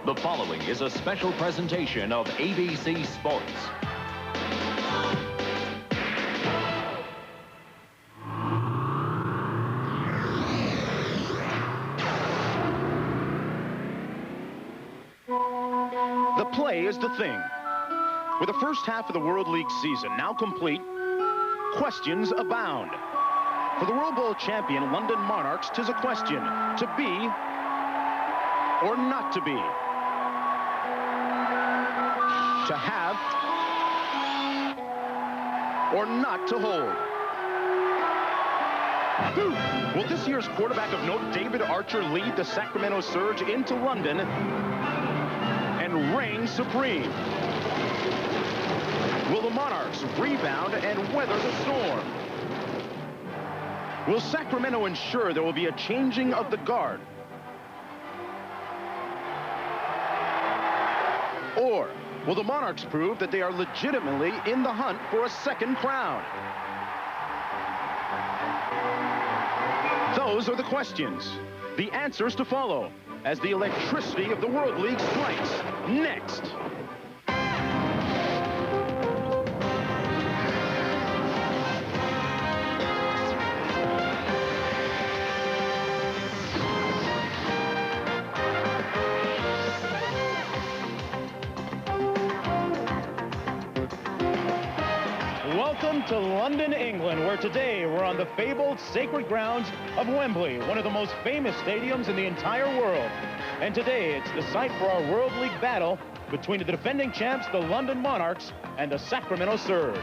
The following is a special presentation of ABC Sports. The play is the thing. With the first half of the World League season now complete, questions abound. For the World Bowl champion London Monarchs, 'tis a question to be or not to be. To have or not to hold. Will this year's quarterback of note, David Archer, lead the Sacramento Surge into London and reign supreme? Will the Monarchs rebound and weather the storm? Will Sacramento ensure there will be a changing of the guard? Or will the Monarchs prove that they are legitimately in the hunt for a second crown? Those are the questions. The answers to follow as the electricity of the World League strikes next. Welcome to London, England, where today we're on the fabled sacred grounds of Wembley, one of the most famous stadiums in the entire world. And today it's the site for our World League battle between the defending champs, the London Monarchs, and the Sacramento Surge.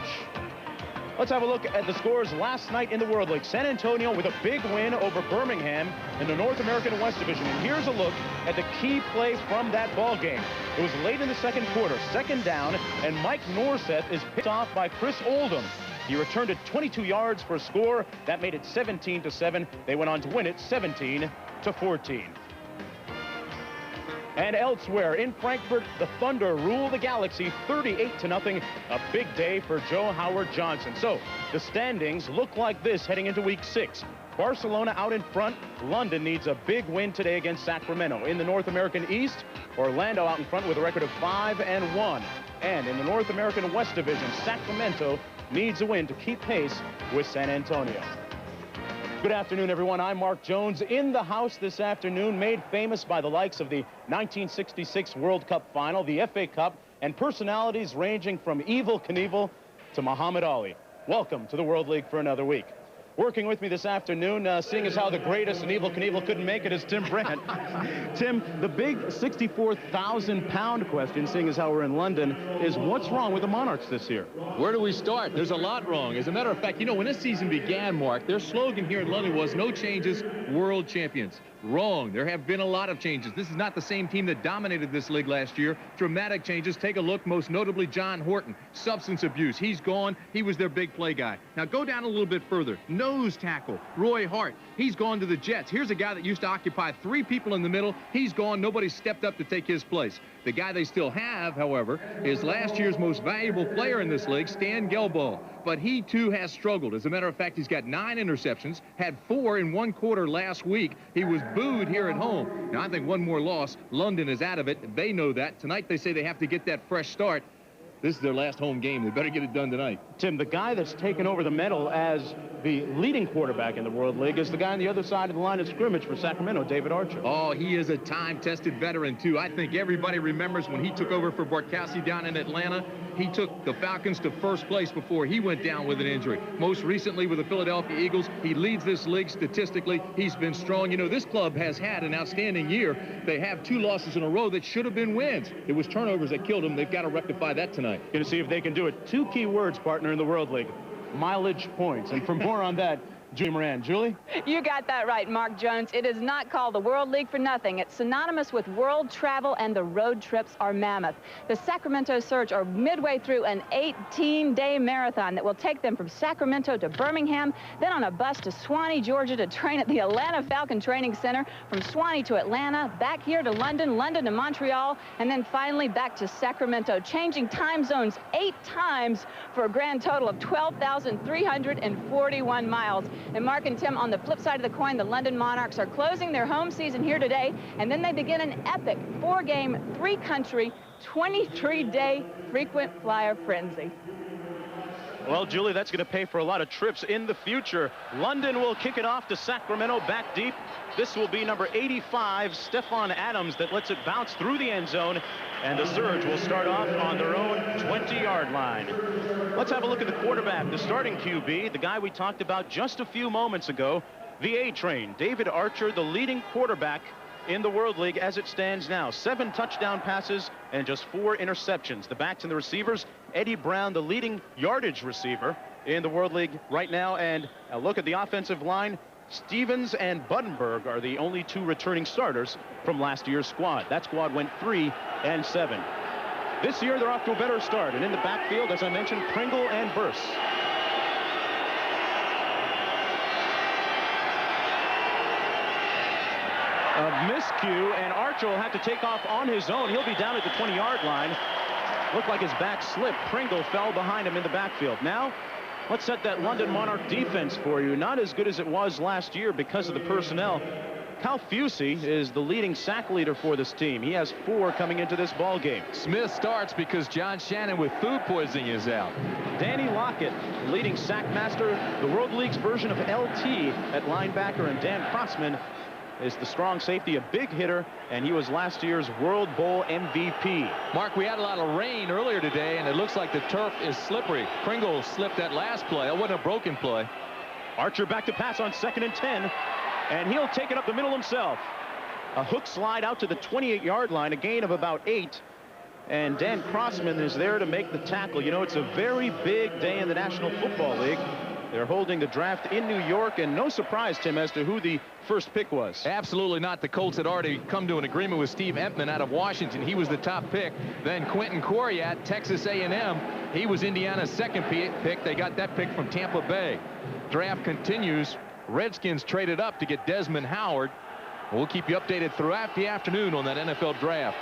Let's have a look at the scores last night in the World League. San Antonio with a big win over Birmingham in the North American West Division. And here's a look at the key play from that ball game. It was late in the second quarter, second down, and Mike Norseth is picked off by Chris Oldham. He returned it 22 yards for a score. That made it 17-7. They went on to win it 17-14. And elsewhere in Frankfurt, the Thunder rule the Galaxy 38-0. A big day for Joe Howard Johnson. So the standings look like this heading into week 6. Barcelona out in front. London needs a big win today against Sacramento. In the North American East, Orlando out in front with a record of 5-1. And in the North American West Division, Sacramento needs a win to keep pace with San Antonio. Good afternoon, everyone. I'm Mark Jones in the house this afternoon, made famous by the likes of the 1966 World Cup final, the FA Cup, and personalities ranging from Evel Knievel to Muhammad Ali. Welcome to the World League for another week. Working with me this afternoon, seeing as how the greatest and Evel Knievel couldn't make it, is Tim Brandt. Tim, the big 64,000-pound question, seeing as how we're in London, is what's wrong with the Monarchs this year? Where do we start? There's a lot wrong. As a matter of fact, you know, when this season began, Mark, their slogan here in London was no changes, world champions. Wrong. There have been a lot of changes. This is not the same team that dominated this league last year. Dramatic changes. Take a look, most notably John Horton. Substance abuse. He's gone. He was their big play guy. Now go down a little bit further. Nose tackle. Roy Hart. He's gone to the Jets. Here's a guy that used to occupy 3 people in the middle. He's gone. Nobody stepped up to take his place. The guy they still have, however, is last year's most valuable player in this league, Stan Gelbaugh. But he, too, has struggled. As a matter of fact, he's got 9 interceptions, had 4 in 1 quarter last week. He was booed here at home. Now, I think one more loss, London is out of it. They know that. Tonight, they say they have to get that fresh start. This is their last home game. They better get it done tonight. Tim, the guy that's taken over the medal as the leading quarterback in the World League is the guy on the other side of the line of scrimmage for Sacramento, David Archer. Oh, he is a time-tested veteran, too. I think everybody remembers when he took over for Bartkowski down in Atlanta. He took the Falcons to first place before he went down with an injury. Most recently with the Philadelphia Eagles, he leads this league statistically. He's been strong. You know, this club has had an outstanding year. They have 2 losses in a row that should have been wins. It was turnovers that killed them. They've got to rectify that tonight. Going to see if they can do it. 2 key words, partner, in the World League: mileage points. And for more on that, Julie Moran. Julie? You got that right, Mark Jones. It is not called the World League for nothing. It's synonymous with world travel, and the road trips are mammoth. The Sacramento Surge are midway through an 18-day marathon that will take them from Sacramento to Birmingham, then on a bus to Swanee, Georgia, to train at the Atlanta Falcon Training Center, from Swanee to Atlanta, back here to London, London to Montreal, and then finally back to Sacramento, changing time zones 8 times for a grand total of 12,341 miles. And Mark and Tim, on the flip side of the coin, the London Monarchs are closing their home season here today, and then they begin an epic 4-game, 3-country, 23-day frequent flyer frenzy. Well, Julie, that's going to pay for a lot of trips in the future. London will kick it off to Sacramento back deep. This will be number 85, Stefan Adams, that lets it bounce through the end zone. And the Surge will start off on their own 20-yard line. Let's have a look at the quarterback, the starting QB, the guy we talked about just a few moments ago, the A-Train, David Archer, the leading quarterback in the World League as it stands now. 7 touchdown passes and just 4 interceptions. The backs and the receivers, Eddie Brown, the leading yardage receiver in the World League right now. And a look at the offensive line. Stevens and Buddenberg are the only 2 returning starters from last year's squad. That squad went 3-7. This year they're off to a better start. And in the backfield, as I mentioned, Pringle and Burse. A miscue, and Archer will have to take off on his own. He'll be down at the 20-yard line. Looked like his back slipped. Pringle fell behind him in the backfield. Now, let's set that London Monarch defense for you. Not as good as it was last year because of the personnel. Cal Fusey is the leading sack leader for this team. He has 4 coming into this ball game. Smith starts because John Shannon with food poisoning is out. Danny Lockett, leading sack master, the World League's version of LT at linebacker, and Dan Crossman is the strong safety, a big hitter, and he was last year's World Bowl MVP. Mark, we had a lot of rain earlier today, and it looks like the turf is slippery. Pringle slipped that last play. It wasn't a broken play. Archer back to pass on 2nd and 10, and he'll take it up the middle himself. A hook slide out to the 28-yard line, a gain of about 8. And Dan Crossman is there to make the tackle. You know, it's a very big day in the National Football League. They're holding the draft in New York, and no surprise, Tim, as to who the first pick was. Absolutely not. The Colts had already come to an agreement with Steve Entman out of Washington. He was the top pick. Then Quentin Coriat, Texas A&M. He was Indiana's 2nd pick. They got that pick from Tampa Bay. Draft continues. Redskins traded up to get Desmond Howard. We'll keep you updated throughout the afternoon on that NFL draft.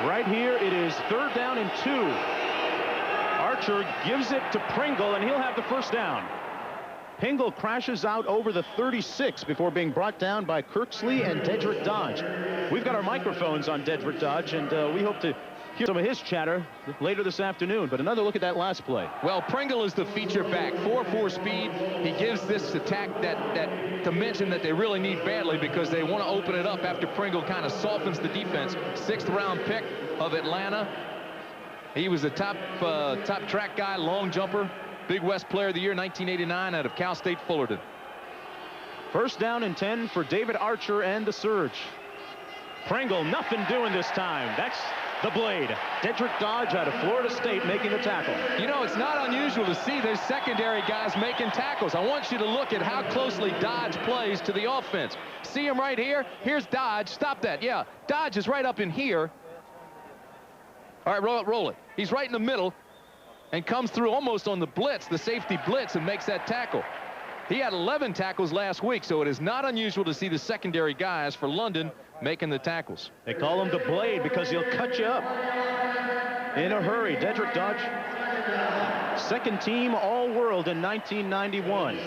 Right here, it is 3rd down and 2. Archer gives it to Pringle, and he'll have the first down. Pringle crashes out over the 36 before being brought down by Kirksley and Dedrick Dodge. We've got our microphones on Dedrick Dodge, and we hope to hear some of his chatter later this afternoon. But another look at that last play. Well, Pringle is the feature back. 4.4 speed. He gives this attack that dimension that they really need badly because they want to open it up after Pringle kind of softens the defense. 6th round pick of Atlanta. He was a top track guy, long jumper. Big West Player of the Year, 1989, out of Cal State Fullerton. 1st down and 10 for David Archer and the Surge. Pringle, nothing doing this time. That's the blade. Dedrick Dodge out of Florida State making the tackle. You know, it's not unusual to see those secondary guys making tackles. I want you to look at how closely Dodge plays to the offense. See him right here? Here's Dodge. Stop that. Yeah, Dodge is right up in here. All right, roll it. He's right in the middle and comes through almost on the blitz, the safety blitz, and makes that tackle. He had 11 tackles last week, so it is not unusual to see the secondary guys for London making the tackles. They call him the blade because he'll cut you up in a hurry. Dedrick Dodge, 2nd team All-World in 1991.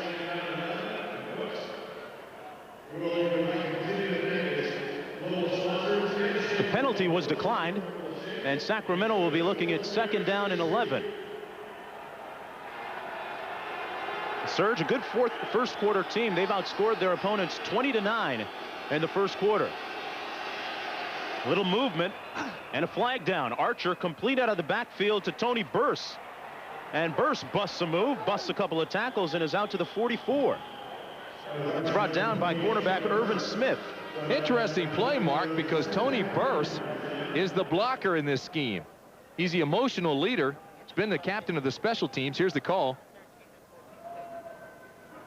The penalty was declined, and Sacramento will be looking at 2nd down and 11. Surge, a good first quarter team. They've outscored their opponents 20-9 in the first quarter. Little movement and a flag down. Archer complete out of the backfield to Tony Burse. And Burse busts a move, busts a couple of tackles, and is out to the 44. It's brought down by quarterback Irvin Smith. Interesting play, Mark, because Tony Burse is the blocker in this scheme. He's the emotional leader. He's been the captain of the special teams. Here's the call.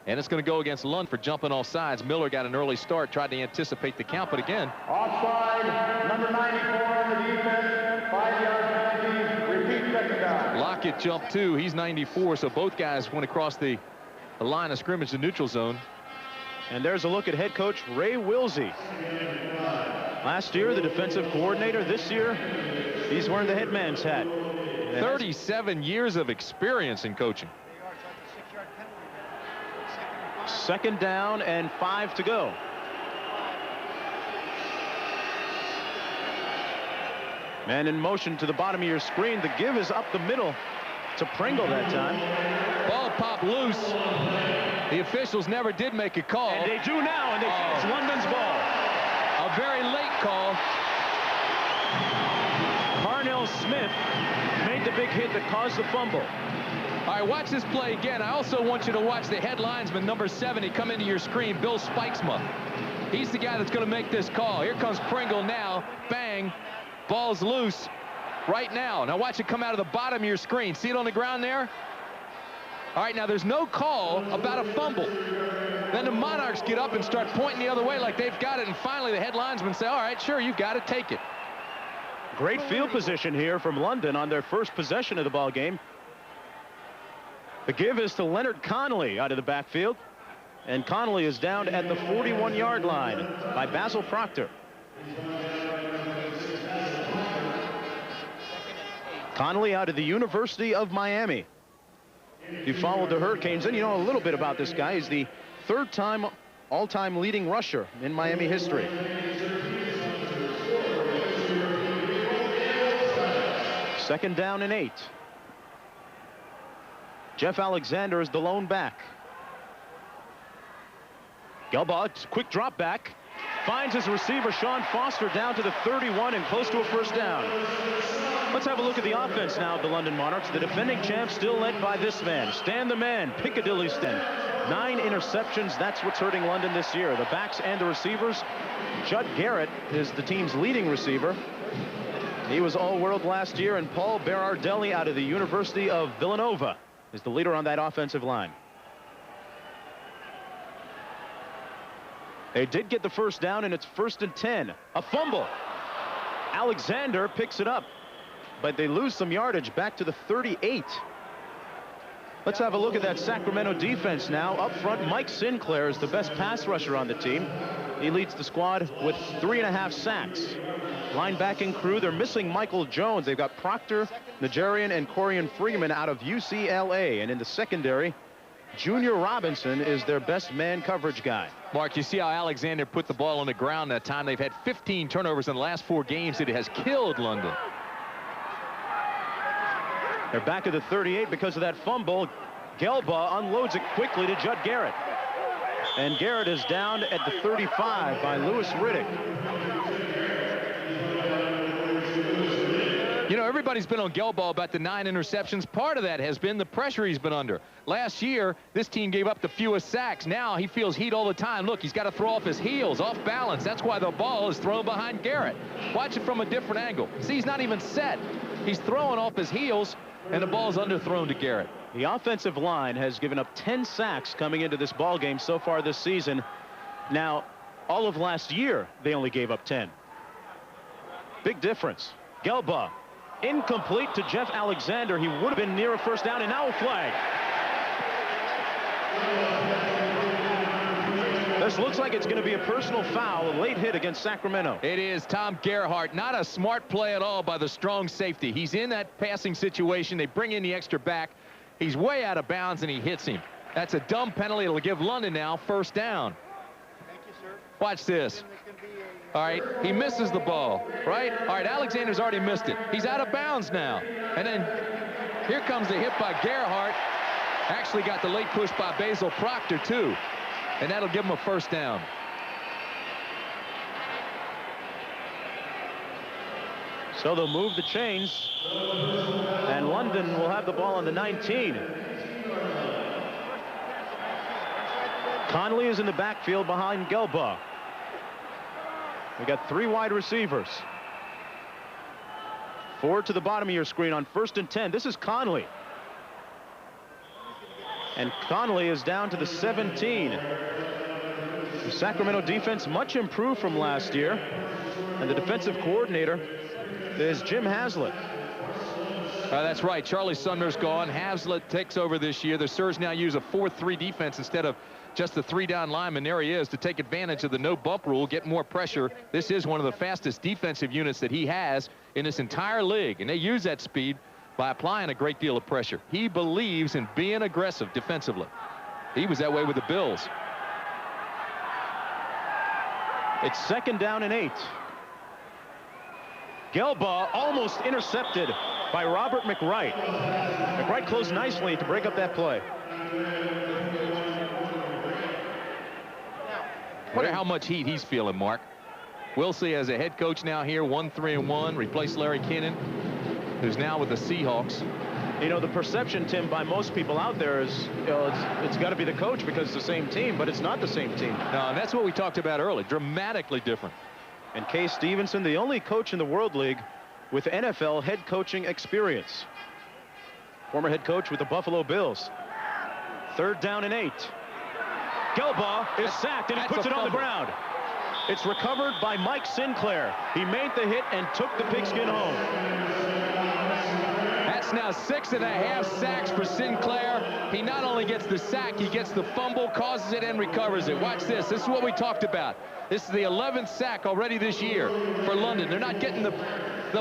And it's going to go against Lund for jumping off sides. Miller got an early start, tried to anticipate the count, but again. Offside, number 94 on the defense, 5-yard penalty, repeat 2nd down. Lockett jumped 2, he's 94, so both guys went across the line of scrimmage, the neutral zone. And there's a look at head coach Ray Wilsey. Last year, the defensive coordinator. This year, he's wearing the head man's hat. 37 years of experience in coaching. 2nd down and 5 to go. Man in motion to the bottom of your screen. The give is up the middle to Pringle that time. Ball popped loose. The officials never did make a call. And they do now, and they say it's London's ball. A very late call. Parnell Smith made the big hit that caused the fumble. All right, watch this play again. I also want you to watch the head linesman, number 70, come into your screen, Bill Spikesma. He's the guy that's going to make this call. Here comes Pringle now. Bang. Ball's loose right now. Now watch it come out of the bottom of your screen. See it on the ground there? All right, now there's no call about a fumble. Then the Monarchs get up and start pointing the other way like they've got it, and finally the head linesman say, all right, sure, you've got it, take it. Great field position here from London on their first possession of the ball game. The give is to Leonard Connolly out of the backfield, and Connolly is down at the 41-yard line by Basil Proctor. Connolly out of the University of Miami. You followed the Hurricanes, and you know a little bit about this guy. He's the 3rd all-time leading rusher in Miami history. Second down and 8. Jeff Alexander is the lone back. Gelbaugh, quick drop back. Finds his receiver, Sean Foster, down to the 31 and close to a 1st down. Let's have a look at the offense now of the London Monarchs. The defending champs still led by this man, Stan the Man, Piccadilly Stan. 9 interceptions. That's what's hurting London this year. The backs and the receivers. Judd Garrett is the team's leading receiver. He was All-World last year, and Paul Berardelli out of the University of Villanova is the leader on that offensive line. They did get the 1st down, and it's 1st and 10. A fumble. Alexander picks it up, but they lose some yardage back to the 38. Let's have a look at that Sacramento defense now. Up front, Mike Sinclair is the best pass rusher on the team. He leads the squad with 3.5 sacks. Linebacking crew, they're missing Michael Jones. They've got Proctor, Nigerian, and Corian Freeman out of UCLA. And in the secondary, Junior Robinson is their best man coverage guy. Mark, you see how Alexander put the ball on the ground that time. They've had 15 turnovers in the last 4 games. It has killed London. They're back at the 38 because of that fumble. Gelbaugh unloads it quickly to Judd Garrett. And Garrett is down at the 35 by Lewis Riddick. You know, everybody's been on Gelbaugh about the 9 interceptions. Part of that has been the pressure he's been under. Last year, this team gave up the fewest sacks. Now he feels heat all the time. Look, he's got to throw off his heels, off balance. That's why the ball is thrown behind Garrett. Watch it from a different angle. See, he's not even set. He's throwing off his heels, and the ball's underthrown to Garrett. The offensive line has given up 10 sacks coming into this ball game so far this season. Now, all of last year, they only gave up 10. Big difference. Gelbaugh, incomplete to Jeff Alexander. He would have been near a 1st down, and now a flag. This looks like it's going to be a personal foul, a late hit against Sacramento. It is. Tom Gerhardt, not a smart play at all by the strong safety. He's in that passing situation. They bring in the extra back. He's way out of bounds, and he hits him. That's a dumb penalty. It'll give London now 1st down. Thank you, sir. Watch this. All right, he misses the ball, right? All right, Alexander's already missed it. He's out of bounds now. And then here comes the hit by Gerhardt. Actually got the late push by Basil Proctor, too. And that'll give him a 1st down. So they'll move the chains. And London will have the ball on the 19. Conley is in the backfield behind Gelbaugh. We got 3 wide receivers. 4 to the bottom of your screen on 1st and 10. This is Conley. And Conley is down to the 17. The Sacramento defense much improved from last year. And the defensive coordinator is Jim Haslett. That's right. Charlie Sumner's gone. Haslett takes over this year. The Surge now use a 4-3 defense instead of just the 3-down lineman. There he is to take advantage of the no bump rule, get more pressure. This is one of the fastest defensive units that he has in this entire league, and they use that speed by applying a great deal of pressure. He believes in being aggressive defensively. He was that way with the Bills. It's 2nd down and 8. Gelbaugh almost intercepted by Robert McWright. McWright closed nicely to break up that play. Wonder how much heat he's feeling, Mark. Wilsey as a head coach now here, 1-3-1, replaced Larry Kinnan, who's now with the Seahawks. You know, the perception, Tim, by most people out there is, you know, it's got to be the coach because it's the same team, but it's not the same team. No, and that's what we talked about earlier, dramatically different. And Kay Stevenson, the only coach in the World League with NFL head coaching experience. Former head coach with the Buffalo Bills. 3rd down and 8. Gelbaugh is sacked, and he puts it on the ground. It's recovered by Mike Sinclair. He made the hit and took the pigskin home. That's now 6.5 sacks for Sinclair. He not only gets the sack, he gets the fumble, causes it, and recovers it. Watch this. This is what we talked about. This is the 11th sack already this year for London. They're not getting the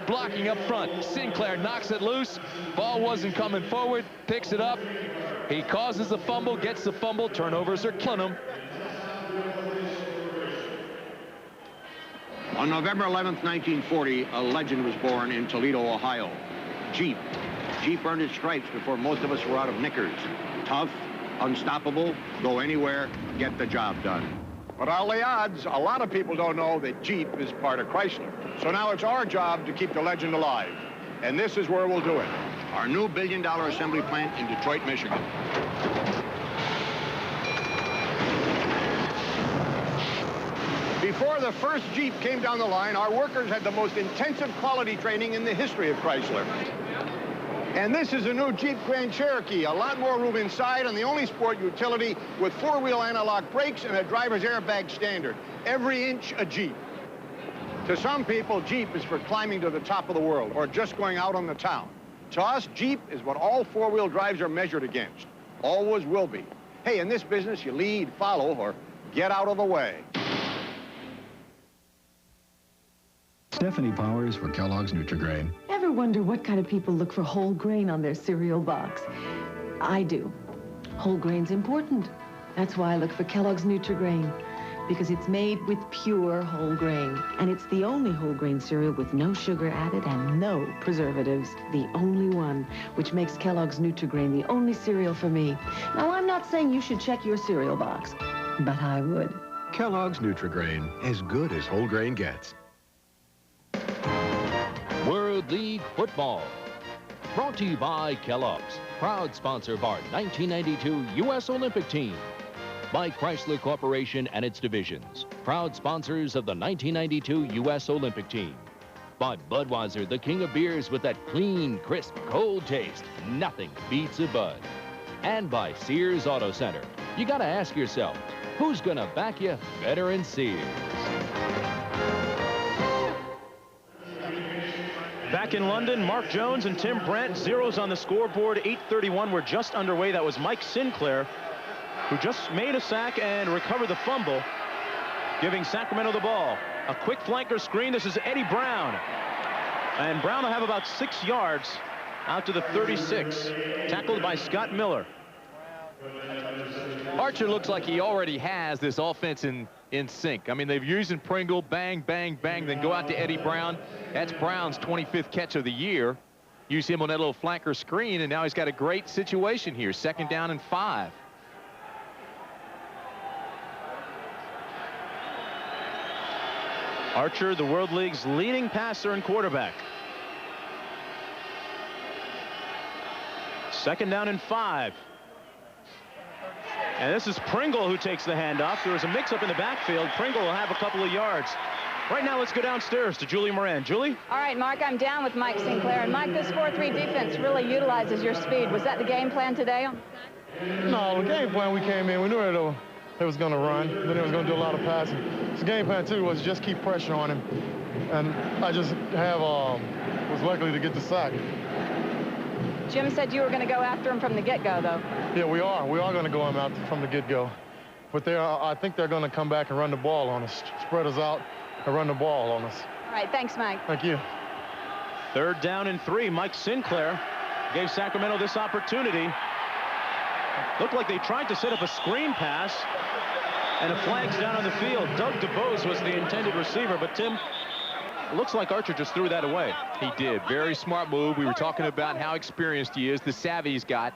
blocking up front. Sinclair knocks it loose. Ball wasn't coming forward. Picks it up. He causes the fumble, gets the fumble. Turnovers are killing him. On November 11th, 1940, a legend was born in Toledo, Ohio. Jeep. Jeep earned its stripes before most of us were out of knickers. Tough, unstoppable, go anywhere, get the job done. But all the odds, a lot of people don't know that Jeep is part of Chrysler. So now it's our job to keep the legend alive. And this is where we'll do it. Our new billion-dollar assembly plant in Detroit, Michigan. Before the first Jeep came down the line, our workers had the most intensive quality training in the history of Chrysler. And this is a new Jeep Grand Cherokee, a lot more room inside, and the only sport utility with 4-wheel analog brakes and a driver's airbag standard. Every inch a Jeep. To some people, Jeep is for climbing to the top of the world or just going out on the town. To us, Jeep is what all 4-wheel drives are measured against. Always will be. Hey, in this business, you lead, follow, or get out of the way. Stephanie Powers for Kellogg's Nutri-Grain. Ever wonder what kind of people look for whole grain on their cereal box? I do. Whole grain's important. That's why I look for Kellogg's Nutri-Grain, because it's made with pure whole grain. And it's the only whole grain cereal with no sugar added and no preservatives. The only one, which makes Kellogg's Nutri-Grain the only cereal for me. Now, I'm not saying you should check your cereal box, but I would. Kellogg's Nutri-Grain, as good as whole grain gets. World League Football. Brought to you by Kellogg's, proud sponsor of our 1992 U.S. Olympic team. By Chrysler Corporation and its divisions, proud sponsors of the 1992 U.S. Olympic team. By Budweiser, the king of beers with that clean, crisp, cold taste. Nothing beats a Bud. And by Sears Auto Center. You gotta ask yourself, who's gonna back you better in Sears? Back in London, Mark Jones and Tim Brent, zeros on the scoreboard. 8:31, we're just underway. That was Mike Sinclair, who just made a sack and recovered the fumble, giving Sacramento the ball. A quick flanker screen. This is Eddie Brown. And Brown will have about 6 yards out to the 36. Tackled by Scott Miller. Archer looks like he already has this offense in sync. I mean, they've used Pringle, bang, bang, bang, then go out to Eddie Brown. That's Brown's 25th catch of the year. Use him on that little flanker screen, and now he's got a great situation here. 2nd down and 5. Archer, the World League's leading passer and quarterback. 2nd down and 5. And this is Pringle who takes the handoff. There was a mix-up in the backfield. Pringle will have a couple of yards. Right now, let's go downstairs to Julie Moran. Julie? All right, Mark, I'm down with Mike Sinclair. And, Mike, this 4-3 defense really utilizes your speed. Was that the game plan today? No, the game plan, we came in, we knew it was going to run, then it was going to do a lot of passing. The game plan, too, was just keep pressure on him. And I just was lucky to get the sack. Jim said you were going to go after him from the get-go, though. Yeah, we are. We are going to go him out from the get-go. But I think they're going to come back and run the ball on us, spread us out and run the ball on us. All right, thanks, Mike. Thank you. 3rd down and 3. Mike Sinclair gave Sacramento this opportunity. Looked like they tried to set up a screen pass. And a flag's down on the field. Doug DuBose was the intended receiver, but Tim, it looks like Archer just threw that away. He did. Very smart move. We were talking about how experienced he is, the savvy he's got.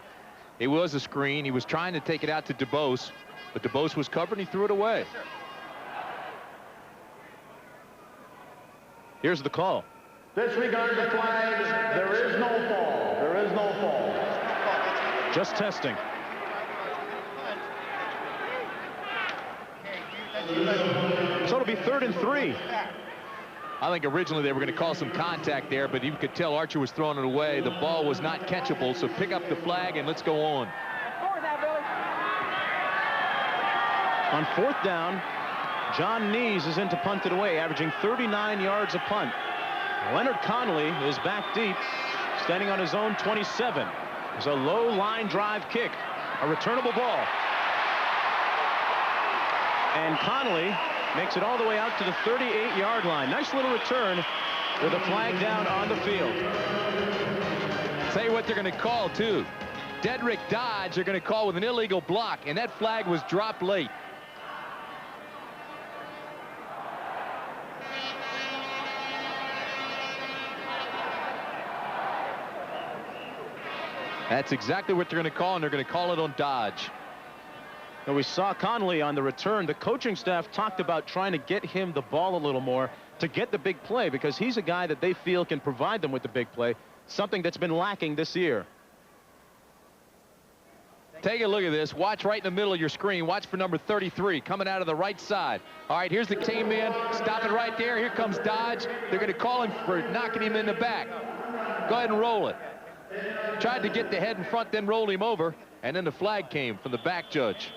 It was a screen. He was trying to take it out to DuBose, but DuBose was covered and he threw it away. Here's the call. Disregard the flags. There is no fall. There is no fall. Just testing. So it'll be 3rd and 3. I think originally they were going to call some contact there, but you could tell Archer was throwing it away. The ball was not catchable, so pick up the flag and let's go on. On 4th down, John Nees is in to punt it away, averaging 39 yards a punt. Leonard Connolly is back deep, standing on his own 27. There's a low line drive kick, a returnable ball. And Connolly makes it all the way out to the 38-yard line. Nice little return with a flag down on the field. Tell you what they're going to call, too. Dedrick Dodge they're going to call with an illegal block, and that flag was dropped late. That's exactly what they're going to call, and they're going to call it on Dodge. And we saw Connolly on the return. The coaching staff talked about trying to get him the ball a little more to get the big play, because he's a guy that they feel can provide them with the big play, something that's been lacking this year. Take a look at this. Watch right in the middle of your screen. Watch for number 33 coming out of the right side. All right, here's the team man. Stop it right there. Here comes Dodge. They're going to call him for knocking him in the back. Go ahead and roll it. Tried to get the head in front, then rolled him over, and then the flag came from the back judge.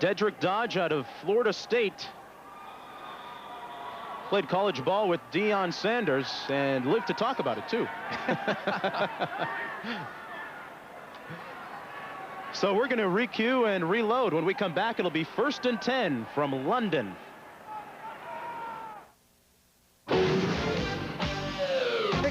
Dedrick Dodge out of Florida State. Played college ball with Deion Sanders and lived to talk about it, too. So we're going to re-cue and reload. When we come back, it'll be 1st and 10 from London. For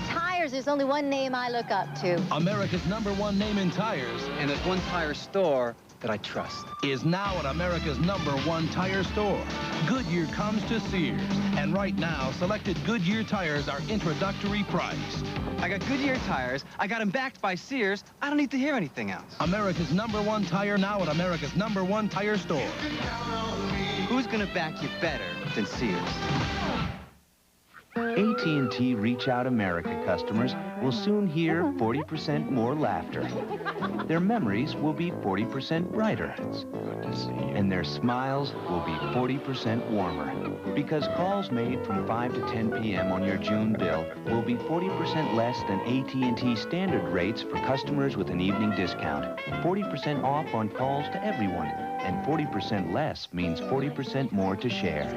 tires, there's only one name I look up to. America's #1 name in tires. And there's one tire store that I trust. Is now at America's #1 tire store. Goodyear comes to Sears. And right now, selected Goodyear tires are introductory priced. I got Goodyear tires. I got them backed by Sears. I don't need to hear anything else. America's #1 tire now at America's #1 tire store. Who's going to back you better than Sears? AT&T Reach Out America customers will soon hear 40% more laughter. Their memories will be 40% brighter. It's good to see you. And their smiles will be 40% warmer. Because calls made from 5 to 10 p.m. on your June bill will be 40% less than AT&T standard rates for customers with an evening discount. 40% off on calls to everyone. And 40% less means 40% more to share.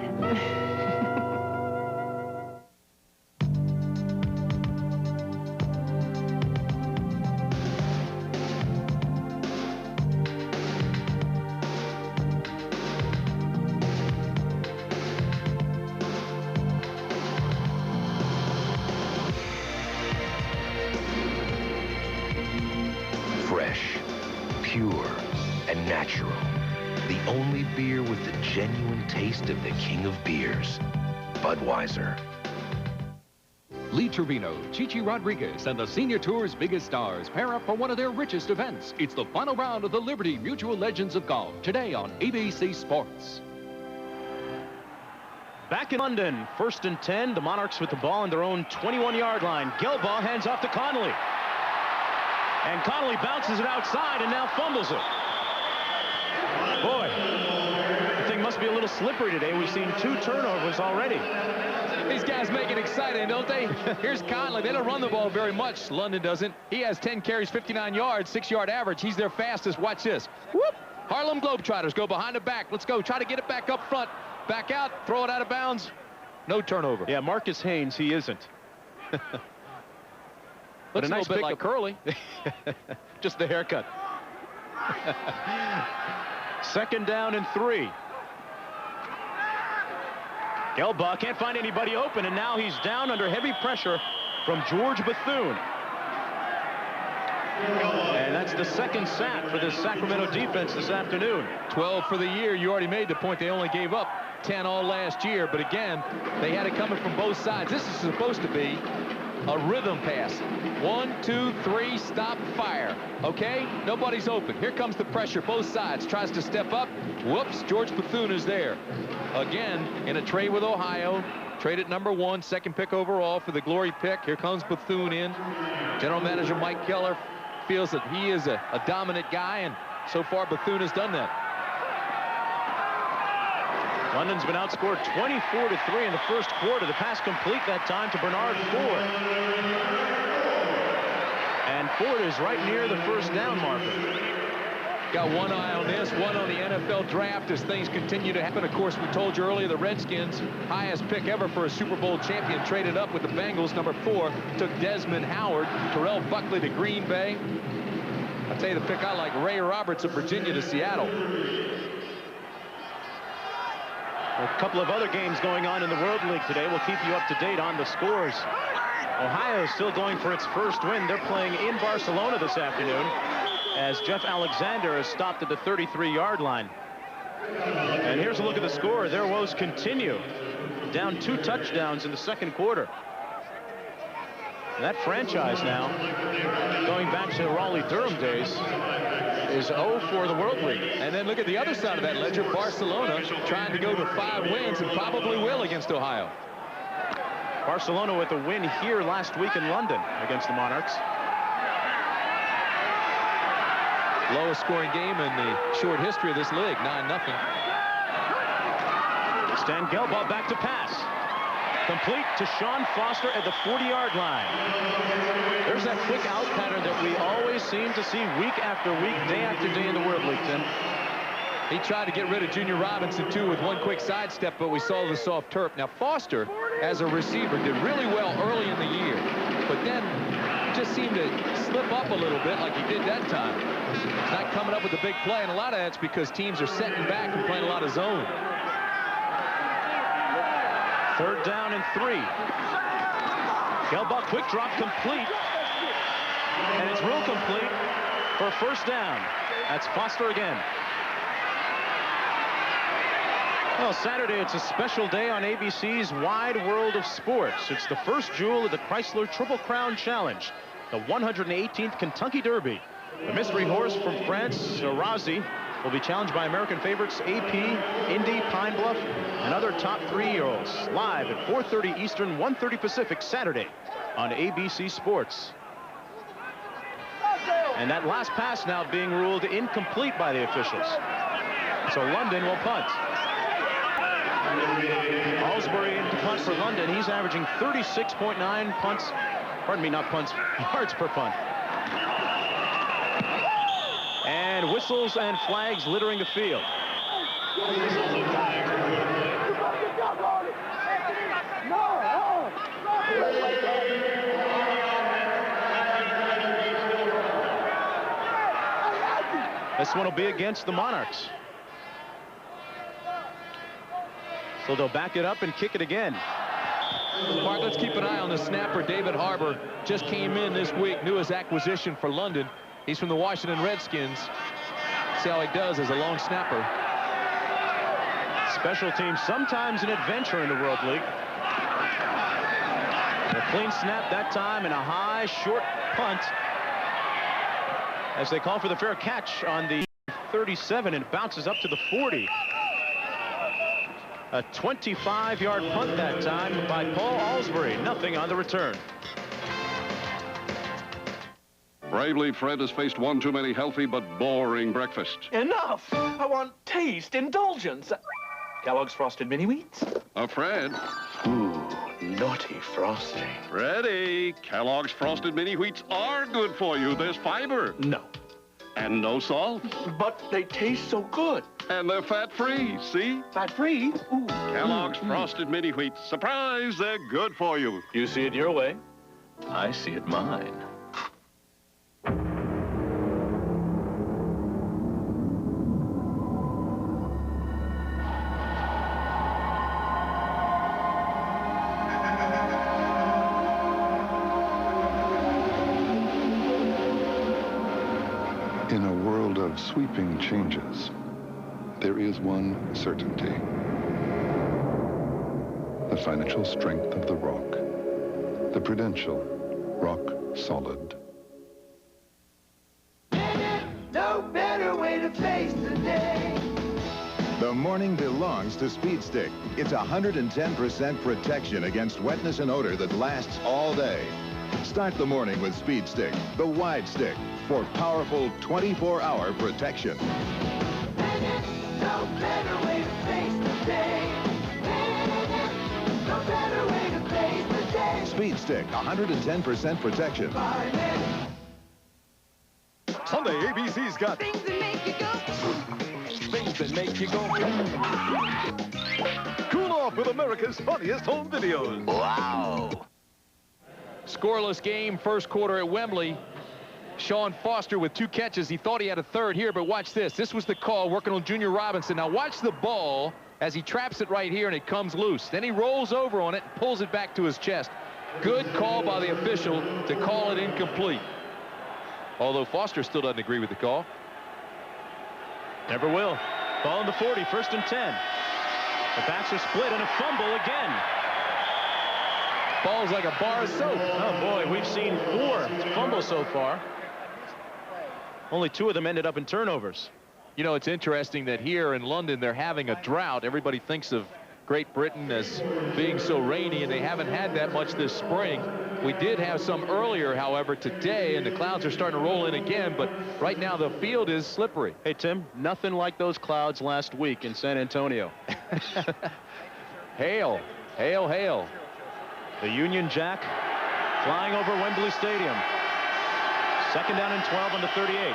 Fresh, pure, and natural. The only beer with the genuine taste of the king of beers, Budweiser. Lee Trevino, Chichi Rodriguez, and the Senior Tour's biggest stars pair up for one of their richest events. It's the final round of the Liberty Mutual Legends of Golf, today on ABC Sports. Back in London, 1st and 10. The Monarchs with the ball on their own 21-yard line. Gelbaugh hands off to Connolly. And Connolly bounces it outside and now fumbles it. Boy, the thing must be a little slippery today. We've seen 2 turnovers already. These guys make it exciting, don't they? Here's Connolly. They don't run the ball very much. London doesn't. He has 10 carries, 59 yards, 6-yard average. He's their fastest. Watch this. Whoop! Harlem Globetrotters go behind the back. Let's go. Try to get it back up front. Back out. Throw it out of bounds. No turnover. Yeah, Marcus Haynes, he isn't. But Looks a nice little bit like Curly. Just the haircut. 2nd down and 3. Gelbaugh can't find anybody open, and now he's down under heavy pressure from George Bethune. And that's the second sack for this Sacramento defense this afternoon. 12 for the year. You already made the point. They only gave up 10 all last year. But again, they had it coming from both sides. This is supposed to be a rhythm pass. 1, 2, 3, stop, fire. Okay? Nobody's open. Here comes the pressure. Both sides. Tries to step up. Whoops. George Bethune is there. Again, in a trade with Ohio. Trade at number 1, second pick overall for the glory pick. Here comes Bethune in. General manager Mike Keller feels that he is a dominant guy, and so far Bethune has done that. London's been outscored 24-3 in the first quarter. The pass complete that time to Bernard Ford. And Ford is right near the first down marker. Got one eye on this, one on the NFL draft as things continue to happen. Of course, we told you earlier the Redskins, highest pick ever for a Super Bowl champion, traded up with the Bengals. Number 4 took Desmond Howard. Terrell Buckley to Green Bay. I'll tell you the pick I like, Ray Roberts of Virginia to Seattle. A couple of other games going on in the World League today. We'll keep you up to date on the scores. Ohio is still going for its first win. They're playing in Barcelona this afternoon, as Jeff Alexander is stopped at the 33-yard line. And here's a look at the score. Their woes continue. Down 2 touchdowns in the second quarter. And that franchise now, going back to Raleigh-Durham days, is 0 for the World League. And then look at the other side of that ledger. Barcelona trying to go to 5 wins and probably will against Ohio. Barcelona with a win here last week in London against the Monarchs. Lowest scoring game in the short history of this league, 9-0. Stan Gelbaugh back to pass. Complete to Sean Foster at the 40-yard line. There's that quick out pattern that we always seem to see week after week, day after day in the World League, Tim. He tried to get rid of Junior Robinson, too, with one quick sidestep, but we saw the soft turf. Now, Foster, as a receiver, did really well early in the year, but then just seemed to slip up a little bit like he did that time. He's not coming up with a big play, and a lot of that's because teams are setting back and playing a lot of zone. 3rd down and 3. Gelbaugh, quick drop, complete. And it's real complete for a first down. That's Foster again. Well, Saturday, it's a special day on ABC's Wide World of Sports. It's the first jewel of the Chrysler Triple Crown Challenge, the 118th Kentucky Derby. The mystery horse from France, Razi, will be challenged by American favorites AP, Indy, Pine Bluff, and other top 3-year-olds. Live at 4:30 Eastern, 1:30 Pacific, Saturday on ABC Sports. And that last pass now being ruled incomplete by the officials. So London will punt. Alsbury to punt for London. He's averaging 36.9 punts. Pardon me, not punts, yards per punt. And whistles and flags littering the field. This one will be against the Monarchs. So they'll back it up and kick it again. Mark, let's keep an eye on the snapper. David Harbour just came in this week, newest acquisition for London. He's from the Washington Redskins. See how he does as a long snapper. Special teams, sometimes an adventure in the World League. A clean snap that time and a high, short punt as they call for the fair catch on the 37 and bounces up to the 40. A 25-yard punt that time by Paul Alsbury. Nothing on the return. Bravely, Fred has faced one too many healthy but boring breakfasts. Enough! I want taste, indulgence. Kellogg's Frosted Mini Wheats. Fred. Ooh, naughty frosting. Freddie, Kellogg's Frosted Mini Wheats are good for you. There's fiber. No. And no salt. But they taste so good. And they're fat-free, see? Fat-free? Ooh. Kellogg's Frosted Mini Wheats. Surprise, they're good for you. You see it your way. I see it mine. In a world of sweeping changes, there is one certainty. The financial strength of the rock. The Prudential Rock Solid. No better way to face the day. The morning belongs to Speed Stick. It's 110% protection against wetness and odor that lasts all day. Start the morning with Speed Stick, the wide stick, for powerful 24-hour protection. No better way to face the day. No better way to face the day. Speed Stick, 110% protection. Sunday, ABC's got things that make you go. Things that make you go. Cool off with America's funniest home videos. Wow. Scoreless game, first quarter at Wembley. Sean Foster with 2 catches. He thought he had a third here, but watch this. This was the call working on Junior Robinson. Now watch the ball as he traps it right here and it comes loose. Then he rolls over on it and pulls it back to his chest. Good call by the official to call it incomplete. Although Foster still doesn't agree with the call. Never will. Ball in the 40, 1st and 10. The backs are split and a fumble again. Ball's like a bar of soap. Oh boy, we've seen 4 fumbles so far. Only 2 of them ended up in turnovers. You know, it's interesting that here in London they're having a drought. Everybody thinks of Great Britain as being so rainy, and they haven't had that much this spring. We did have some earlier, however, today, and the clouds are starting to roll in again, but right now the field is slippery. Hey, Tim, nothing like those clouds last week in San Antonio. Hail, hail, hail. The Union Jack flying over Wembley Stadium. 2nd down and 12 on the 38.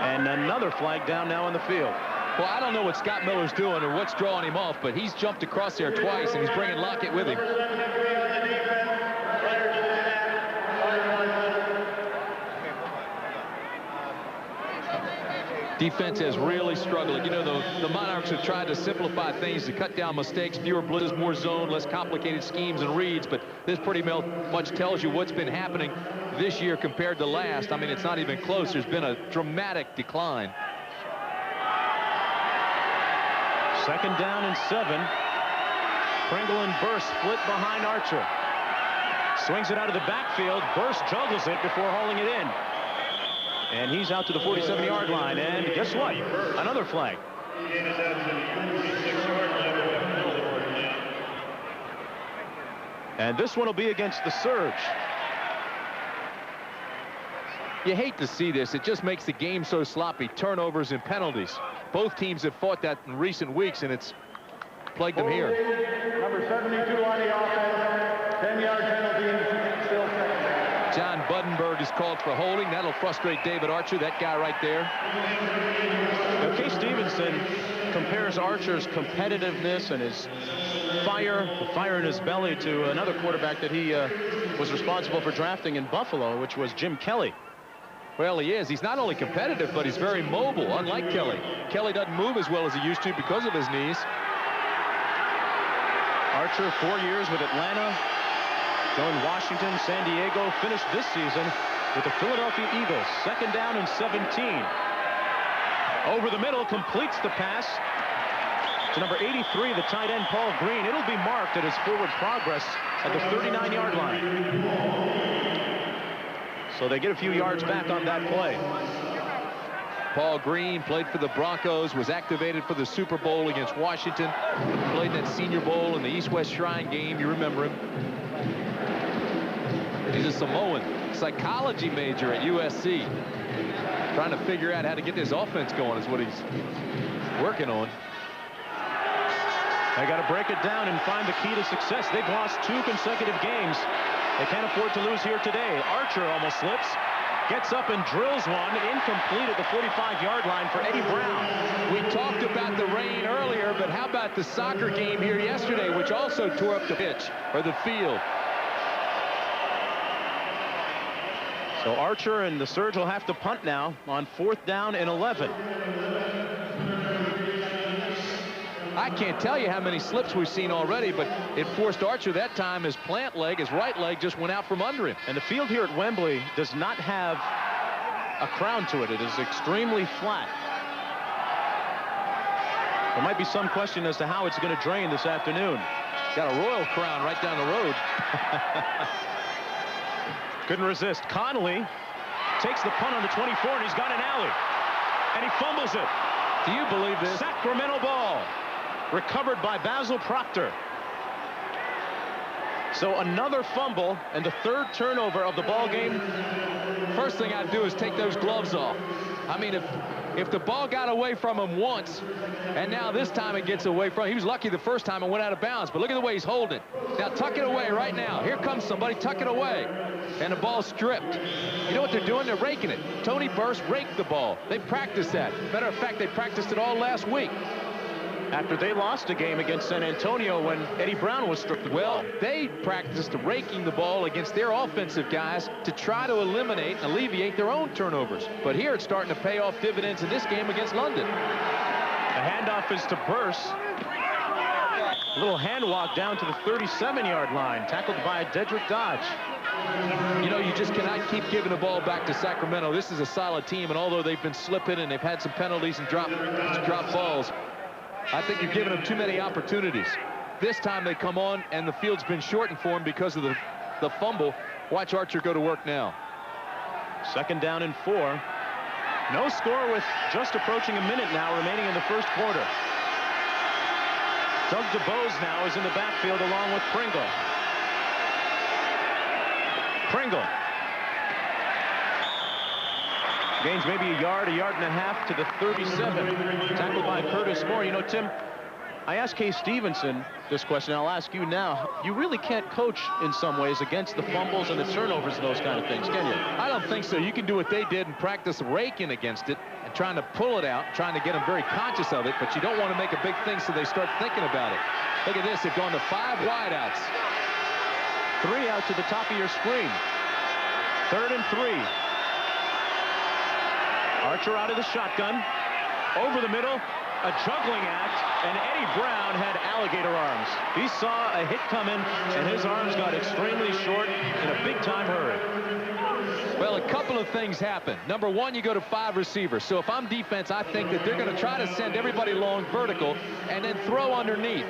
And another flag down now on the field. Well, I don't know what Scott Miller's doing or what's drawing him off, but he's jumped across there twice, and he's bringing Lockett with him. Defense has really struggled. You know, the Monarchs have tried to simplify things to cut down mistakes, fewer blitzes, more zone, less complicated schemes and reads, but this pretty much tells you what's been happening this year compared to last. I mean, it's not even close. There's been a dramatic decline. 2nd down and 7. Pringle and Burst split behind Archer. Swings it out of the backfield. Burst juggles it before hauling it in. And he's out to the 47-yard line. And guess what? Another flag. And this one will be against the Surge. You hate to see this. It just makes the game so sloppy. Turnovers and penalties. Both teams have fought that in recent weeks, and it's plagued them here. Number 72 on the offense. 10-yard penalty. Still second. John Buddenberg is called for holding. That'll frustrate David Archer, that guy right there. Now, Case Stevenson compares Archer's competitiveness and his fire, the fire in his belly, to another quarterback that he was responsible for drafting in Buffalo, which was Jim Kelly. Well, he is. He's not only competitive, but he's very mobile, unlike Kelly. Kelly doesn't move as well as he used to because of his knees. Archer, 4 years with Atlanta, joined Washington, San Diego, finished this season with the Philadelphia Eagles. 2nd down and 17. Over the middle, completes the pass to number 83, the tight end, Paul Green. It'll be marked at his forward progress at the 39-yard line. So they get a few yards back on that play. Paul Green played for the Broncos, was activated for the Super Bowl against Washington, played in that Senior Bowl in the East-West Shrine game. You remember him. He's a Samoan, psychology major at USC. Trying to figure out how to get this offense going is what he's working on. They got to break it down and find the key to success. They've lost 2 consecutive games. They can't afford to lose here today. Archer almost slips, gets up and drills one, incomplete at the 45-yard line for Eddie Brown. We talked about the rain earlier, but how about the soccer game here yesterday, which also tore up the pitch, or the field? So Archer and the Surge will have to punt now on 4th down and 11. I can't tell you how many slips we've seen already, but it forced Archer that time. His plant leg, his right leg, just went out from under him. And the field here at Wembley does not have a crown to it. It is extremely flat. There might be some question as to how it's going to drain this afternoon. Got a royal crown right down the road. Couldn't resist. Connolly takes the punt on the 24, and he's got an alley. And he fumbles it. Do you believe this? Sacramento ball. Recovered by Basil Proctor. So another fumble and the third turnover of the ball game. First thing I'd do is take those gloves off. I mean, if the ball got away from him once, and now this time it gets away from him. He was lucky the first time it went out of bounds, but look at the way he's holding it. Now tuck it away right now. Here comes somebody, tuck it away. And the ball's stripped. You know what they're doing? They're raking it. Tony Burst raked the ball. They practiced that. Matter of fact, they practiced it all last week. After they lost a game against San Antonio when Eddie Brown was stripped. Well, they practiced raking the ball against their offensive guys to try to eliminate and alleviate their own turnovers. But here it's starting to pay off dividends in this game against London. The handoff is to Burst. A little hand walk down to the 37-yard line, tackled by Dedrick Dodge. You know, you just cannot keep giving the ball back to Sacramento. This is a solid team, and although they've been slipping and they've had some penalties and drop balls, I think you're giving them too many opportunities. This time they come on, and the field's been shortened for him because of the fumble. Watch Archer go to work now. 2nd down and 4. No score with just approaching a minute now remaining in the first quarter. Doug DeBose now is in the backfield along with Pringle. Pringle gains maybe a yard and a half to the 37. Tackled by Curtis Moore. You know, Tim, I asked Kay Stevenson this question. I'll ask you now. You really can't coach in some ways against the fumbles and the turnovers and those kind of things, can you? I don't think so. You can do what they did and practice raking against it and trying to pull it out, trying to get them very conscious of it, but you don't want to make a big thing so they start thinking about it. Look at this. They've gone to 5 wideouts. 3 out to the top of your screen. 3rd and 3. Archer out of the shotgun. Over the middle. A juggling act, and Eddie Brown had alligator arms. He saw a hit coming, and his arms got extremely short in a big-time hurry. Well, a couple of things happen. Number one, you go to 5 receivers. So if I'm defense, I think that they're going to try to send everybody long vertical and then throw underneath.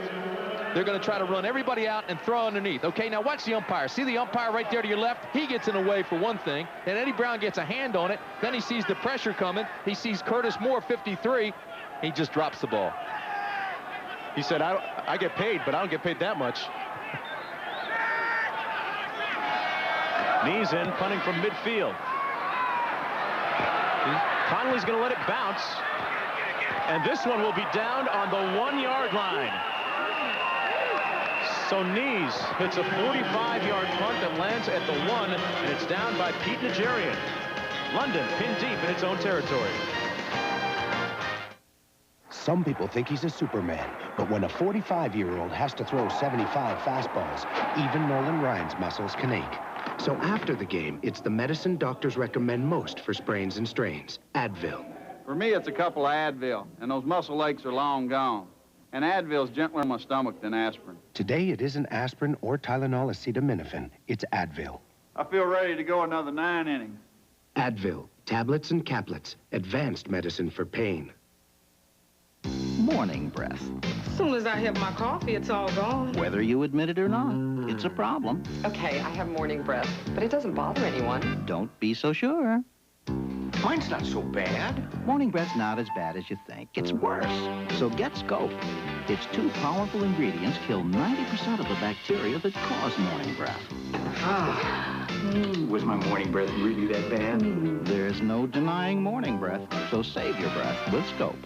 They're going to try to run everybody out and throw underneath. Okay, now watch the umpire. See the umpire right there to your left? He gets in the way for one thing, and Eddie Brown gets a hand on it. Then he sees the pressure coming. He sees Curtis Moore, 53. He just drops the ball. He said, I get paid, but I don't get paid that much. Knees in, punting from midfield. Connolly's going to let it bounce. And this one will be down on the 1-yard line. So Knees hits a 45-yard punt that lands at the 1, and it's down by Pete Nigerian. London pinned deep in its own territory. Some people think he's a Superman, but when a 45-year-old has to throw 75 fastballs, even Nolan Ryan's muscles can ache. So after the game, it's the medicine doctors recommend most for sprains and strains, Advil. For me, it's a couple of Advil, and those muscle aches are long gone. And Advil's gentler on my stomach than aspirin. Today, it isn't aspirin or Tylenol acetaminophen. It's Advil. I feel ready to go another 9 innings. Advil, tablets and caplets, advanced medicine for pain. Morning breath. As soon as I have my coffee, it's all gone. Whether you admit it or not, it's a problem. Okay, I have morning breath, but it doesn't bother anyone. Don't be so sure. Mine's not so bad. Morning breath's not as bad as you think. It's worse. So get Scope. Its 2 powerful ingredients kill 90% of the bacteria that cause morning breath. Was my morning breath really that bad? There's no denying morning breath, so save your breath with Scope.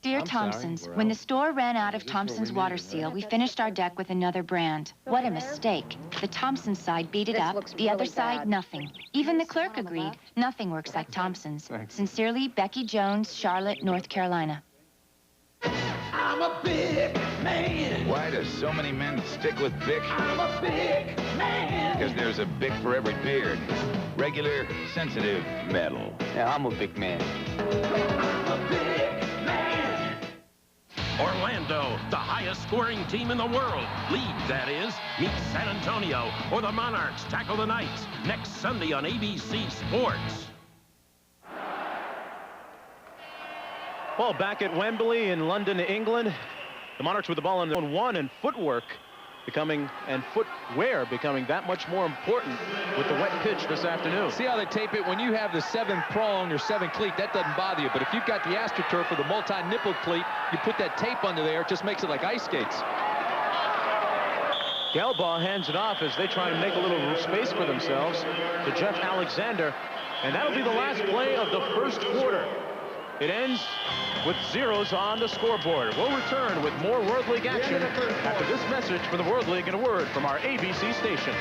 Dear Thompson's, when the store ran out of Thompson's Water Seal, we finished our deck with another brand. What a mistake. The Thompson side beat it up, the other side, nothing. Even the clerk agreed. Nothing works like Thompson's. Sincerely, Becky Jones, Charlotte, North Carolina. I'm a big man. Why do so many men stick with Bic? I'm a big man. Because there's a Bic for every beard. Regular, sensitive, metal. Yeah, I'm a big man. I'm a big man. Orlando, the highest scoring team in the world, league that is, meets San Antonio, or the Monarchs tackle the Knights next Sunday on ABC Sports. Well, back at Wembley in London, England, the Monarchs with the ball on their own one, and footwear becoming that much more important with the wet pitch this afternoon. See how they tape it? When you have the 7-prong or 7-cleat, that doesn't bother you. But if you've got the AstroTurf or the multi-nipple cleat, you put that tape under there, it just makes it like ice skates. Gelbaugh hands it off as they try to make a little space for themselves to Jeff Alexander. And that'll be the last play of the first quarter. It ends with zeros on the scoreboard. We'll return with more World League action after this message from the World League and a word from our ABC stations.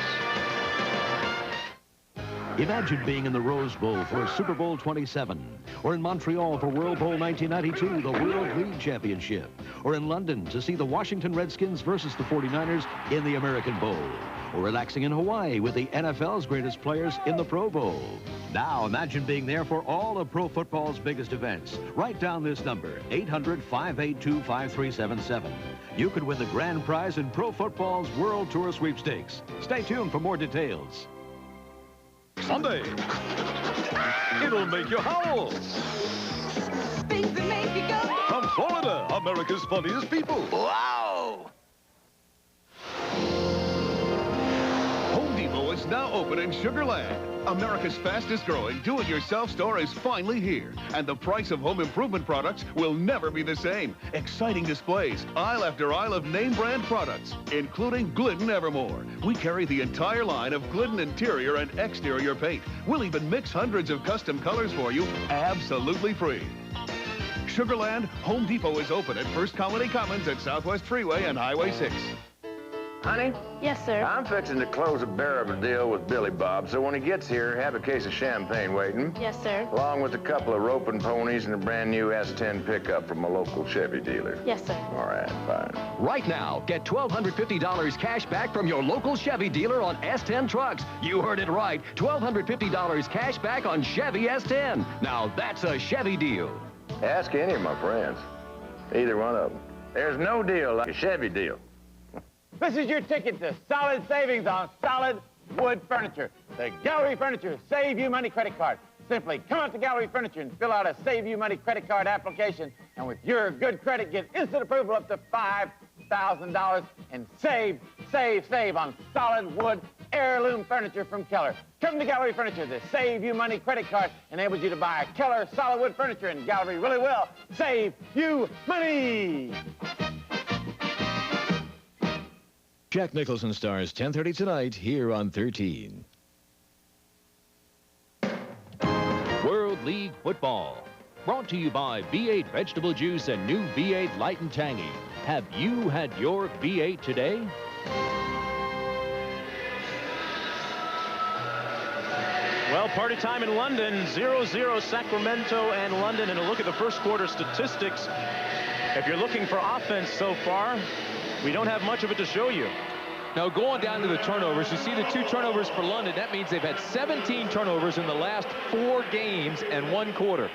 Imagine being in the Rose Bowl for Super Bowl 27, or in Montreal for World Bowl 1992, the World League Championship, or in London to see the Washington Redskins versus the 49ers in the American Bowl, or relaxing in Hawaii with the NFL's greatest players in the Pro Bowl. Now imagine being there for all of pro football's biggest events. Write down this number, 800-582-5377. You could win the grand prize in pro football's World Tour Sweepstakes. Stay tuned for more details. Sunday. It'll make you howl. Things that make you go. From Florida, America's funniest people. Wow! Home Depot is now open in Sugar Land. America's fastest growing do-it-yourself store is finally here. And the price of home improvement products will never be the same. Exciting displays, aisle after aisle of name brand products, including Glidden Evermore. We carry the entire line of Glidden interior and exterior paint. We'll even mix hundreds of custom colors for you, absolutely free. Sugarland, Home Depot is open at First Colony Commons at Southwest Freeway and Highway 6. Honey? Yes, sir. I'm fixing to close a bear of a deal with Billy Bob, so when he gets here, have a case of champagne waiting. Yes, sir. Along with a couple of roping ponies and a brand new S10 pickup from a local Chevy dealer. Yes, sir. All right, fine. Right now, get $1,250 cash back from your local Chevy dealer on S10 trucks. You heard it right. $1,250 cash back on Chevy S10. Now, that's a Chevy deal. Ask any of my friends. Either one of them. There's no deal like a Chevy deal. This is your ticket to solid savings on solid wood furniture. The Gallery Furniture Save You Money credit card. Simply come out to Gallery Furniture and fill out a Save You Money credit card application. And with your good credit, get instant approval up to $5,000 and save on solid wood heirloom furniture from Keller. Come to Gallery Furniture. The Save You Money credit card enables you to buy Keller solid wood furniture, and Gallery really will save you money. Jack Nicholson stars 10:30 tonight here on 13. World League Football. Brought to you by V8 Vegetable Juice and new V8 Light and Tangy. Have you had your V8 today? Well, party time in London, 0-0 Sacramento and London. And a look at the first quarter statistics. If you're looking for offense so far, we don't have much of it to show you. Now, going down to the turnovers, you see the 2 turnovers for London. That means they've had 17 turnovers in the last 4 games and 1 quarter.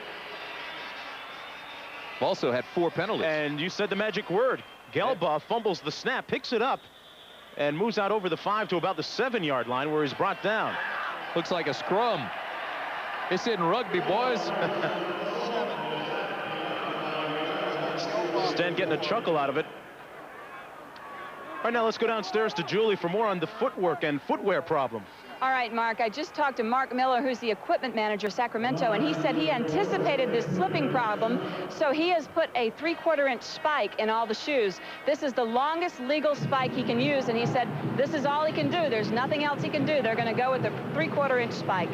Also had 4 penalties. And you said the magic word. Gelbaugh fumbles the snap, picks it up, and moves out over the 5 to about the 7-yard line where he's brought down. Looks like a scrum. It's in rugby, boys. Stan getting a chuckle out of it. All right, now let's go downstairs to Julie for more on the footwork and footwear problem. All right, Mark, I just talked to Mark Miller, who's the equipment manager of Sacramento, and he said he anticipated this slipping problem, so he has put a 3/4-inch spike in all the shoes. This is the longest legal spike he can use, and he said this is all he can do. There's nothing else he can do. They're going to go with a 3/4-inch spike.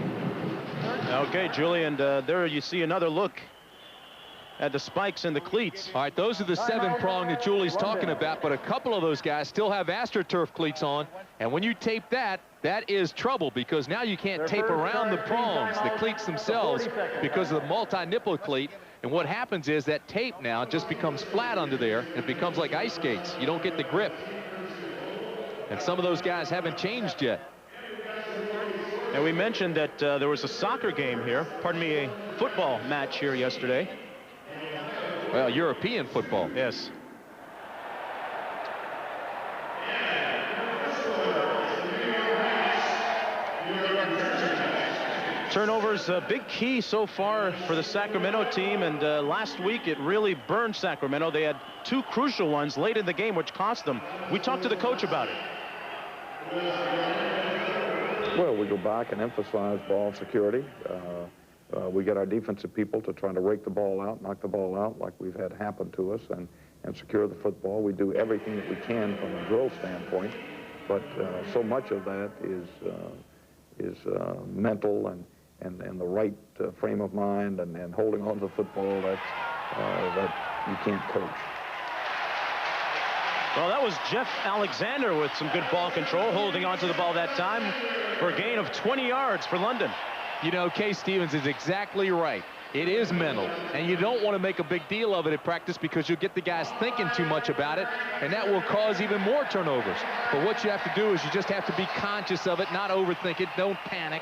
Okay, Julie, and there you see another look at the spikes and the cleats. All right, those are the 7-prong that Julie's talking about, but a couple of those guys still have AstroTurf cleats on, and when you tape that, that is trouble, because now you can't tape around the prongs, the cleats themselves, because of the multi-nipple cleat. And what happens is that tape now just becomes flat under there, and it becomes like ice skates. You don't get the grip. And some of those guys haven't changed yet. And we mentioned that there was a soccer game here, pardon me, a football match here yesterday. Well, European football. Yes. Turnovers, a big key so far for the Sacramento team, and last week it really burned Sacramento. They had 2 crucial ones late in the game, which cost them. We talked to the coach about it. Well, we go back and emphasize ball security. We get our defensive people to try to rake the ball out, knock the ball out like we've had happen to us, and secure the football. We do everything that we can from a drill standpoint, but so much of that is mental and the right frame of mind and holding on to the football that you can't coach. Well, that was Jeff Alexander with some good ball control, holding on to the ball that time for a gain of 20 yards for London. You know, Case Stevens is exactly right. It is mental, and you don't want to make a big deal of it at practice because you'll get the guys thinking too much about it, and that will cause even more turnovers. But what you have to do is you just have to be conscious of it, not overthink it, don't panic,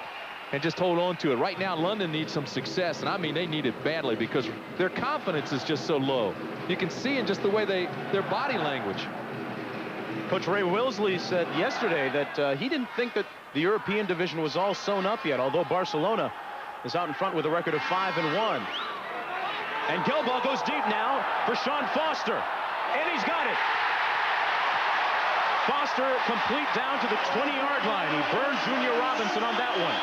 and just hold on to it. Right now, London needs some success, and I mean they need it badly because their confidence is just so low. You can see in just the way their body language. Coach Ray Wilsley said yesterday that he didn't think that the European division was all sewn up yet, although Barcelona is out in front with a record of 5-1. And Gelbaugh goes deep now for Sean Foster, and he's got it. Foster complete down to the 20-yard line. He burned Junior Robinson on that one.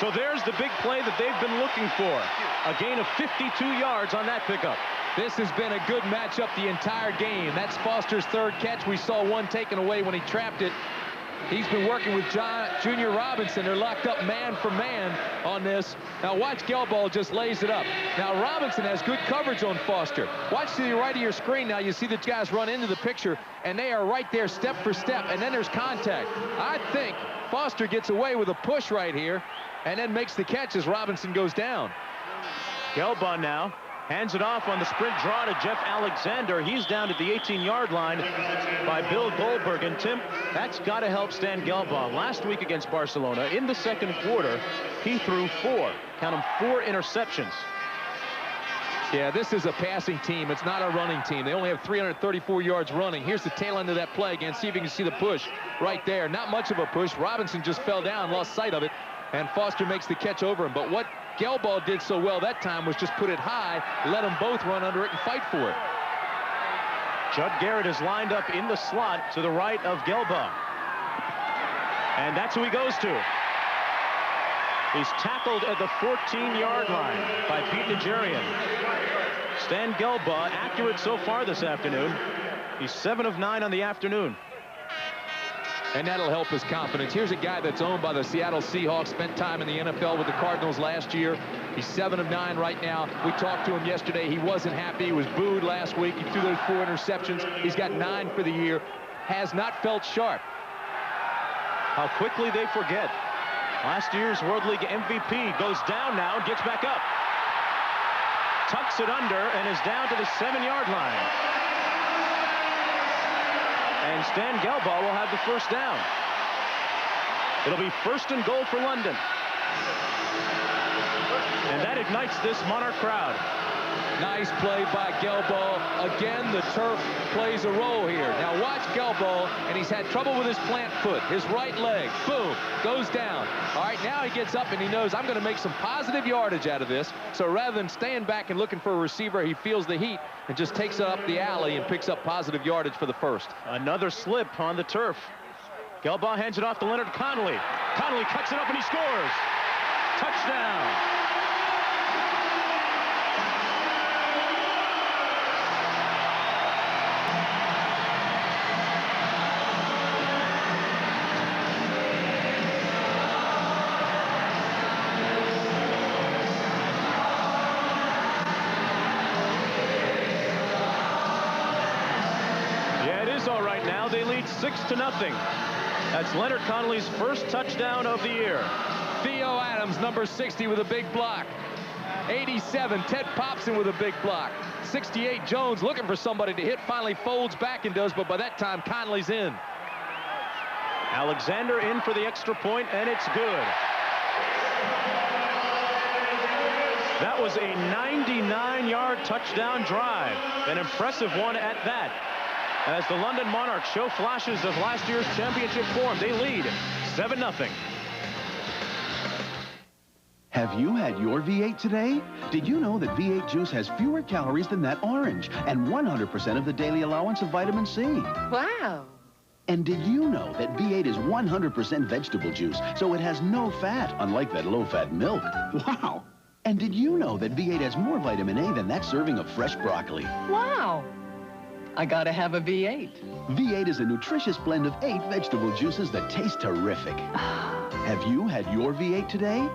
So there's the big play that they've been looking for. A gain of 52 yards on that pickup. This has been a good matchup the entire game. That's Foster's 3rd catch. We saw one taken away when he trapped it. He's been working with Junior Robinson. They're locked up man for man on this. Now watch Gelbaugh just lays it up. Now Robinson has good coverage on Foster. Watch to the right of your screen now. You see the guys run into the picture, and they are right there step for step, and then there's contact. I think Foster gets away with a push right here and then makes the catch as Robinson goes down. Gelbaugh now hands it off on the sprint draw to Jeff Alexander. He's down at the 18-yard line by Bill Goldberg. And Tim, that's got to help Stan Gelbaugh. Last week against Barcelona, in the 2nd quarter, he threw 4. Count them, 4 interceptions. Yeah, this is a passing team. It's not a running team. They only have 334 yards running. Here's the tail end of that play again. See if you can see the push right there. Not much of a push. Robinson just fell down, lost sight of it, and Foster makes the catch over him. But what Gelbaugh did so well that time was just put it high, let them both run under it and fight for it. Judd Garrett is lined up in the slot to the right of Gelbaugh. And that's who he goes to. He's tackled at the 14-yard line by Pete Nigerian. Stan Gelbaugh, accurate so far this afternoon. He's 7 of 9 on the afternoon. And that'll help his confidence. Here's a guy that's owned by the Seattle Seahawks, spent time in the NFL with the Cardinals last year. He's 7 of 9 right now. We talked to him yesterday. He wasn't happy. He was booed last week. He threw those 4 interceptions. He's got 9 for the year. Has not felt sharp. How quickly they forget. Last year's World League MVP goes down now and gets back up. Tucks it under and is down to the 7-yard line. And Stan Gelbaugh will have the first down. It'll be 1st and goal for London. And that ignites this Monarch crowd. Nice play by Gelbaugh. Again, the turf plays a role here. Now watch Gelbaugh, and he's had trouble with his plant foot. His right leg, boom, goes down. All right, now he gets up and he knows I'm going to make some positive yardage out of this. So rather than staying back and looking for a receiver, he feels the heat and just takes it up the alley and picks up positive yardage for the first. Another slip on the turf. Gelbaugh hands it off to Leonard Connolly. Connolly cuts it up and he scores. Touchdown. They lead 6-0. That's Leonard Connolly's first touchdown of the year. Theo Adams, number 60, with a big block. 87, Ted Popson with a big block. 68, Jones looking for somebody to hit, finally folds back and does, but by that time, Connolly's in. Alexander in for the extra point, and it's good. That was a 99-yard touchdown drive. An impressive one at that. As the London Monarchs show flashes of last year's championship form, they lead 7-0. Have you had your V8 today? Did you know that V8 juice has fewer calories than that orange and 100% of the daily allowance of vitamin C? Wow. And did you know that V8 is 100% vegetable juice, so it has no fat, unlike that low-fat milk? Wow. And did you know that V8 has more vitamin A than that serving of fresh broccoli? Wow. I gotta have a V8. V8 is a nutritious blend of 8 vegetable juices that taste terrific. Have you had your V8 today?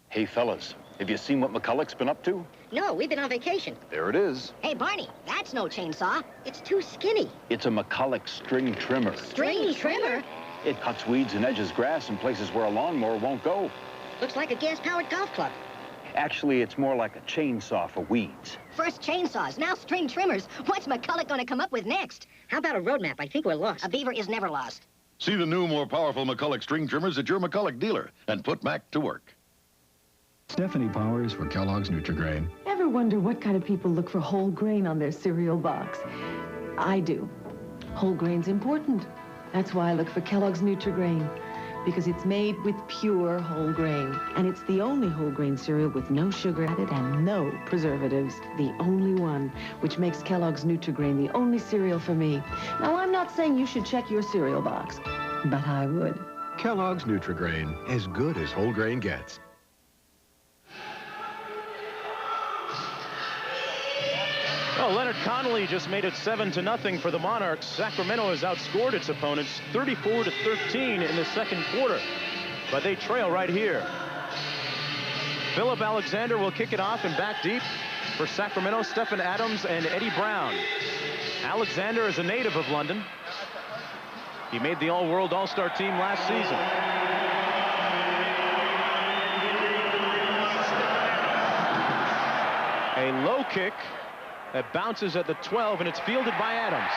Hey, fellas, have you seen what McCulloch's been up to? No, we've been on vacation. There it is. Hey, Barney, that's no chainsaw. It's too skinny. It's a McCulloch string trimmer. String trimmer? It cuts weeds and edges grass in places where a lawnmower won't go. Looks like a gas-powered golf club. Actually, it's more like a chainsaw for weeds. First chainsaws, now string trimmers. What's McCulloch gonna come up with next? How about a road map? I think we're lost. A beaver is never lost. See the new, more powerful McCulloch string trimmers at your McCulloch dealer and put Mac to work. Stephanie Powers for Kellogg's Nutri-Grain. Ever wonder what kind of people look for whole grain on their cereal box? I do. Whole grain's important. That's why I look for Kellogg's Nutri-Grain, because it's made with pure whole grain. And it's the only whole grain cereal with no sugar added and no preservatives. The only one, which makes Kellogg's Nutri-Grain the only cereal for me. Now, I'm not saying you should check your cereal box, but I would. Kellogg's Nutri-Grain, as good as whole grain gets. Well, Leonard Connolly just made it 7-0 for the Monarchs. Sacramento has outscored its opponents 34-13 in the second quarter, but they trail right here. Philip Alexander will kick it off and back deep for Sacramento, Stephen Adams and Eddie Brown. Alexander is a native of London. He made the All-World All-Star team last season. A low kick that bounces at the 12, and it's fielded by Adams.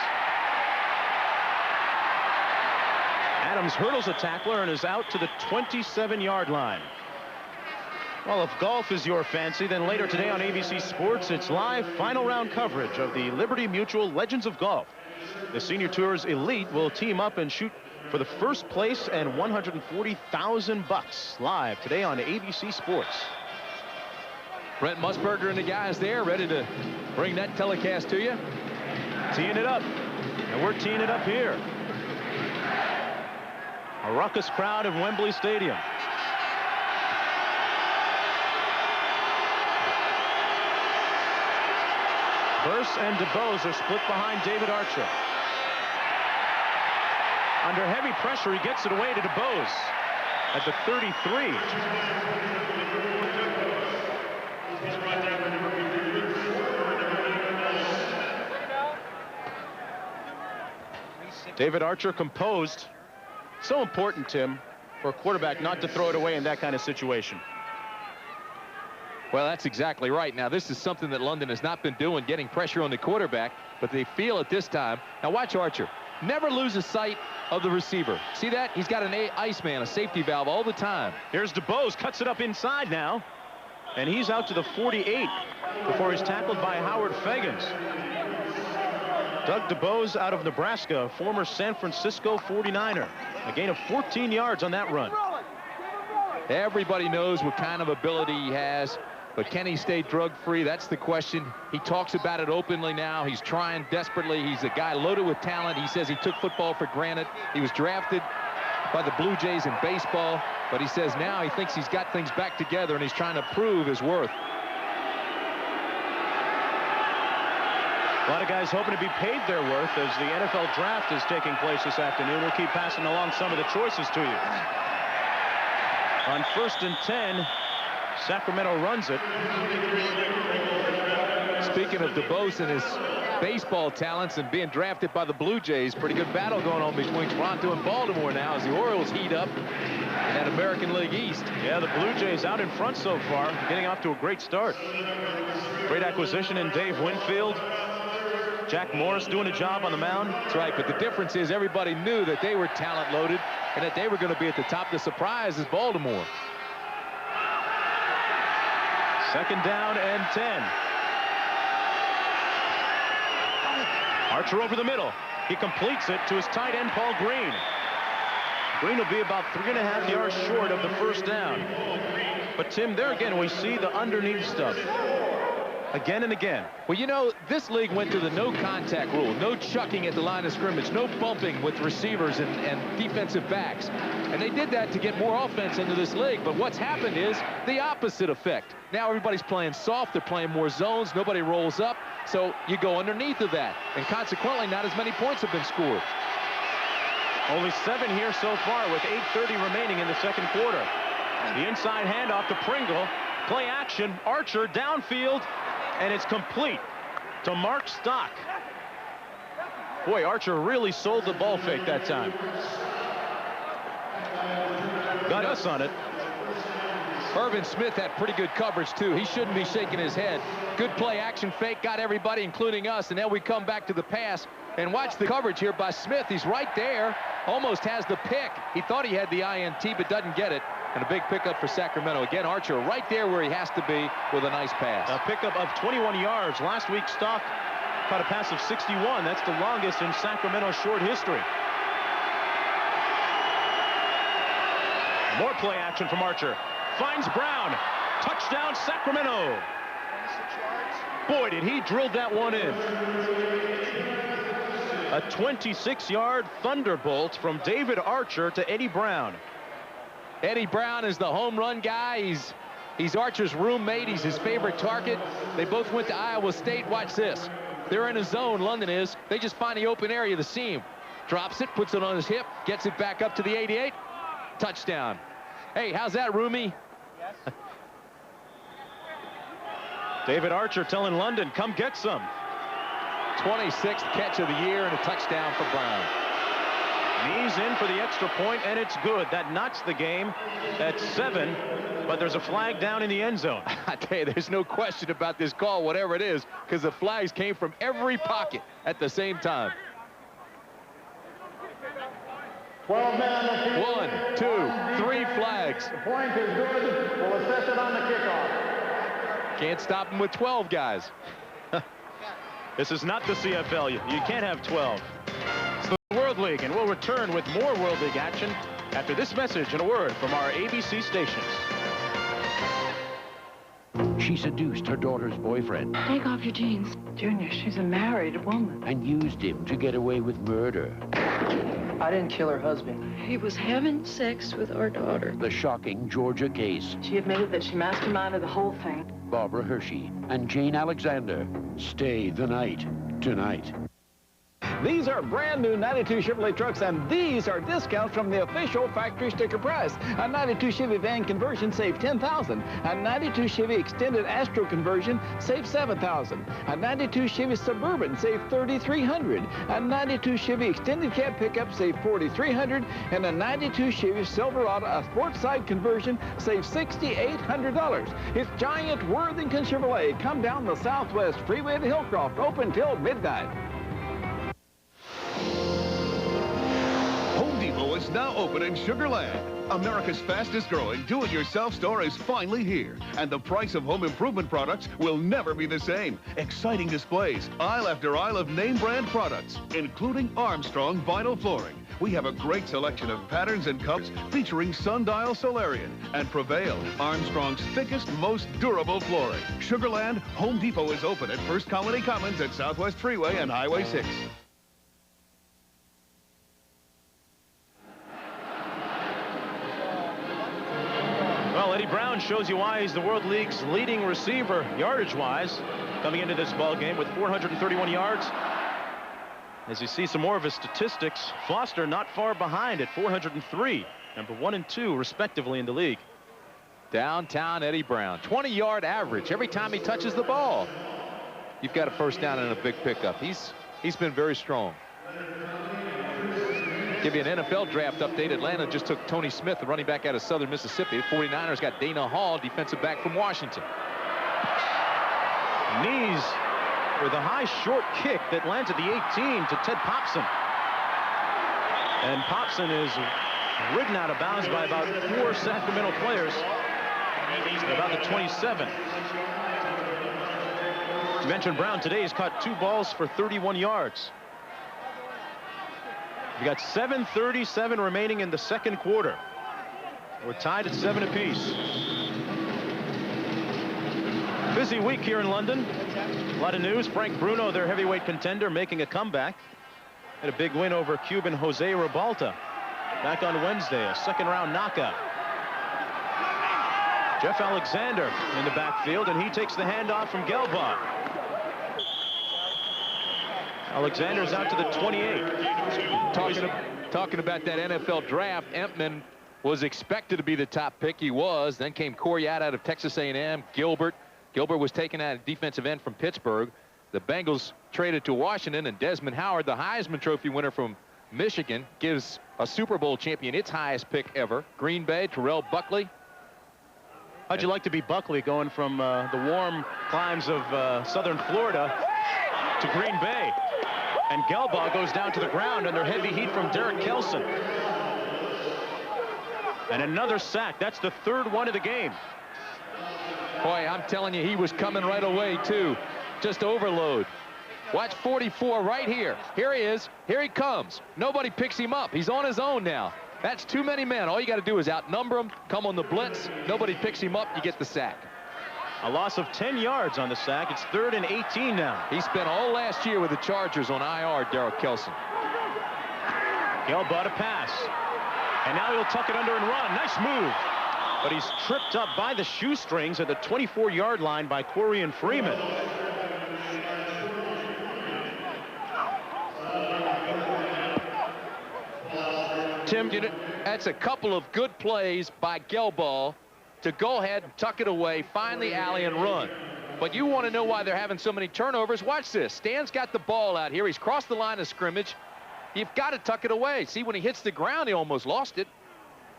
Adams hurdles a tackler and is out to the 27-yard line. Well, if golf is your fancy, then later today on ABC Sports, it's live final round coverage of the Liberty Mutual Legends of Golf. The Senior Tour's elite will team up and shoot for the first place and $140,000 live today on ABC Sports. Brent Musburger and the guys there ready to bring that telecast to you. Teeing it up, and we're teeing it up here. A ruckus crowd at Wembley Stadium. Burse and DeBose are split behind David Archer. Under heavy pressure, he gets it away to DeBose at the 33. David Archer composed. So important, Tim, for a quarterback not to throw it away in that kind of situation. Well, that's exactly right. Now, this is something that London has not been doing, getting pressure on the quarterback, but they feel it this time. Now, watch Archer. Never loses sight of the receiver. See that? He's got an Iceman, a safety valve all the time. Here's DeBose, cuts it up inside now, and he's out to the 48 before he's tackled by Howard Fagans. Doug DeBose out of Nebraska, former San Francisco 49er. A gain of 14 yards on that run. Everybody knows what kind of ability he has, but can he stay drug-free? That's the question. He talks about it openly now. He's trying desperately. He's a guy loaded with talent. He says he took football for granted. He was drafted by the Blue Jays in baseball, but he says now he thinks he's got things back together and he's trying to prove his worth. A lot of guys hoping to be paid their worth as the NFL draft is taking place this afternoon. We'll keep passing along some of the choices to you. On 1st and 10, Sacramento runs it. Speaking of DeBose and his baseball talents and being drafted by the Blue Jays, pretty good battle going on between Toronto and Baltimore now as the Orioles heat up in that American League East. Yeah, the Blue Jays out in front so far, getting off to a great start. Great acquisition in Dave Winfield. Jack Morris doing a job on the mound. That's right, but the difference is everybody knew that they were talent loaded and that they were going to be at the top. The surprise is Baltimore. 2nd down and 10. Archer over the middle. He completes it to his tight end, Paul Green. Green will be about 3.5 yards short of the first down. But, Tim, there again, we see the underneath stuff. Again and again. Well, you know, this league went to the no contact rule. No chucking at the line of scrimmage. No bumping with receivers and defensive backs. And they did that to get more offense into this league. But what's happened is the opposite effect. Now everybody's playing soft. They're playing more zones. Nobody rolls up. So you go underneath of that. And consequently, not as many points have been scored. Only 7 here so far with 8:30 remaining in the second quarter. The inside handoff to Pringle. Play action. Archer downfield. And it's complete to Mark Stock. Boy, Archer really sold the ball fake that time. Got us on it. Irvin Smith had pretty good coverage, too. He shouldn't be shaking his head. Good play action fake, got everybody, including us. And then we come back to the pass. And watch the coverage here by Smith. He's right there. Almost has the pick. He thought he had the INT, but doesn't get it. And a big pickup for Sacramento. Again, Archer right there where he has to be with a nice pass. A pickup of 21 yards. Last week, Stock caught a pass of 61. That's the longest in Sacramento short history. More play action from Archer. Finds Brown. Touchdown, Sacramento. Boy, did he drill that one in. A 26-yard thunderbolt from David Archer to Eddie Brown. Eddie Brown is the home run guy. He's Archer's roommate. He's his favorite target. They both went to Iowa State. Watch this. They're in a zone, London is. They just find the open area, the seam. Drops it, puts it on his hip, gets it back up to the 88. Touchdown. Hey, how's that, Roomy? Yes. David Archer telling London, come get some. 26th catch of the year and a touchdown for Brown. Knees in for the extra point, and it's good. That knots the game at 7, but there's a flag down in the end zone. I tell you, there's no question about this call, whatever it is, because the flags came from every pocket at the same time. 12 men on the field. 1, 2, 3 flags. The point is good. We'll assess it on the kickoff. Can't stop him with 12 guys. This is not the CFL. You can't have 12. It's the World League, and we'll return with more World League action after this message and a word from our ABC stations. She seduced her daughter's boyfriend. Take off your jeans. Junior, she's a married woman. And used him to get away with murder. I didn't kill her husband. He was having sex with our daughter. The shocking Georgia case. She admitted that she masterminded the whole thing. Barbara Hershey and Jane Alexander. Stay the night tonight. These are brand new 92 Chevrolet trucks, and these are discounts from the official factory sticker price. A 92 Chevy van conversion saved $10,000. A 92 Chevy extended Astro conversion saved $7,000. A 92 Chevy Suburban saved $3,300. A 92 Chevy extended cab pickup saved $4,300. And a 92 Chevy Silverado, a sports side conversion, saved $6,800. It's Giant Worthington Chevrolet. Come down the Southwest Freeway to Hillcroft, open till midnight. Home Depot is now open in Sugar Land. America's fastest growing do-it-yourself store is finally here. And the price of home improvement products will never be the same. Exciting displays, aisle after aisle of name brand products, including Armstrong vinyl flooring. We have a great selection of patterns and cups featuring Sundial Solarian and Prevail, Armstrong's thickest, most durable flooring. Sugar Land, Home Depot is open at First Colony Commons at Southwest Freeway and Highway 6. Well, Eddie Brown shows you why he's the World League's leading receiver, yardage-wise, coming into this ball game with 431 yards. As you see some more of his statistics, Foster not far behind at 403, number 1 and 2, respectively, in the league. Downtown Eddie Brown, 20-yard average every time he touches the ball. You've got a first down and a big pickup. He's been very strong. Give you an NFL draft update. Atlanta just took Tony Smith, the running back out of Southern Mississippi. The 49ers got Dana Hall, defensive back from Washington. Knees with a high short kick that lands at the 18 to Ted Popson. And Popson is ridden out of bounds by about 4 Sacramento players. About the 27. You mentioned Brown today. He's caught 2 balls for 31 yards. We got 7:37 remaining in the second quarter. We're tied at 7 apiece. Busy week here in London. A lot of news. Frank Bruno, their heavyweight contender, making a comeback. Had a big win over Cuban Jose Ribalta back on Wednesday, a second-round knockout. Jeff Alexander in the backfield, and he takes the handoff from Gelbach. Alexander's out to the 28. Talking about that NFL draft, Empman was expected to be the top pick. He was. Then came Coriat out of Texas A&M. Gilbert was taken out of defensive end from Pittsburgh. The Bengals traded to Washington, and Desmond Howard, the Heisman Trophy winner from Michigan, gives a Super Bowl champion its highest pick ever. Green Bay, Terrell Buckley. How'd you like to be Buckley going from the warm climes of southern Florida to Green Bay? And Gelbach goes down to the ground under heavy heat from Derek Kelson. And another sack. That's the third one of the game. Boy, I'm telling you, he was coming right away, too. Just overload. Watch 44 right here. Here he is. Here he comes. Nobody picks him up. He's on his own now. That's too many men. All you got to do is outnumber him, come on the blitz. Nobody picks him up. You get the sack. A loss of 10 yards on the sack. It's 3rd and 18 now. He spent all last year with the Chargers on IR, Derek Kelson. Gelbach a pass. And now he'll tuck it under and run. Nice move. But he's tripped up by the shoestrings at the 24-yard line by Corian Freeman. Tim, that's a couple of good plays by Gelbach to go ahead and tuck it away, find the alley and run. But you want to know why they're having so many turnovers? Watch this. Stan's got the ball out here. He's crossed the line of scrimmage. You've got to tuck it away. See, when he hits the ground, he almost lost it.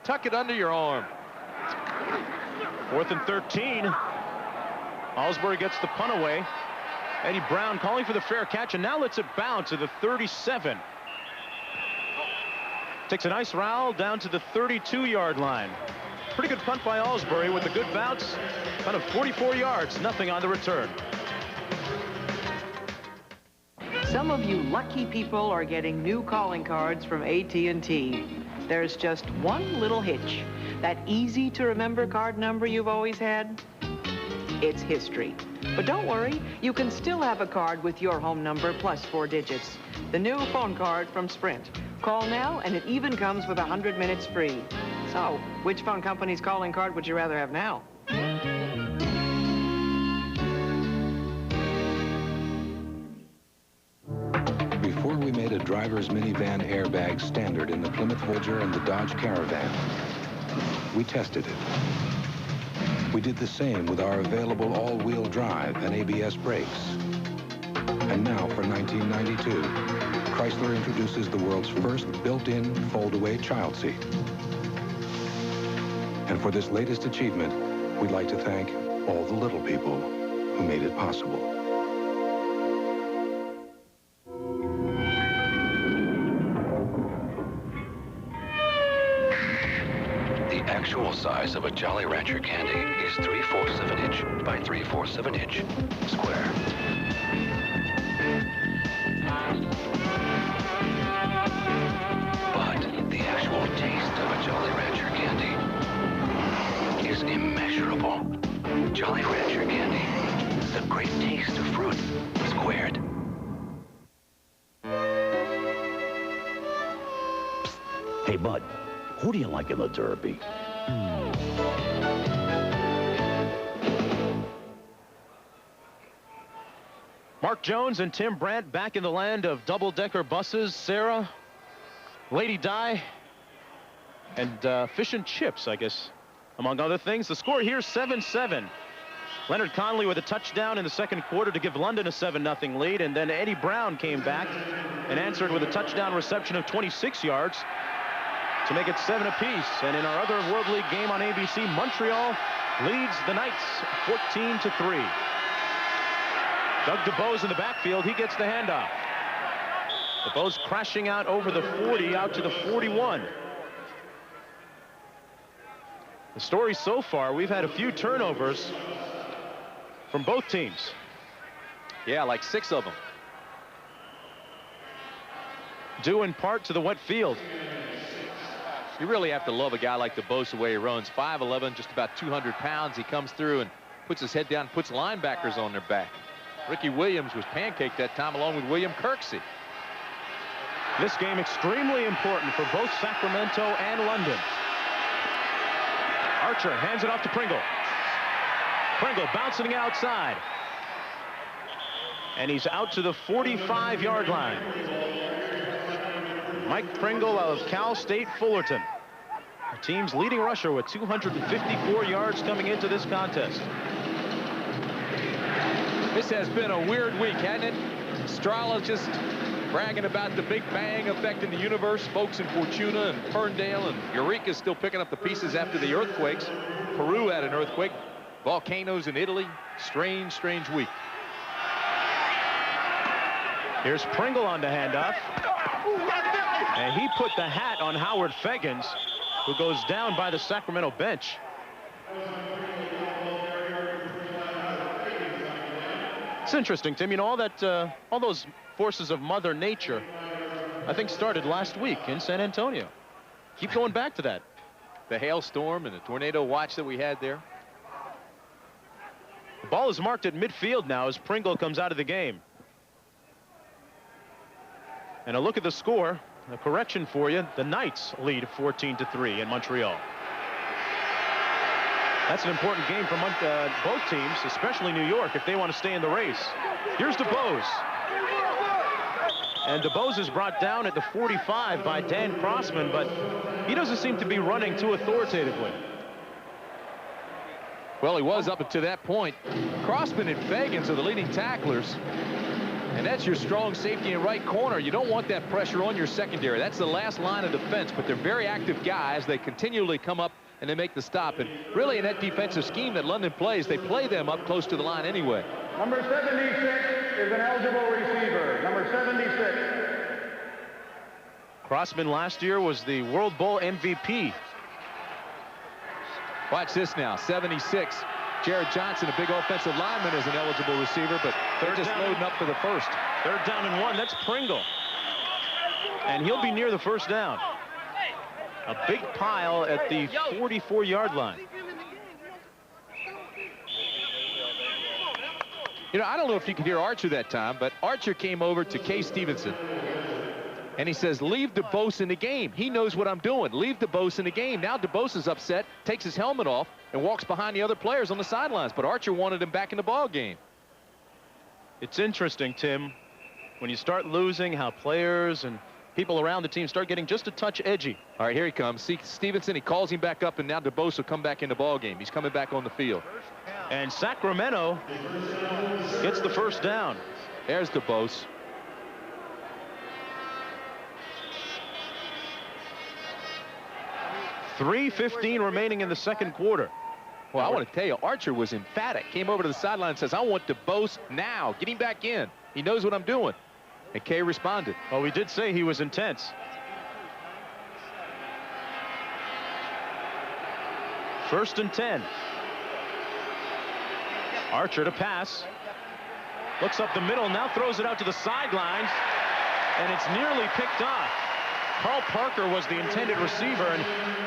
Tuck it under your arm. 4th and 13. Alsbury gets the punt away. Eddie Brown calling for the fair catch, and now lets it bounce to the 37. Takes a nice rowl down to the 32-yard line. Pretty good punt by Alsbury with a good bounce. Kind of 44 yards, nothing on the return. Some of you lucky people are getting new calling cards from AT&T. There's just one little hitch. That easy-to-remember card number you've always had? It's history. But don't worry, you can still have a card with your home number plus 4 digits. The new phone card from Sprint. Call now, and it even comes with 100 minutes free. So, which phone company's calling card would you rather have now? Before we made a driver's minivan airbag standard in the Plymouth Voyager and the Dodge Caravan, we tested it. We did the same with our available all-wheel drive and ABS brakes. And now, for 1992, Chrysler introduces the world's first built-in fold-away child seat. And for this latest achievement, we'd like to thank all the little people who made it possible. The actual size of a Jolly Rancher candy is 3/4 of an inch by 3/4 of an inch square. But the actual taste of a Jolly Rancher candy is immeasurable. Jolly Rancher candy, the great taste of fruit squared. Psst. Hey, Bud, who do you like in the Derby? Mark Jones and Tim Brandt back in the land of double-decker buses. Sarah, Lady Di, and fish and chips, I guess, among other things. The score here, 7-7. Leonard Conley with a touchdown in the second quarter to give London a 7-0 lead, and then Eddie Brown came back and answered with a touchdown reception of 26 yards to make it 7 apiece. And in our other World League game on ABC, Montreal leads the Knights 14-3. Doug DeBose in the backfield. He gets the handoff. DeBose crashing out over the 40 out to the 41. The story so far, we've had a few turnovers from both teams. Yeah, like 6 of them. due in part to the wet field. You really have to love a guy like DeBose the way he runs. 5'11", just about 200 pounds. He comes through and puts his head down, puts linebackers on their back. Ricky Williams was pancaked that time along with William Kirksey. This game extremely important for both Sacramento and London. Archer hands it off to Pringle. Pringle bouncing outside. And he's out to the 45-yard line. Mike Pringle of Cal State Fullerton. The team's leading rusher with 254 yards coming into this contest. This has been a weird week, hasn't it? Strala just bragging about the Big Bang affecting the universe. Folks in Fortuna and Ferndale and Eureka still picking up the pieces after the earthquakes. Peru had an earthquake. Volcanoes in Italy. Strange, strange week. Here's Pringle on the handoff. And he put the hat on Howard Feggins, who goes down by the Sacramento bench. It's interesting, Tim. You know, all those forces of Mother Nature, I think, started last week in San Antonio. Keep going back to that. The hailstorm and the tornado watch that we had there. The ball is marked at midfield now as Pringle comes out of the game. And a look at the score, a correction for you. The Knights lead 14-3 in Montreal. That's an important game for both teams, especially New York, if they want to stay in the race. Here's DeBose. And DeBose is brought down at the 45 by Dan Crossman, but he doesn't seem to be running too authoritatively. Well, he was up until that point. Crossman and Feggins are the leading tacklers. And that's your strong safety in right corner. You don't want that pressure on your secondary. That's the last line of defense, but they're very active guys. They continually come up and they make the stop. And really in that defensive scheme that London plays, they play them up close to the line anyway. Number 76 is an eligible receiver. Number 76. Crossman last year was the World Bowl MVP. Watch this now, 76. Jared Johnson, a big offensive lineman, is an eligible receiver, but they're just loading up for the first. Third down and 1. That's Pringle. And he'll be near the first down. A big pile at the 44-yard line. You know, I don't know if you could hear Archer that time, but Archer came over to Kay Stevenson. And he says, leave DeBose in the game. He knows what I'm doing. Leave DeBose in the game. Now DeBose is upset, takes his helmet off, and walks behind the other players on the sidelines. But Archer wanted him back in the ball game. It's interesting, Tim, when you start losing, how players and people around the team start getting just a touch edgy. All right, here he comes. See Stevenson, he calls him back up, and now DeBose will come back in the ball game. He's coming back on the field. And Sacramento gets the first down. There's DeBose. .3:15 remaining in the second quarter. Well, I want to tell you, Archer was emphatic. Came over to the sideline and says, I want DeBose now. Get him back in. He knows what I'm doing. And Kay responded. Oh, we did say he was intense. First and 10. Archer to pass. Looks up the middle, now throws it out to the sidelines. And it's nearly picked off. Carl Parker was the intended receiver, and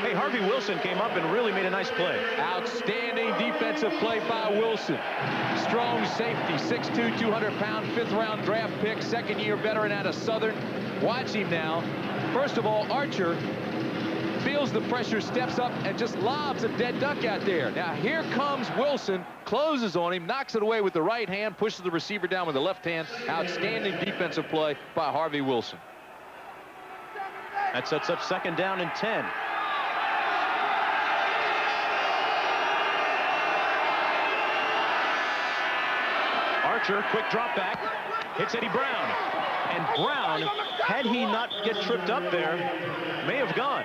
hey, Harvey Wilson came up and really made a nice play. Outstanding defensive play by Wilson. Strong safety, 6'2", 200-pound, fifth-round draft pick, second-year veteran out of Southern. Watch him now. First of all, Archer feels the pressure, steps up, and just lobs a dead duck out there. Now, here comes Wilson, closes on him, knocks it away with the right hand, pushes the receiver down with the left hand. Outstanding defensive play by Harvey Wilson. That sets up second down and 10. Archer, quick drop back, hits Eddie Brown. And Brown, had he not get tripped up there, may have gone.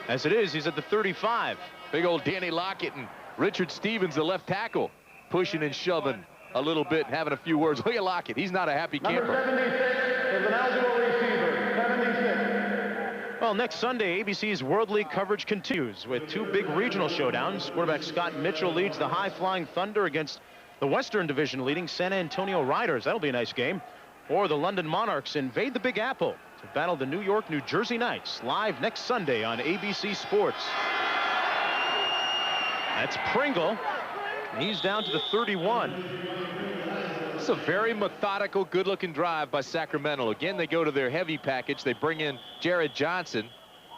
As it is, he's at the 35. Big old Danny Lockett and Richard Stevens, the left tackle, pushing and shoving a little bit, having a few words. Look at Lockett. He's not a happy camper. Number 76 is an eligible receiver. 76. Well, next Sunday, ABC's World League coverage continues with two big regional showdowns. Quarterback Scott Mitchell leads the high-flying Thunder against the Western Division leading San Antonio Riders. That'll be a nice game. Or the London Monarchs invade the Big Apple to battle the New York, New Jersey Knights live next Sunday on ABC Sports. That's Pringle. He's down to the 31. It's a very methodical, good-looking drive by Sacramento. Again, they go to their heavy package. They bring in Jared Johnson,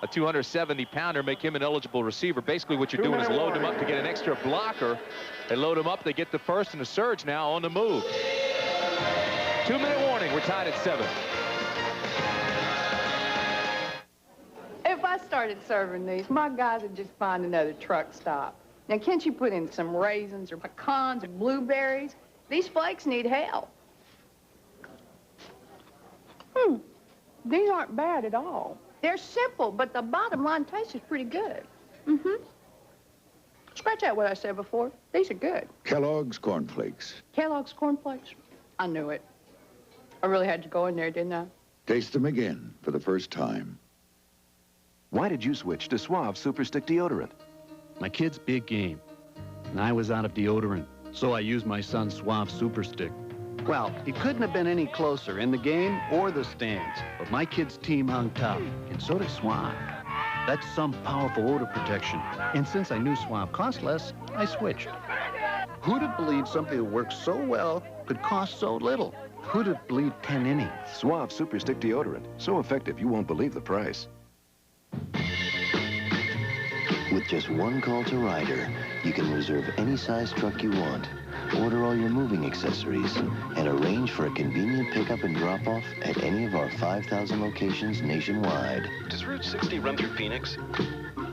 a 270-pounder, make him an eligible receiver. Basically, what you're doing is load him up to get an extra blocker. They load him up. They get the first, and the Surge now on the move. 2-minute warning. We're tied at 7. If I started serving these, my guys would just find another truck stop. Now, can't you put in some raisins or pecans or blueberries? These flakes need help. These aren't bad at all. They're simple, but the bottom line taste is pretty good. Scratch out what I said before. These are good. Kellogg's Corn Flakes. Kellogg's Corn Flakes? I knew it. I really had to go in there, didn't I? Taste them again for the first time. Why did you switch to Suave Super Stick deodorant? My kid's big game, and I was out of deodorant, so I used my son's Suave Super Stick. Well, it couldn't have been any closer in the game or the stands. But my kid's team hung tough, and so did Suave. That's some powerful odor protection. And since I knew Suave cost less, I switched. Who'd have believed something that works so well could cost so little? Who'd have believed 10 innings? Suave Super Stick deodorant. So effective, you won't believe the price. With just one call to Ryder, you can reserve any size truck you want, order all your moving accessories, and arrange for a convenient pickup and drop-off at any of our 5,000 locations nationwide. Does Route 60 run through Phoenix?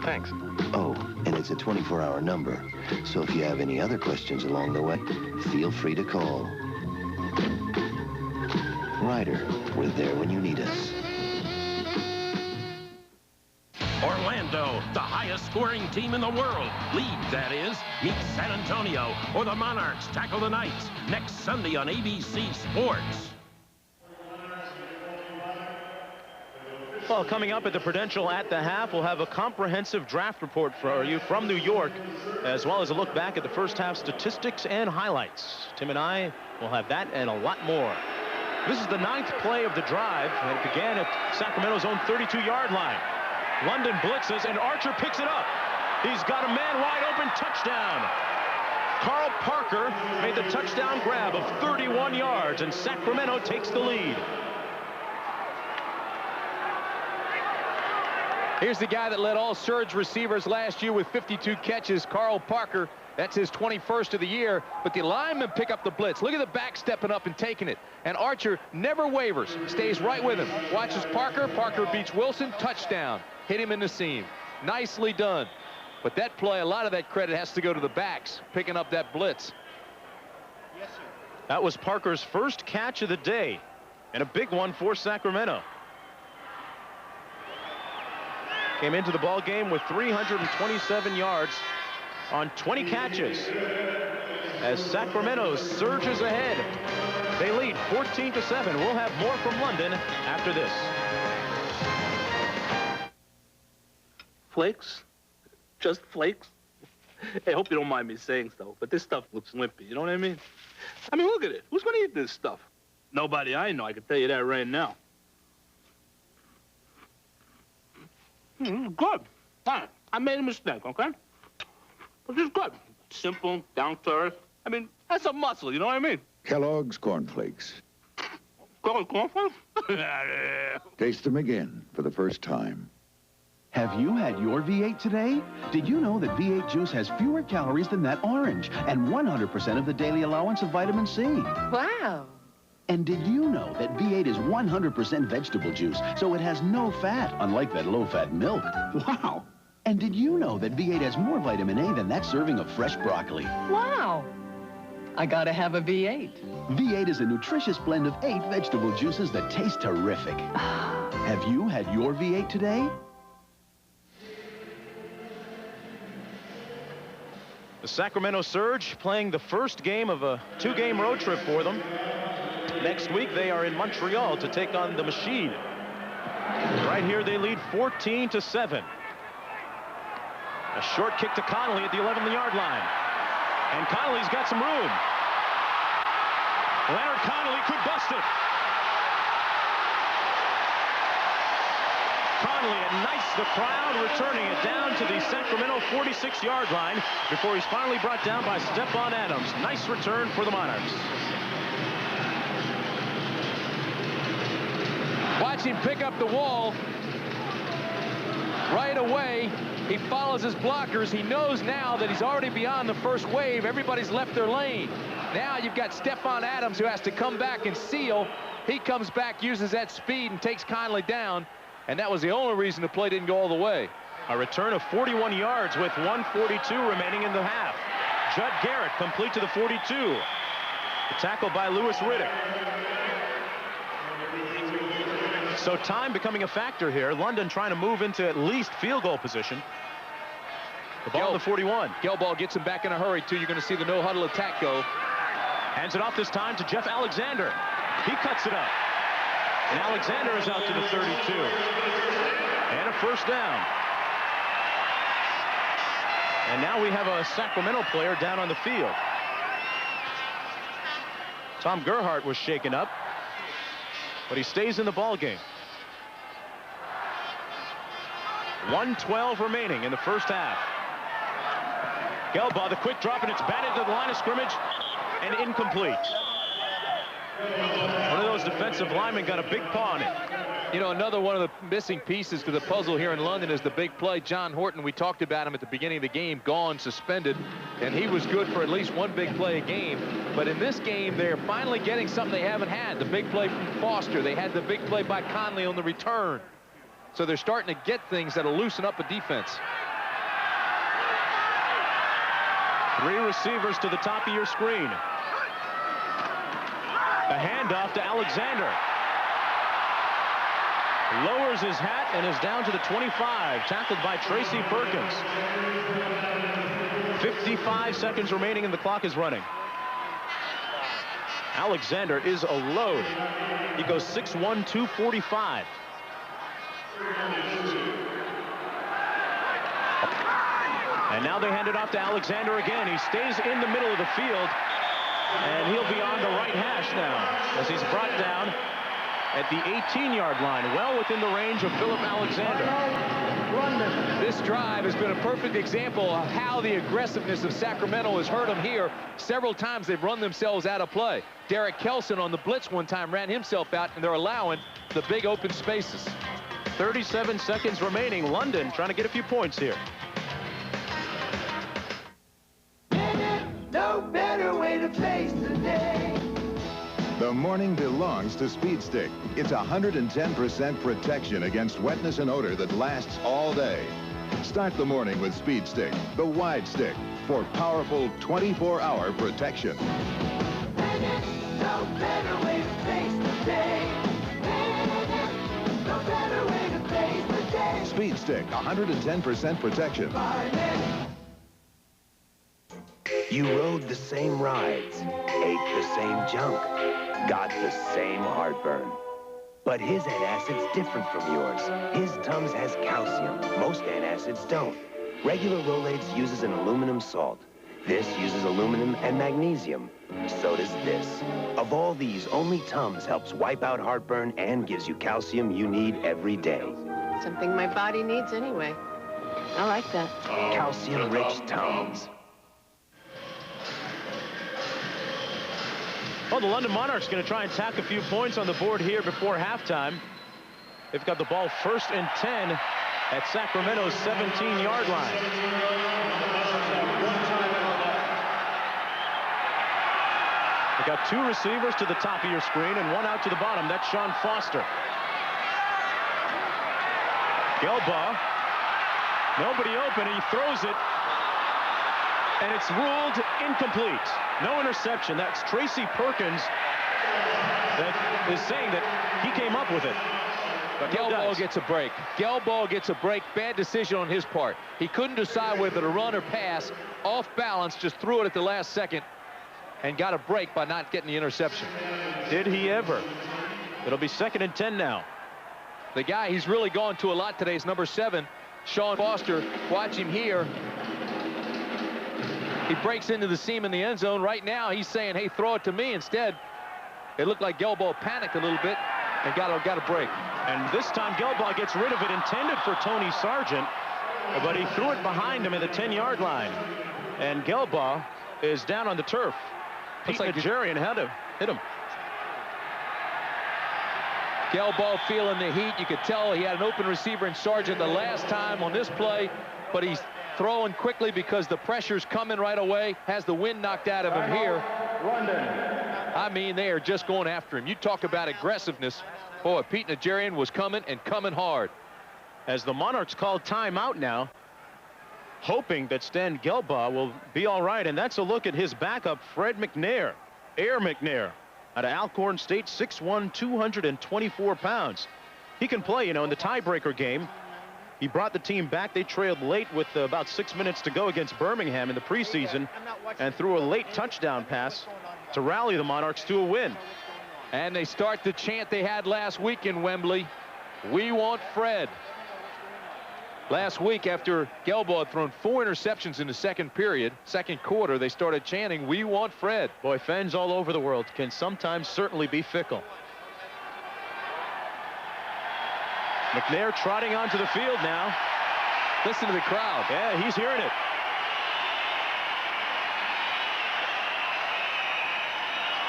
Thanks. Oh, and it's a 24-hour number, so if you have any other questions along the way, feel free to call. Ryder, we're there when you need us. Orlando, the highest scoring team in the world, league that is, meets San Antonio, or the Monarchs tackle the Knights next Sunday on ABC Sports. Well, coming up at the Prudential at the half, we'll have a comprehensive draft report for you from New York, as well as a look back at the first half statistics and highlights. Tim and I will have that and a lot more. This is the 9th play of the drive, and it began at Sacramento's own 32-yard line. London blitzes, and Archer picks it up. He's got a man wide open, touchdown. Carl Parker made the touchdown grab of 31 yards, and Sacramento takes the lead. Here's the guy that led all Surge receivers last year with 52 catches, Carl Parker. That's his 21st of the year, but the linemen pick up the blitz. Look at the back stepping up and taking it. And Archer never wavers, stays right with him. Watches Parker. Parker beats Wilson, touchdown. Hit him in the seam. Nicely done. But that play, a lot of that credit has to go to the backs, picking up that blitz. Yes, sir. That was Parker's first catch of the day, and a big one for Sacramento. Came into the ball game with 327 yards on 20 catches as Sacramento surges ahead. They lead 14-7. We'll have more from London after this. Flakes? Just flakes? Hey, I hope you don't mind me saying so, but this stuff looks limpy, you know what I mean? I mean, look at it. Who's gonna eat this stuff? Nobody I know, I can tell you that right now. Good. Fine. I made a mistake, okay? But it's good. Simple, down to earth. I mean, that's a muscle, you know what I mean? Kellogg's Corn Flakes. Corn Flakes? Taste them again for the first time. Have you had your V8 today? Did you know that V8 juice has fewer calories than that orange and 100% of the daily allowance of vitamin C? Wow. And did you know that V8 is 100% vegetable juice, so it has no fat, unlike that low-fat milk? Wow. And did you know that V8 has more vitamin A than that serving of fresh broccoli? Wow. I gotta have a V8. V8 is a nutritious blend of 8 vegetable juices that taste terrific. Have you had your V8 today? The Sacramento Surge playing the first game of a 2-game road trip for them. Next week, they are in Montreal to take on the Machine. Right here, they lead 14-7. A short kick to Connolly at the 11-yard line. And Connolly's got some room. Leonard Connolly could bust it. Connolly ignites the crowd, returning it down to the Sacramento 46-yard line before he's finally brought down by Stephon Adams. Nice return for the Monarchs. Watch him pick up the wall. Right away, he follows his blockers. He knows now that he's already beyond the first wave. Everybody's left their lane. Now you've got Stephon Adams who has to come back and seal. He comes back, uses that speed, and takes Connolly down. And that was the only reason the play didn't go all the way. A return of 41 yards with 1:42 remaining in the half. Judd Garrett complete to the 42. The tackle by Louis Riddick. So time becoming a factor here. London trying to move into at least field goal position. The ball to the 41. Gelbaugh gets him back in a hurry, too. You're going to see the no-huddle attack go. Hands it off this time to Jeff Alexander. He cuts it up. And Alexander is out to the 32. And a first down. And now we have a Sacramento player down on the field. Tom Gerhardt was shaken up, but he stays in the ball game. 1:12 remaining in the first half. Gelbaugh, the quick drop, and it's batted to the line of scrimmage and incomplete. One of those defensive linemen got a big paw on it. You know, another one of the missing pieces to the puzzle here in London is the big play. John Horton, we talked about him at the beginning of the game, gone, suspended, and he was good for at least one big play a game. But in this game, they're finally getting something they haven't had. The big play from Foster. They had the big play by Conley on the return. So they're starting to get things that'll loosen up a defense. 3 receivers to the top of your screen. A handoff to Alexander. Lowers his hat and is down to the 25, tackled by Tracy Perkins. 55 seconds remaining and the clock is running. Alexander is a load. He goes 6'1", 245. And now they hand it off to Alexander again. He stays in the middle of the field, and he'll be on the right hash now as he's brought down at the 18-yard line, well within the range of Philip Alexander. This drive has been a perfect example of how the aggressiveness of Sacramento has hurt them here. Several times they've run themselves out of play. Derek Kelson on the blitz one time ran himself out, and they're allowing the big open spaces. 37 seconds remaining. London trying to get a few points here. No better way to face the day. The morning belongs to Speed Stick. It's 110% protection against wetness and odor that lasts all day. Start the morning with Speed Stick, the wide stick, for powerful 24-hour protection. No better way to face the day. No better way to face the day. Speed Stick, 110% protection. You rode the same rides, ate the same junk, got the same heartburn. But his antacid's different from yours. His Tums has calcium. Most antacids don't. Regular Rolaids uses an aluminum salt. This uses aluminum and magnesium. So does this. Of all these, only Tums helps wipe out heartburn and gives you calcium you need every day. Something my body needs anyway. I like that. Calcium-rich Tums. Well, the London Monarchs going to try and tack a few points on the board here before halftime. They've got the ball 1st and 10 at Sacramento's 17-yard line. They got 2 receivers to the top of your screen and 1 out to the bottom. That's Sean Foster. Gelbaugh, nobody open. He throws it, and it's ruled incomplete. No interception. That's Tracy Perkins that is saying that he came up with it. But Gelbaugh gets a break. Gelbaugh gets a break. Bad decision on his part. He couldn't decide whether to run or pass. Off balance, just threw it at the last second and got a break by not getting the interception. Did he ever? It'll be 2nd and 10 now. The guy he's really gone to a lot today is number 7, Sean Foster. Watch him here. He breaks into the seam in the end zone. Right now, he's saying, hey, throw it to me. Instead, It looked like Gelbaugh panicked a little bit and got a break. And this time Gelbaugh gets rid of it, intended for Tony Sargent, but he threw it behind him at the 10-yard line. And Gelbaugh is down on the turf. Pete Najarian had to hit him. Gelbaugh feeling the heat. You could tell he had an open receiver in Sargent the last time on this play, but he's throwing quickly because the pressure's coming right away. Has the wind knocked out of him here. I mean, they are just going after him. You talk about aggressiveness. Boy, Pete Najarian was coming and coming hard. As the Monarchs called timeout now, hoping that Stan Gelbaugh will be all right. And that's a look at his backup, Fred McNair, Air McNair, out of Alcorn State, 6'1", 224 pounds. He can play, you know, in the tiebreaker game. He brought the team back. They trailed late with about 6 minutes to go against Birmingham in the preseason and threw a late touchdown pass to rally the Monarchs to a win. And they start the chant they had last week in Wembley. We want Fred. Last week, after Gelbaugh had thrown 4 interceptions in the second quarter, they started chanting, we want Fred. Boy, fans all over the world can sometimes certainly be fickle. McNair trotting onto the field now. Listen to the crowd. Yeah, he's hearing it.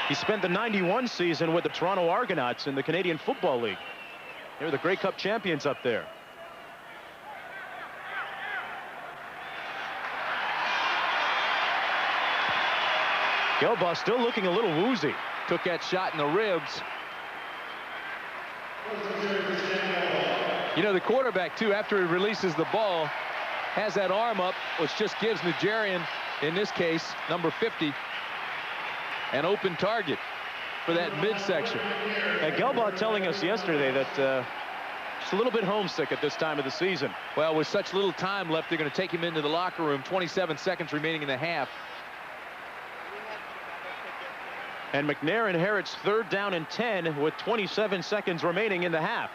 He spent the '91 season with the Toronto Argonauts in the Canadian Football League. They're the Grey Cup champions up there. Gelbaugh still looking a little woozy. Took that shot in the ribs. You know, the quarterback, too, after he releases the ball, has that arm up, which just gives Najarian, in this case, number 50, an open target for that midsection. And Gelbaugh telling us yesterday that just a little bit homesick at this time of the season. Well, with such little time left, they're going to take him into the locker room. 27 seconds remaining in the half. And McNair inherits 3rd down and 10 with 27 seconds remaining in the half.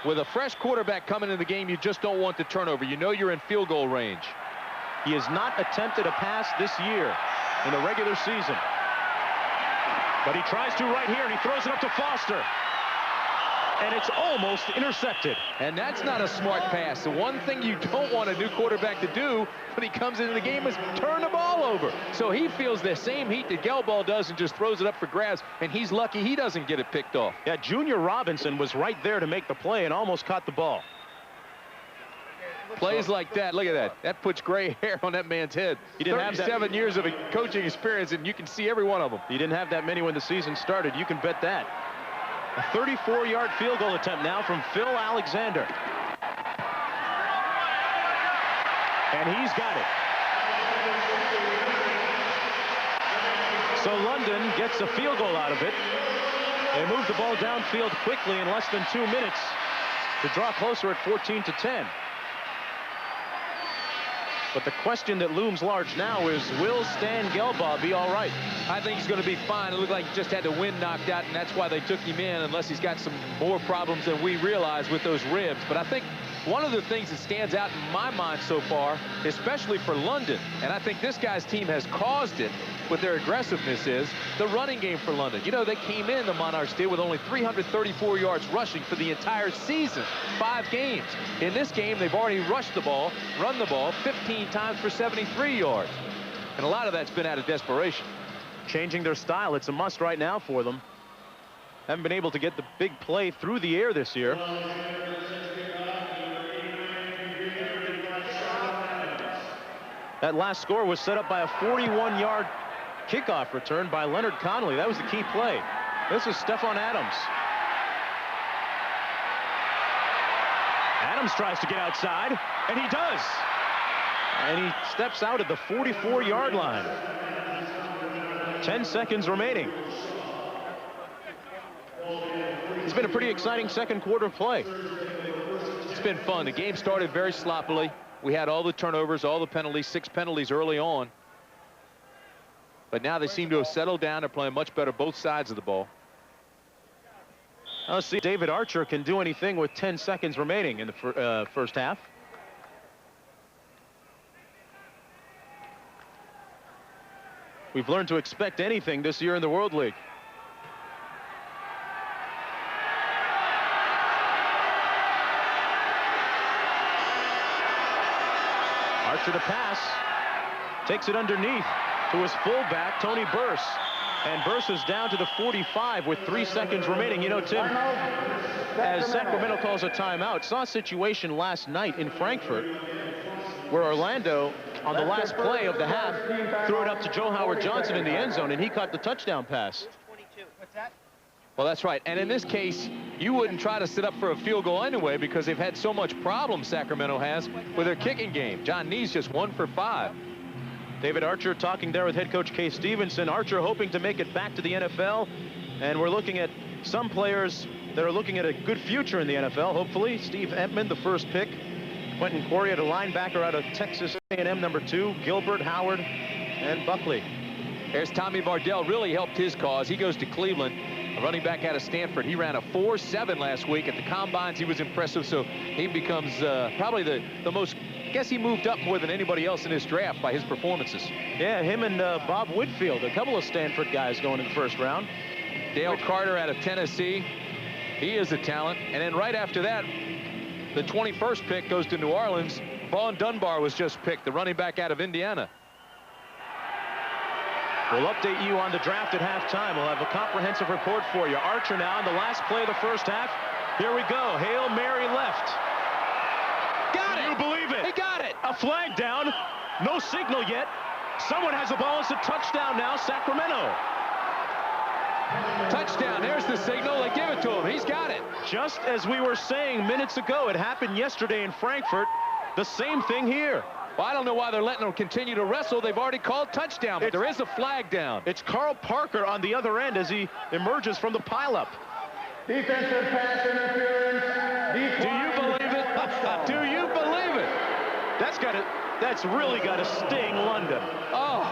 With a fresh quarterback coming in the game, you just don't want the turnover. You know you're in field goal range. He has not attempted a pass this year in the regular season. But he tries to right here, and he throws it up to Foster. And it's almost intercepted. And that's not a smart pass. The one thing you don't want a new quarterback to do when he comes into the game is turn the ball over. So he feels the same heat that Gelbaugh does and just throws it up for grabs, and he's lucky he doesn't get it picked off. Yeah, Junior Robinson was right there to make the play and almost caught the ball. Plays like that, look at that. That puts gray hair on that man's head. He didn't have 37 years of coaching experience, and you can see every one of them. He didn't have that many when the season started. You can bet that. A 34-yard field goal attempt now from Phil Alexander. And he's got it. So London gets a field goal out of it. They move the ball downfield quickly in less than 2 minutes to draw closer at 14-10. But the question that looms large now is, will Stan Gelbaugh be all right? I think he's going to be fine. It looked like he just had the wind knocked out, and that's why they took him in, unless he's got some more problems than we realize with those ribs. But I think one of the things that stands out in my mind so far, especially for London, and I think this guy's team has caused it with their aggressiveness, is the running game for London. You know, they came in, the Monarchs did, with only 334 yards rushing for the entire season, 5 games. In this game, they've already rushed the ball, run the ball 15 times for 73 yards. And a lot of that's been out of desperation. Changing their style, it's a must right now for them. Haven't been able to get the big play through the air this year. That last score was set up by a 41-yard kickoff return by Leonard Connolly. That was the key play. This is Stephon Adams. Adams tries to get outside, and he does. And he steps out at the 44-yard line. 10 seconds remaining. It's been a pretty exciting second quarter play. It's been fun. The game started very sloppily. We had all the turnovers, all the penalties, 6 penalties early on. But now they seem to have settled down. They're playing much better both sides of the ball. Let's see if David Archer can do anything with 10 seconds remaining in the first half. We've learned to expect anything this year in the World League. after the pass. Takes it underneath to his fullback, Tony Burse. And Burse is down to the 45 with 3 seconds remaining. You know, Tim, as Sacramento calls a timeout, saw a situation last night in Frankfurt where Orlando, on the last play of the half, threw it up to Joe Howard Johnson in the end zone, and he caught the touchdown pass. Well, that's right. And in this case, you wouldn't try to sit up for a field goal anyway because they've had so much problem, Sacramento has, with their kicking game. John Nee's just 1 for 5. David Archer talking there with head coach Kay Stevenson. Archer hoping to make it back to the NFL. And we're looking at some players that are looking at a good future in the NFL, hopefully. Steve Entman, the first pick. Quentin Correa, the linebacker out of Texas A&M, number 2. Gilbert, Howard, and Buckley. There's Tommy Vardell, really helped his cause. He goes to Cleveland, a running back out of Stanford. He ran a 4.7 last week. At the combines, he was impressive, so he becomes probably the most... I guess he moved up more than anybody else in his draft by his performances. Yeah, him and Bob Whitfield, a couple of Stanford guys going in the first round. Dale Carter out of Tennessee. He is a talent. And then right after that, the 21st pick goes to New Orleans. Vaughn Dunbar was just picked, the running back out of Indiana. We'll update you on the draft at halftime. We'll have a comprehensive report for you. Archer now in the last play of the first half. Here we go. Hail Mary left. Got it! Can you believe it? He got it! A flag down. No signal yet. Someone has the ball. It's a touchdown now, Sacramento. Touchdown. There's the signal. They give it to him. He's got it. Just as we were saying minutes ago, it happened yesterday in Frankfurt. The same thing here. Well, I don't know why they're letting them continue to wrestle. They've already called touchdown, but there is a flag down. It's Carl Parker on the other end as he emerges from the pileup. Defensive pass interference. Do you believe it? Do you believe it? That's really got to sting London. Oh,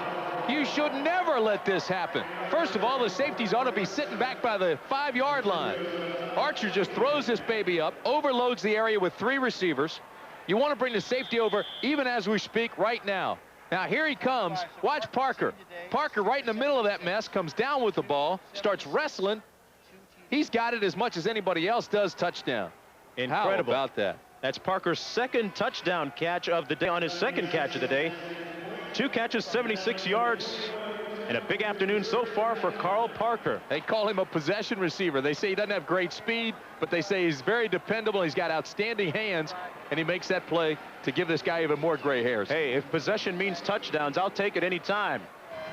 you should never let this happen. First of all, the safeties ought to be sitting back by the 5-yard line. Archer just throws this baby up, overloads the area with 3 receivers. You want to bring the safety over even as we speak right now. Now here he comes. Watch Parker. Parker right in the middle of that mess comes down with the ball, starts wrestling. He's got it as much as anybody else does. Touchdown. Incredible. How about that? That's Parker's second touchdown catch of the day, on his second catch of the day. 2 catches, 76 yards, and a big afternoon so far for Carl Parker. They call him a possession receiver. They say he doesn't have great speed, but they say he's very dependable. He's got outstanding hands, and he makes that play to give this guy even more gray hairs. Hey, if possession means touchdowns, I'll take it any time.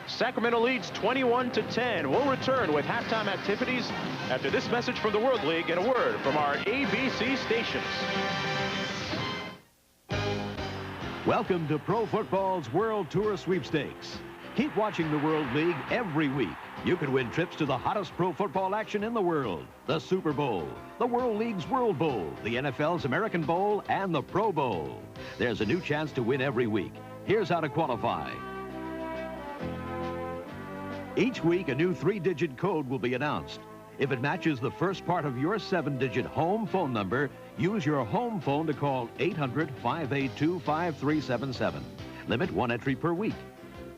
Sacramento leads 21-10. We'll return with halftime activities after this message from the World League and a word from our ABC stations. Welcome to Pro Football's World Tour Sweepstakes. Keep watching the World League every week. You can win trips to the hottest pro football action in the world, the Super Bowl, the World League's World Bowl, the NFL's American Bowl, and the Pro Bowl. There's a new chance to win every week. Here's how to qualify. Each week, a new 3-digit code will be announced. If it matches the first part of your 7-digit home phone number, use your home phone to call 800-582-5377. Limit 1 entry per week.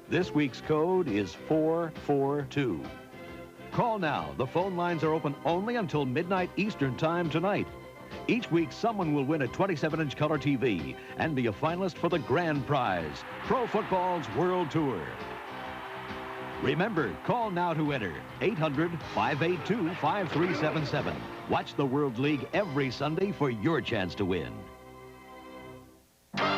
This week's code is 442. Call now. The phone lines are open only until midnight Eastern Time tonight. Each week, someone will win a 27-inch color TV and be a finalist for the grand prize, Pro Football's World Tour. Remember, call now to enter 800-582-5377. Watch the World League every Sunday for your chance to win.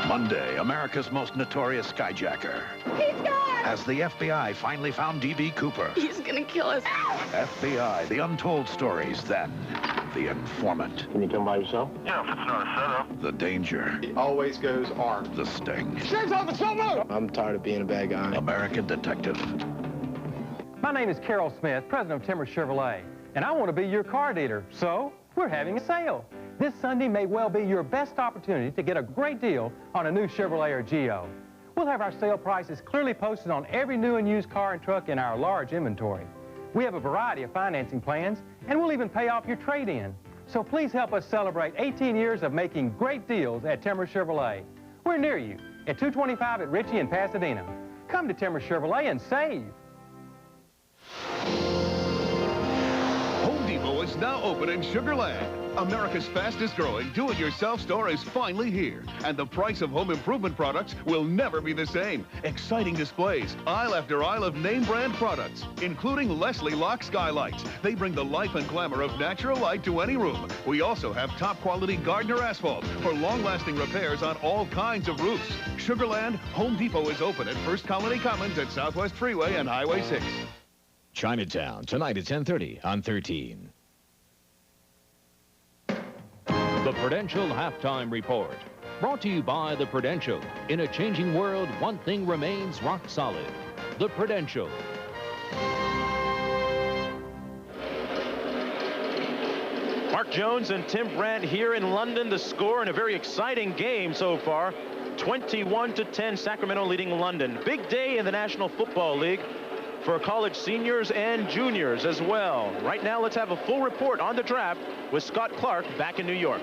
Monday, America's most notorious skyjacker. He's gone! As the FBI finally found D.B. Cooper. He's gonna kill us. FBI, the untold stories, then the informant. Can you come by yourself? Yeah, if it's not a setup. The danger. He always goes armed. The sting. Shit's on the shoulder! I'm tired of being a bad guy. American Detective. My name is Carol Smith, president of Timmer Chevrolet, and I want to be your car dealer, so we're having a sale. This Sunday may well be your best opportunity to get a great deal on a new Chevrolet or Geo. We'll have our sale prices clearly posted on every new and used car and truck in our large inventory. We have a variety of financing plans, and we'll even pay off your trade-in. So please help us celebrate 18 years of making great deals at Timmer Chevrolet. We're near you at 225 at Ritchie in Pasadena. Come to Timmer Chevrolet and save. Home Depot is now open in Sugar Land. America's fastest growing do-it-yourself store is finally here. And the price of home improvement products will never be the same. Exciting displays, aisle after aisle of name brand products, including Leslie Lock skylights. They bring the life and glamour of natural light to any room. We also have top quality Gardner asphalt for long-lasting repairs on all kinds of roofs. Sugarland, Home Depot is open at First Colony Commons at Southwest Freeway and Highway 6. Chinatown, tonight at 10:30 on 13. The Prudential Halftime Report. Brought to you by The Prudential. In a changing world, one thing remains rock solid. The Prudential. Mark Jones and Tim Brandt here in London. The score in a very exciting game so far. 21-10, Sacramento leading London. Big day in the National Football League for college seniors and juniors as well. Right now, let's have a full report on the draft with Scott Clark back in New York.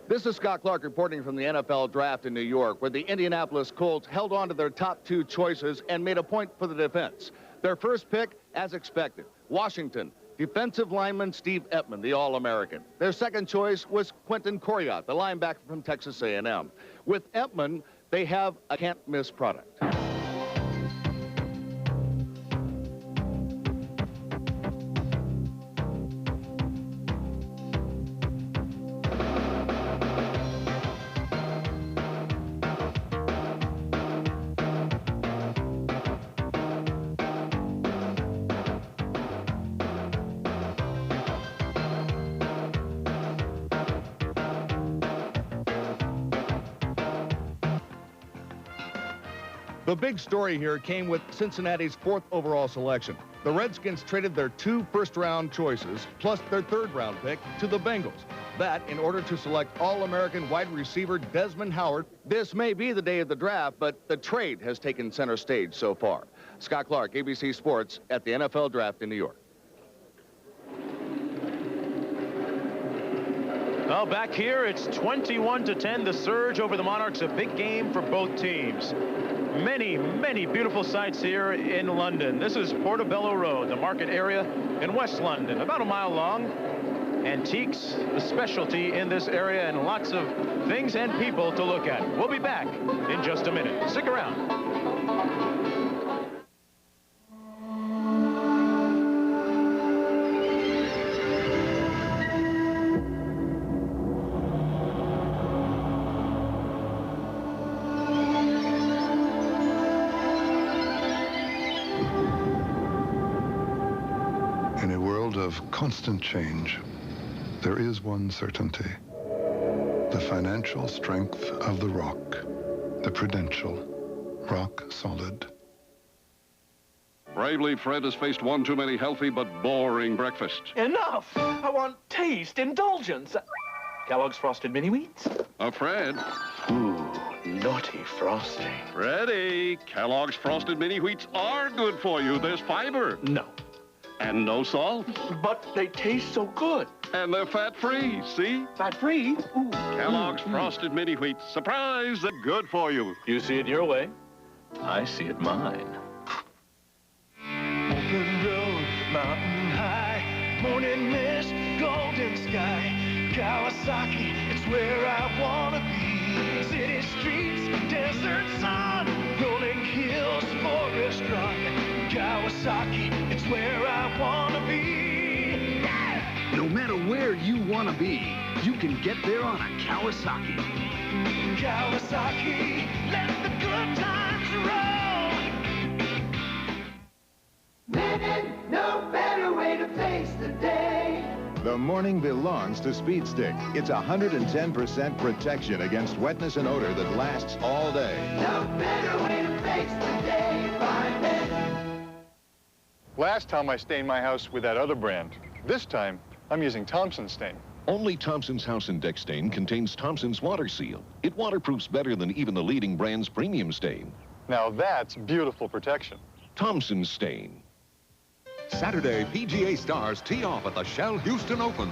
This is Scott Clark reporting from the NFL draft in New York, where the Indianapolis Colts held on to their top two choices and made a point for the defense. Their first pick, as expected, Washington, defensive lineman Steve Epman, the All-American. Their second choice was Quentin Coryatt, the linebacker from Texas A&M. With Epman, they have a can't-miss product. The big story here came with Cincinnati's 4th overall selection. The Redskins traded their 2 first-round choices, plus their 3rd-round pick, to the Bengals. That in order to select All-American wide receiver Desmond Howard. This may be the day of the draft, but the trade has taken center stage so far. Scott Clark, ABC Sports, at the NFL Draft in New York. Well, back here, it's 21-10, the surge over the Monarchs, a big game for both teams. Many, many beautiful sights here in London. This is Portobello Road, the market area in West London, about a mile long. Antiques, the specialty in this area, and lots of things and people to look at. We'll be back in just a minute. Stick around. In a world of constant change, there is one certainty. The financial strength of the rock. The Prudential. Rock solid. Bravely, Fred has faced one too many healthy but boring breakfasts. Enough! I want taste, indulgence. Kellogg's Frosted Mini Wheats. Fred. Ooh, naughty frosting. Freddie, Kellogg's Frosted Mini Wheats are good for you. There's fiber. No. And no salt. But they taste so good. And they're fat-free, see? Fat-free? Ooh. Kellogg's Frosted Mini Wheats. Surprise, they're good for you. You see it your way. I see it mine. Open road, mountain high, morning mist, golden sky, Kawasaki, it's where I wanna be. City streets, desert sun, rolling hills, forest run, Kawasaki, it's where I wanna be. Yeah! No matter where you wanna be, you can get there on a Kawasaki. Kawasaki, let the good times roll. Living, no better way to face the day. The morning belongs to Speed Stick. It's 110% protection against wetness and odor that lasts all day. No better way to face the day. Find it. Last time I stained my house with that other brand. This time, I'm using Thompson's stain. Only Thompson's House Index Stain contains Thompson's Water Seal. It waterproofs better than even the leading brand's premium stain. Now that's beautiful protection. Thompson's Stain. Saturday, PGA stars tee off at the Shell Houston Open.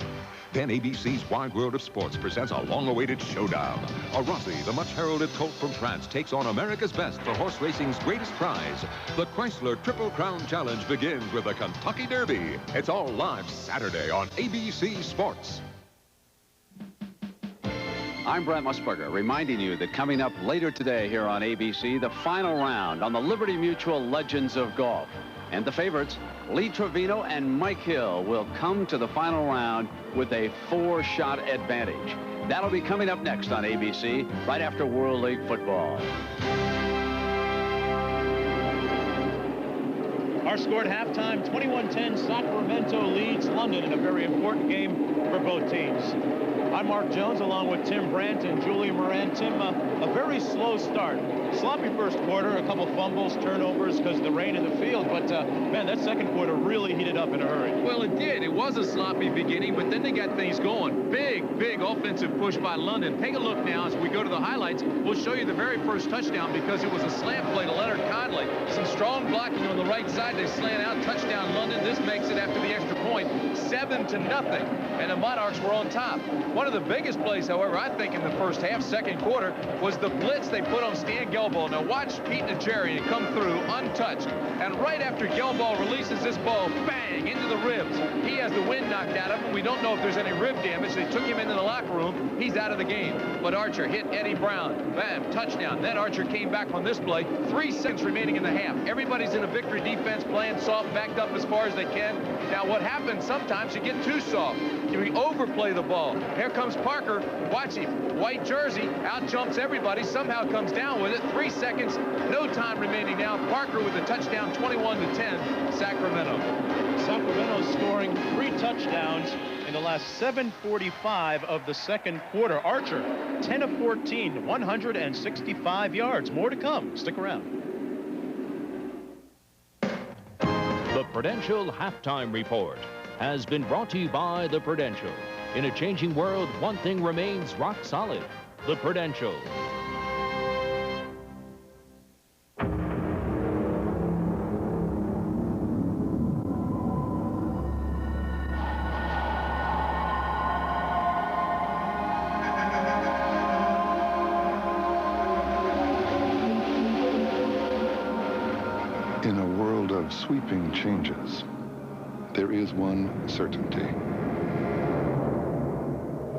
Then ABC's Wide World of Sports presents a long-awaited showdown. A Rossi, the much-heralded colt from France, takes on America's best for horse racing's greatest prize. The Chrysler Triple Crown Challenge begins with the Kentucky Derby. It's all live Saturday on ABC Sports. I'm Brent Musburger, reminding you that coming up later today here on ABC, the final round on the Liberty Mutual Legends of Golf. And the favorites, Lee Trevino and Mike Hill, will come to the final round with a 4-shot advantage. That'll be coming up next on ABC, right after World League football. Our score at halftime, 21-10, Sacramento leads London in a very important game for both teams. I'm Mark Jones, along with Tim Brandt and Julia Moran. Tim, a very slow start. Sloppy first quarter, a couple fumbles, turnovers because of the rain in the field. But, man, that second quarter really heated up in a hurry. Well, it did. It was a sloppy beginning, but then they got things going. Big offensive push by London. Take a look now as we go to the highlights. We'll show you the very first touchdown because it was a slant play to Leonard Conley. Some strong blocking on the right side. They slant out. Touchdown, London. This makes it after the extra point 7-0. And the Monarchs were on top. One of the biggest plays, however, I think in the first half, second quarter, was the blitz they put on Stan Gelbaugh. Now watch Pete Najarian come through untouched. And right after Gelbaugh releases this ball, bang, into the ribs. He has the wind knocked out of him. We don't know if there's any rib damage. They took him into the locker room. He's out of the game. But Archer hit Eddie Brown. Bam, touchdown. Then Archer came back on this play. 3 seconds remaining in the half. Everybody's in a victory defense, playing soft, backed up as far as they can. Now what happens sometimes, you get too soft. You overplay the ball. Here comes Parker. Watch him. White jersey. Out jumps everybody. Somehow comes down with it. 3 seconds. No time remaining now. Parker with the touchdown, 21-10, Sacramento. Sacramento scoring 3 touchdowns in the last 7:45 of the second quarter. Archer, 10 of 14, 165 yards. More to come. Stick around. The Prudential Halftime Report has been brought to you by the Prudential. In a changing world, one thing remains rock solid: the Prudential. In a world of sweeping changes, there is one certainty: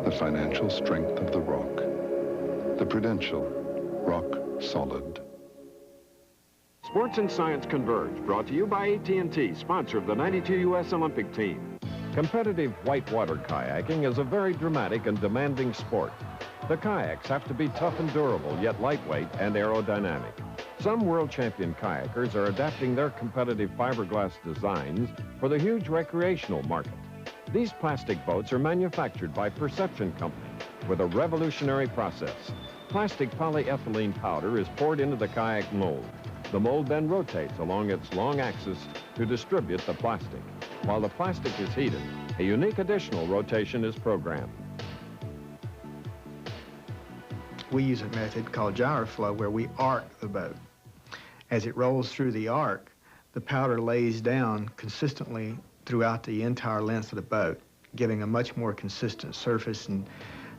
the financial strength of the rock. The Prudential, rock solid. Sports and Science Converge, brought to you by AT&T, sponsor of the '92 U.S. Olympic team. Competitive whitewater kayaking is a very dramatic and demanding sport. The kayaks have to be tough and durable, yet lightweight and aerodynamic. Some world champion kayakers are adapting their competitive fiberglass designs for the huge recreational market. These plastic boats are manufactured by Perception Company with a revolutionary process. Plastic polyethylene powder is poured into the kayak mold. The mold then rotates along its long axis to distribute the plastic. While the plastic is heated, a unique additional rotation is programmed. We use a method called gyroflow where we arc the boat. As it rolls through the arc, the powder lays down consistently throughout the entire length of the boat, giving a much more consistent surface and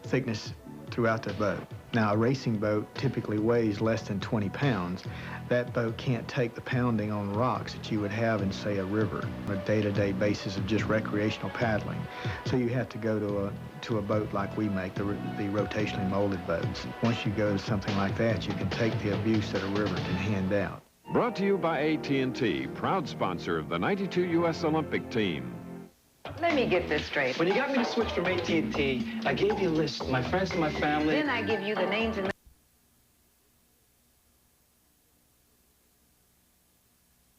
thickness throughout the boat. Now, a racing boat typically weighs less than 20 pounds. That boat can't take the pounding on rocks that you would have in, say, a river, on a day-to-day basis of just recreational paddling. So you have to go to a boat like we make, the rotationally molded boats. Once you go to something like that, you can take the abuse that a river can hand out. Brought to you by AT&T, proud sponsor of the '92 U.S. Olympic team. Let me get this straight. When you got me to switch from AT&T, I gave you a list of my friends and my family. Then I give you the names and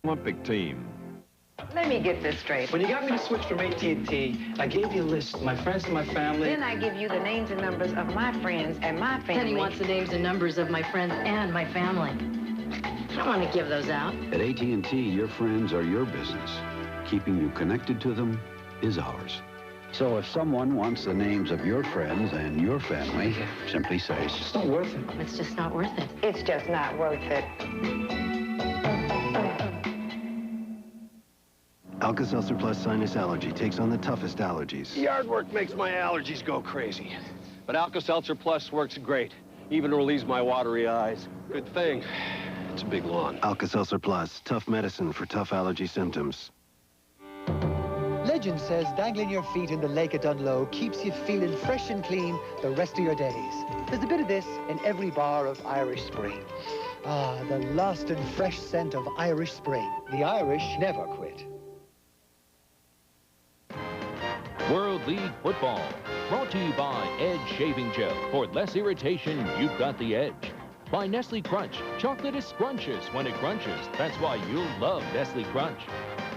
Olympic team. Let me get this straight. When you got me to switch from AT&T, I gave you a list of my friends and my family. Then I give you the names and numbers of my friends and my family. Then he wants the names and numbers of my friends and my family. I don't want to give those out. At AT&T, your friends are your business. Keeping you connected to them is ours. So if someone wants the names of your friends and your family, simply say, it's just not worth it. It's just not worth it. It's just not worth it. Alka Alka-Seltzer Plus Sinus Allergy takes on the toughest allergies. Yard work makes my allergies go crazy. But Alka-Seltzer Plus works great. Even relieves my watery eyes. Good thing. It's a big lawn. Alka-Seltzer Plus, tough medicine for tough allergy symptoms. Legend says dangling your feet in the lake at Dunlow keeps you feeling fresh and clean the rest of your days. There's a bit of this in every bar of Irish Spring. Ah, the last and fresh scent of Irish Spring. The Irish never quit. World League Football, brought to you by Edge Shaving Gel. For less irritation, you've got the edge. By Nestle Crunch, chocolate is scrumptious when it crunches. That's why you'll love Nestle Crunch.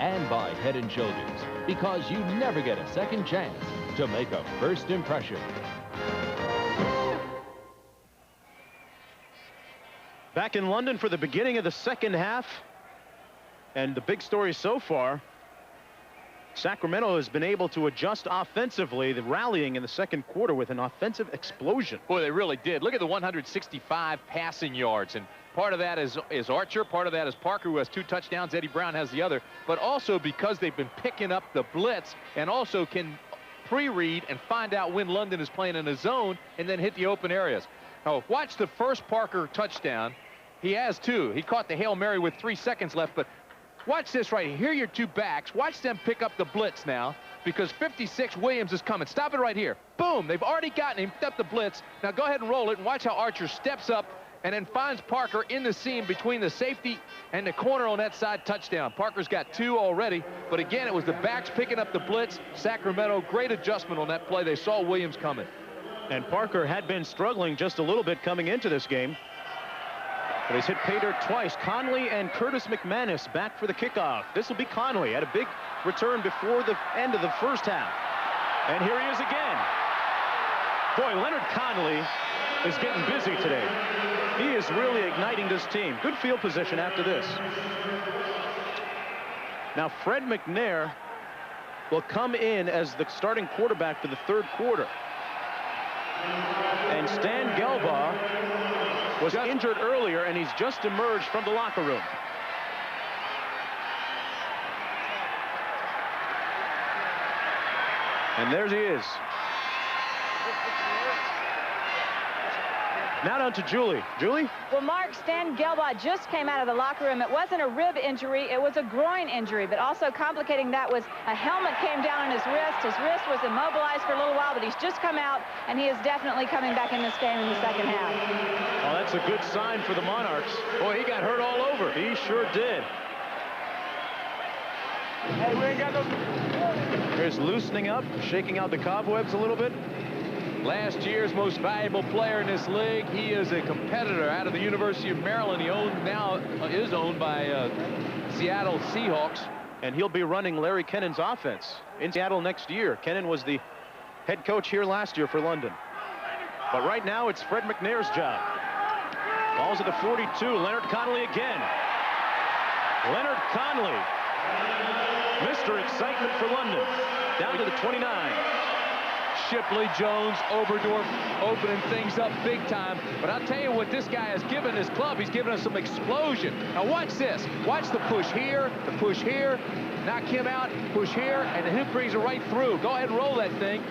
And by Head & Shoulders, because you never get a second chance to make a first impression. Back in London for the beginning of the second half. And the big story so far, Sacramento has been able to adjust offensively, the rallying in the second quarter with an offensive explosion. Boy, they really did. Look at the 165 passing yards. And part of that is Archer. Part of that is Parker, who has 2 touchdowns. Eddie Brown has the other. But also because they've been picking up the blitz and also can pre-read and find out when London is playing in a zone and then hit the open areas. Now, watch the first Parker touchdown. He has 2. He caught the Hail Mary with 3 seconds left, but watch this right here. Here are your 2 backs. Watch them pick up the blitz now because 56 Williams is coming. Stop it right here. Boom. They've already gotten him, picked up the blitz. Now go ahead and roll it and watch how Archer steps up and then finds Parker in the seam between the safety and the corner on that side. Touchdown. Parker's got 2 already, but again, it was the backs picking up the blitz. Sacramento, great adjustment on that play. They saw Williams coming. And Parker had been struggling just a little bit coming into this game. But he's hit pay dirt twice. Conley and Curtis McManus back for the kickoff. This will be Conley. Had a big return before the end of the first half. And here he is again. Boy, Leonard Conley is getting busy today. He is really igniting this team. Good field position after this. Now, Fred McNair will come in as the starting quarterback for the third quarter. And Stan Gelbaugh was injured earlier, and he's just emerged from the locker room. And there he is. Now down to Julie. Julie? Well, Mark, Stan Gelbaugh just came out of the locker room. It wasn't a rib injury. It was a groin injury. But also complicating that was a helmet came down on his wrist. His wrist was immobilized for a little while, but he's just come out, and he is definitely coming back in this game in the second half. Well, that's a good sign for the Monarchs. Boy, he got hurt all over. He sure did. Hey, we ain't got no... Here's loosening up, shaking out the cobwebs a little bit. Last year's most valuable player in this league. He is a competitor out of the University of Maryland. He is owned by Seattle Seahawks. And he'll be running Larry Kennan's offense in Seattle next year. Kennan was the head coach here last year for London. But right now, it's Fred McNair's job. Ball's at the 42. Leonard Conley again. Leonard Conley, Mr. Excitement for London, down to the 29. Shipley, Jones, Oberdorf opening things up big time. But I'll tell you what this guy has given this club. He's given us some explosion. Now watch this. Watch the push here, knock him out, push here, and then he brings it right through. Go ahead and roll that thing.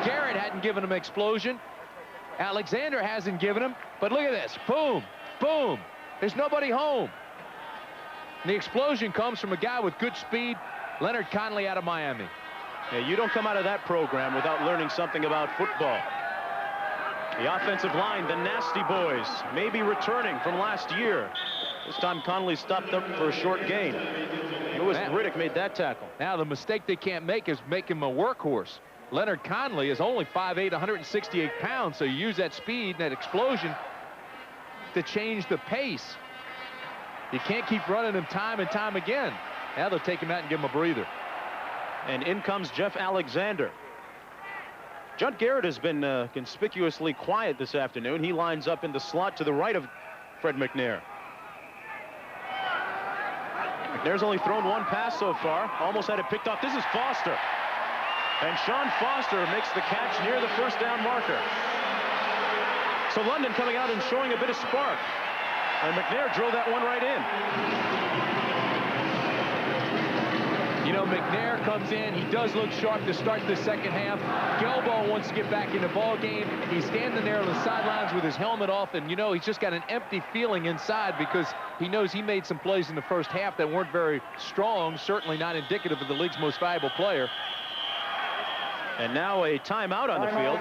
Garrett hadn't given him explosion. Alexander hasn't given him. But look at this. Boom, boom. There's nobody home. And the explosion comes from a guy with good speed, Leonard Conley out of Miami. Yeah, you don't come out of that program without learning something about football. The offensive line, the Nasty Boys, maybe returning from last year. This time Conley stopped up for a short gain. Lewis Riddick made that tackle. Now the mistake they can't make is make him a workhorse. Leonard Conley is only 5'8", 168 pounds, so you use that speed, that explosion, to change the pace. You can't keep running him time and time again. Now they'll take him out and give him a breather. And in comes Jeff Alexander. Judd Garrett has been conspicuously quiet this afternoon. He lines up in the slot to the right of Fred McNair. McNair's only thrown 1 pass so far. Almost had it picked off. This is Foster. And Sean Foster makes the catch near the first down marker. So London coming out and showing a bit of spark. And McNair drove that one right in. You know, McNair comes in. He does look sharp to start the second half. Gelbaugh wants to get back in the ball game. He's standing there on the sidelines with his helmet off, and, you know, he's just got an empty feeling inside because he knows he made some plays in the first half that weren't very strong, certainly not indicative of the league's most valuable player. And now a timeout on the field.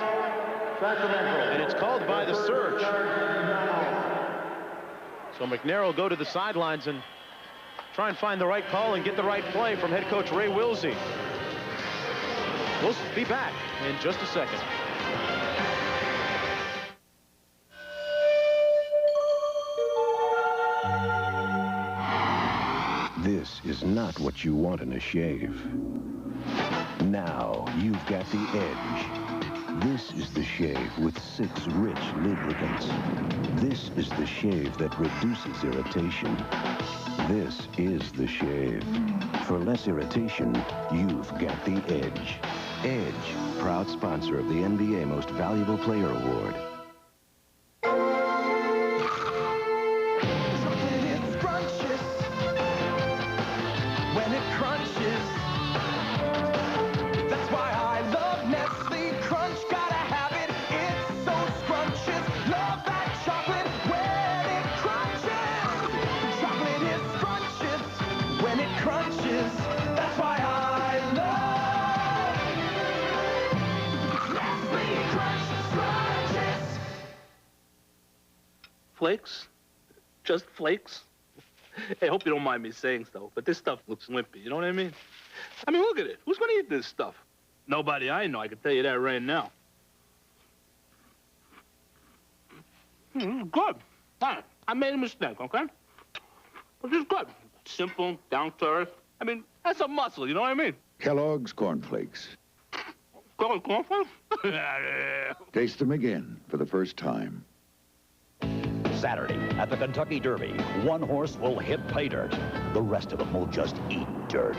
And it's called by the Surge. So McNair will go to the sidelines and try and find the right call and get the right play from head coach Ray Wilsey. We'll be back in just a second. This is not what you want in a shave. Now you've got the edge. This is the shave with 6 rich lubricants. This is the shave that reduces irritation. This is the shave. For less irritation, you've got the edge. Edge, proud sponsor of the NBA Most Valuable Player Award. Flakes? Just flakes? Hey, I hope you don't mind me saying so, but this stuff looks wimpy, you know what I mean? I mean, look at it. Who's gonna eat this stuff? Nobody I know, I can tell you that right now. Good. Fine. I made a mistake, okay? But it's good. Simple, down to earth. I mean, that's a muscle, you know what I mean? Kellogg's cornflakes. Cornflakes? Taste them again for the first time. Saturday at the Kentucky Derby, one horse will hit pay dirt. The rest of them will just eat dirt.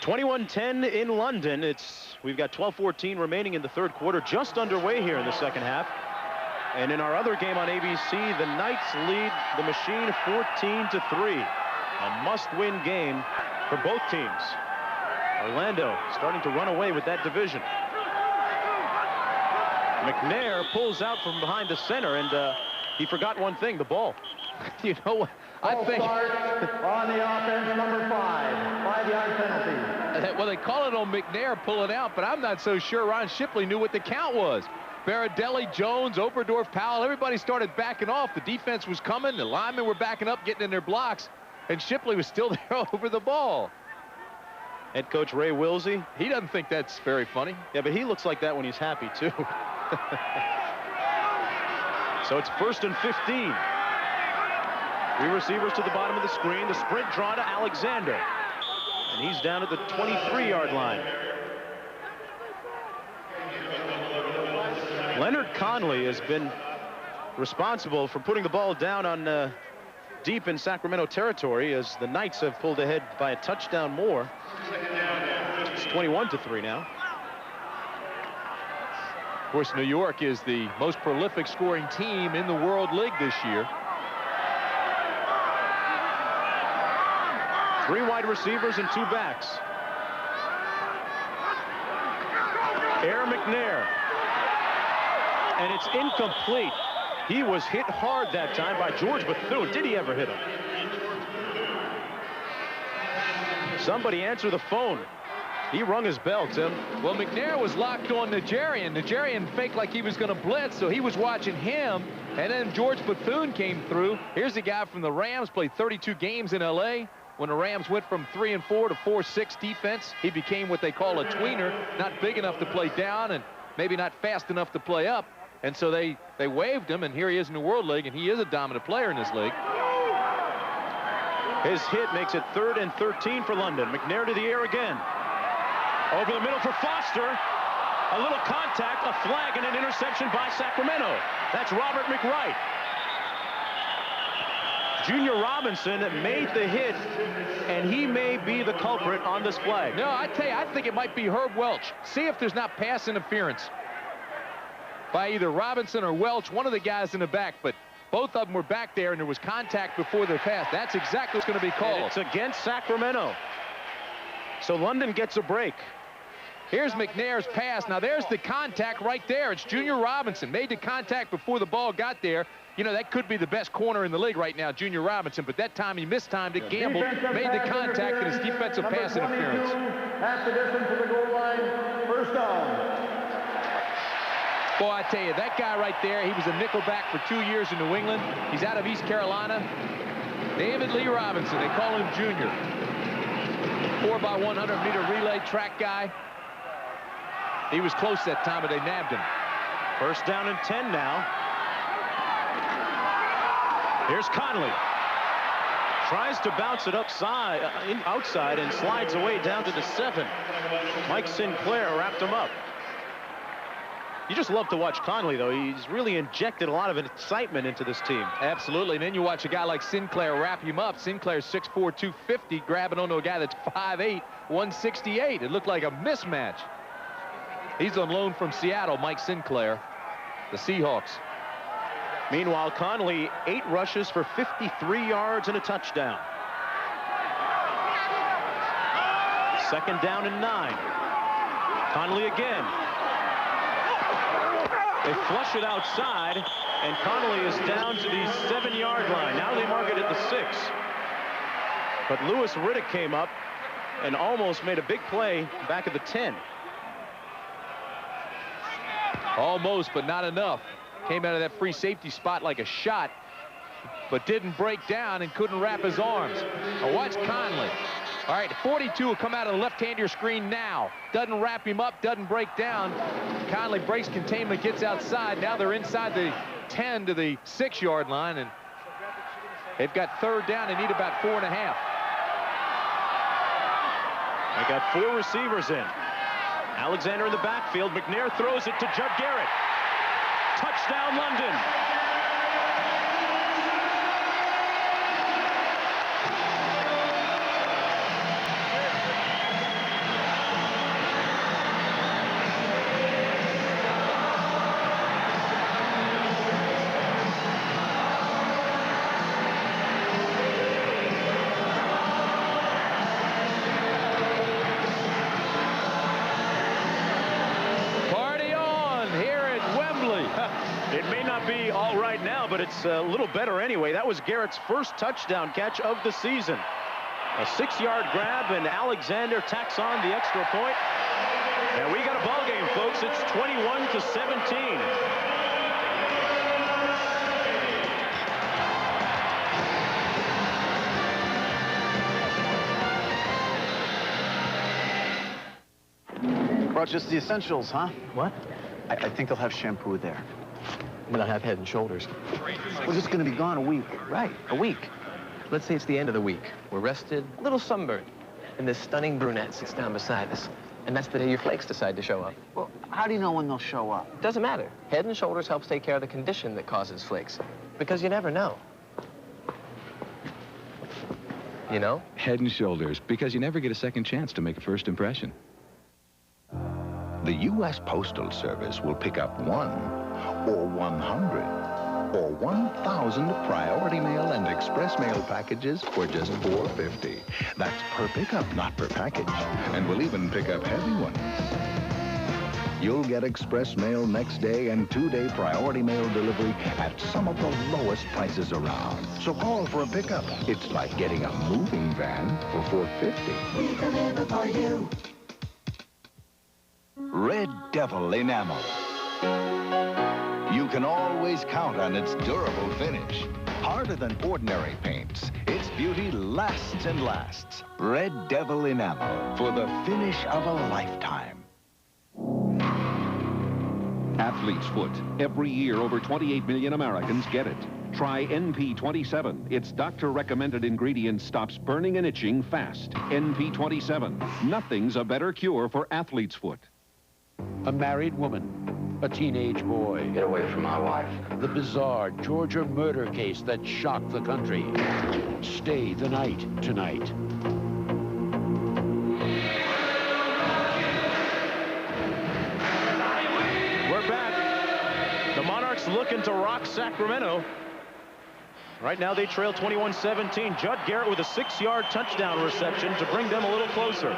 (21-10) in London. We've got 12:14 remaining in the third quarter, just underway here in the second half. And in our other game on ABC, the Knights lead the Machine 14-3. A must-win game for both teams. Orlando starting to run away with that division. McNair pulls out from behind the center, and he forgot one thing, the ball. You know what? I think on the offense, number 5, 5-yard penalty. Well, they call it on McNair pulling out, but I'm not so sure Ron Shipley knew what the count was. Baradelli, Jones, Oberdorf, Powell, everybody started backing off. The defense was coming. The linemen were backing up, getting in their blocks, and Shipley was still there over the ball. Head coach Ray Wilsey. He doesn't think that's very funny. Yeah, but he looks like that when he's happy, too. So it's 1st and 15. 3 receivers to the bottom of the screen. The sprint draw to Alexander. And he's down at the 23-yard line. Leonard Conley has been responsible for putting the ball down on deep in Sacramento territory as the Knights have pulled ahead by a touchdown more. It's 21-3 now. Of course, New York is the most prolific scoring team in the World League this year. 3 wide receivers and 2 backs. Air McNair. And it's incomplete. He was hit hard that time by George Bethune. Did he ever hit him? Somebody answer the phone. He rung his bell, Tim. Well, McNair was locked on Nigerian. Nigerian faked like he was going to blitz, so he was watching him. And then George Bethune came through. Here's a guy from the Rams, played 32 games in L.A. When the Rams went from 3-4 to 4-6 defense, he became what they call a tweener, not big enough to play down and maybe not fast enough to play up. And so they waived him, and here he is in the World League, and he is a dominant player in this league. His hit makes it 3rd and 13 for London. McNair to the air again. Over the middle for Foster. A little contact, a flag, and an interception by Sacramento. That's Robert McWright. Junior Robinson made the hit, and he may be the culprit on this flag. No, I tell you, I think it might be Herb Welch. See if there's not pass interference by either Robinson or Welch, one of the guys in the back. But Both of them were back there, and there was contact before the pass. That's exactly what's going to be called. And it's against Sacramento. So London gets a break. Here's McNair's pass. Now, there's the contact right there. It's Junior Robinson. Made the contact before the ball got there. You know, that could be the best corner in the league right now, Junior Robinson, but that time he mistimed it, gambled, made the contact, and his defensive pass interference. Half the distance to the goal line, first down. Boy, I tell you, that guy right there, he was a nickelback for 2 years in New England. He's out of East Carolina. David Lee Robinson, they call him Junior. 4x100-meter relay track guy. He was close that time, but they nabbed him. First down and 10 now. Here's Conley. Tries to bounce it outside and slides away down to the 7. Mike Sinclair wrapped him up. You just love to watch Conley, though. He's really injected a lot of excitement into this team. Absolutely. And then you watch a guy like Sinclair wrap him up. Sinclair's 6'4", 250, grabbing onto a guy that's 5'8", 168. It looked like a mismatch. He's on loan from Seattle, Mike Sinclair, the Seahawks. Meanwhile, Conley, 8 rushes for 53 yards and a touchdown. Second down and 9. Conley again. They flush it outside, and Conley is down to the 7-yard line. Now they mark it at the 6. But Louis Riddick came up and almost made a big play back at the 10. Almost, but not enough. Came out of that free safety spot like a shot, but didn't break down and couldn't wrap his arms. Now watch Conley. All right, 42 will come out of the left-hand of your screen now. Doesn't wrap him up, doesn't break down. Conley breaks containment, gets outside. Now they're inside the 10 to the 6-yard line, and they've got third down. They need about 4.5. They got 4 receivers in. Alexander in the backfield. McNair throws it to Judd Garrett. Touchdown, London. It may not be all right now, but it's a little better anyway. That was Garrett's first touchdown catch of the season. A 6-yard grab, and Alexander tacks on the extra point. And we got a ball game, folks. It's 21-17. Brought just the essentials, huh? What? I think they'll have shampoo there. Then I'll have Head and Shoulders. We're just going to be gone a week. Right, a week. Let's say it's the end of the week. We're rested, a little sunburned, and this stunning brunette sits down beside us. And that's the day your flakes decide to show up. Well, how do you know when they'll show up? Doesn't matter. Head and Shoulders helps take care of the condition that causes flakes. Because you never know. You know? Head and Shoulders, because you never get a second chance to make a first impression. The U.S. Postal Service will pick up 1 or 100 or 1,000 priority mail and express mail packages for just $4.50. That's per pickup, not per package. And we'll even pick up heavy ones. You'll get express mail next day and 2-day priority mail delivery at some of the lowest prices around. So call for a pickup. It's like getting a moving van for $4.50. We deliver for you. Red Devil Enamel. You can always count on its durable finish. Harder than ordinary paints, its beauty lasts and lasts. Red Devil Enamel for the finish of a lifetime. Athlete's Foot. Every year, over 28 million Americans get it. Try NP27. Its doctor-recommended ingredient stops burning and itching fast. NP27. Nothing's a better cure for athlete's foot. A married woman, a teenage boy. Get away from my wife. The bizarre Georgia murder case that shocked the country. Stay the night tonight. We're back. The Monarchs looking to rock Sacramento. Right now they trail 21-17. Judd Garrett with a 6-yard touchdown reception to bring them a little closer.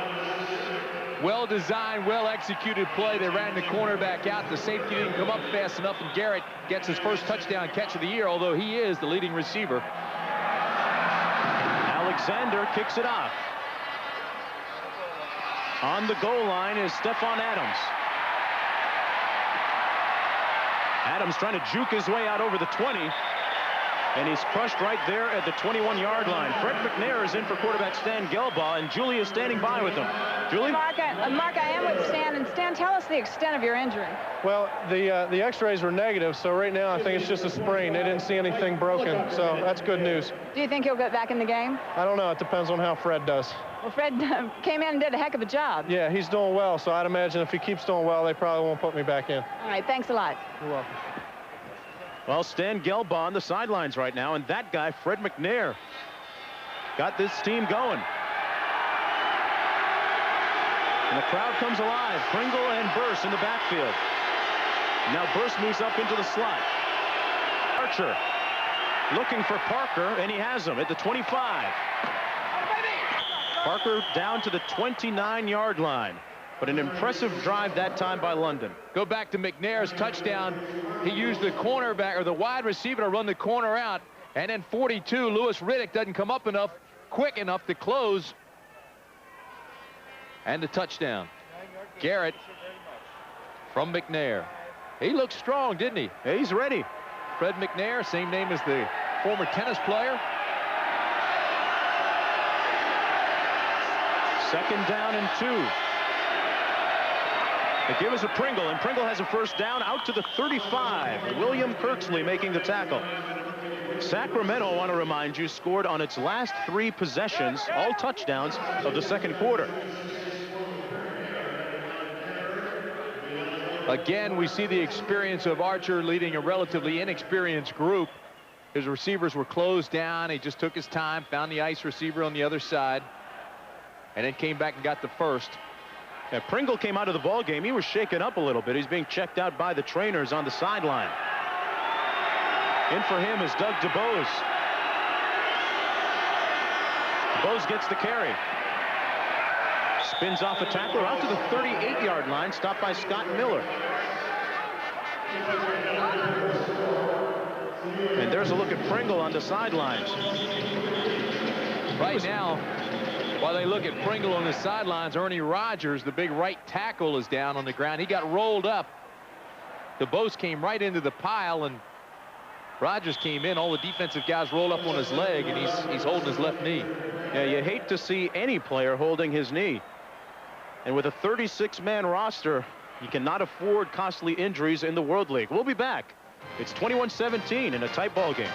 Well-designed, well-executed play. They ran the cornerback out. The safety didn't come up fast enough, and Garrett gets his first touchdown catch of the year, although he is the leading receiver. Alexander kicks it off. On the goal line is Stephon Adams. Adams trying to juke his way out over the 20. And he's crushed right there at the 21-yard line. Fred McNair is in for quarterback Stan Gelbaugh, and Julie is standing by with him. Julie? Mark, I am with Stan. And Stan, tell us the extent of your injury. Well, the x-rays were negative, so right now I think it's just a sprain. They didn't see anything broken, so that's good news. Do you think he'll get back in the game? I don't know. It depends on how Fred does. Well, Fred came in and did a heck of a job. Yeah, he's doing well, so I'd imagine if he keeps doing well, they probably won't put me back in. All right, thanks a lot. You're welcome. Well, Stan Gelbaugh on the sidelines right now, and that guy, Fred McNair, got this team going. And the crowd comes alive. Pringle and Burse in the backfield. Now Burse moves up into the slot. Archer looking for Parker, and he has him at the 25. Parker down to the 29-yard line. But an impressive drive that time by London. Go back to McNair's touchdown. He used the cornerback or the wide receiver to run the corner out. And then 42, Lewis Riddick doesn't come up enough, quick enough to close. And the touchdown. Garrett from McNair. He looked strong, didn't he? Yeah, he's ready. Fred McNair, same name as the former tennis player. Second down and 2. They give us a Pringle, and Pringle has a first down out to the 35. William Kirksley making the tackle. Sacramento, I want to remind you, scored on its last 3 possessions, all touchdowns of the second quarter. Again, we see the experience of Archer leading a relatively inexperienced group. His receivers were closed down. He just took his time, found the ice receiver on the other side, and then came back and got the first. Yeah, Pringle came out of the ball game. He was shaken up a little bit. He's being checked out by the trainers on the sideline. In for him is Doug DeBose. DeBose gets the carry. Spins off a tackler out to the 38-yard line, stopped by Scott Miller. And there's a look at Pringle on the sidelines. Right now, while they look at Pringle on the sidelines, Ernie Rogers, the big right tackle, is down on the ground. He got rolled up. DeBose came right into the pile, and Rogers came in. All the defensive guys rolled up on his leg, and he's holding his left knee. Yeah, you hate to see any player holding his knee. And with a 36-man roster, you cannot afford costly injuries in the World League. We'll be back. It's 21-17 in a tight ball game.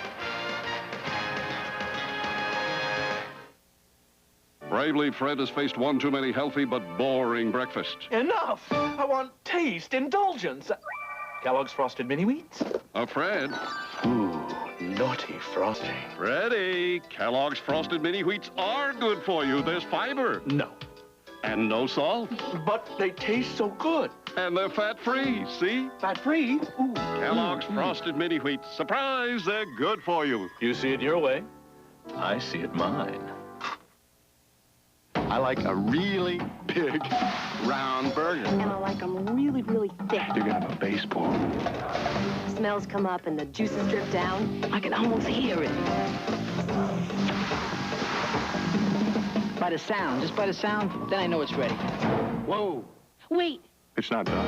Bravely, Fred has faced one too many healthy but boring breakfasts. Enough! I want taste, indulgence. Kellogg's Frosted Mini Wheats. Fred. Ooh, naughty frosting. Freddie, Kellogg's Frosted Mini Wheats are good for you. There's fiber. No. And no salt. But they taste so good. And they're fat-free, see? Fat-free? Ooh. Kellogg's Frosted Mini Wheats. Surprise, they're good for you. You see it your way. I see it mine. I like a really big, round burger. And I like them really, really thick. You're gonna have a baseball. Smells come up and the juices drip down. I can almost hear it. By the sound, just by the sound, then I know it's ready. Whoa. Wait. It's not done.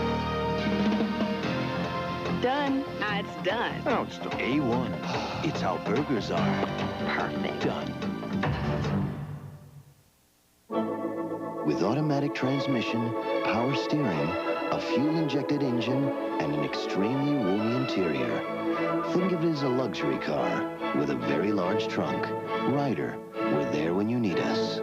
Done. Now it's done. No, it's done. A1. It's how burgers are. Perfect. Done. With automatic transmission, power steering, a fuel-injected engine, and an extremely roomy interior. Think of it as a luxury car with a very large trunk. Ryder, we're there when you need us.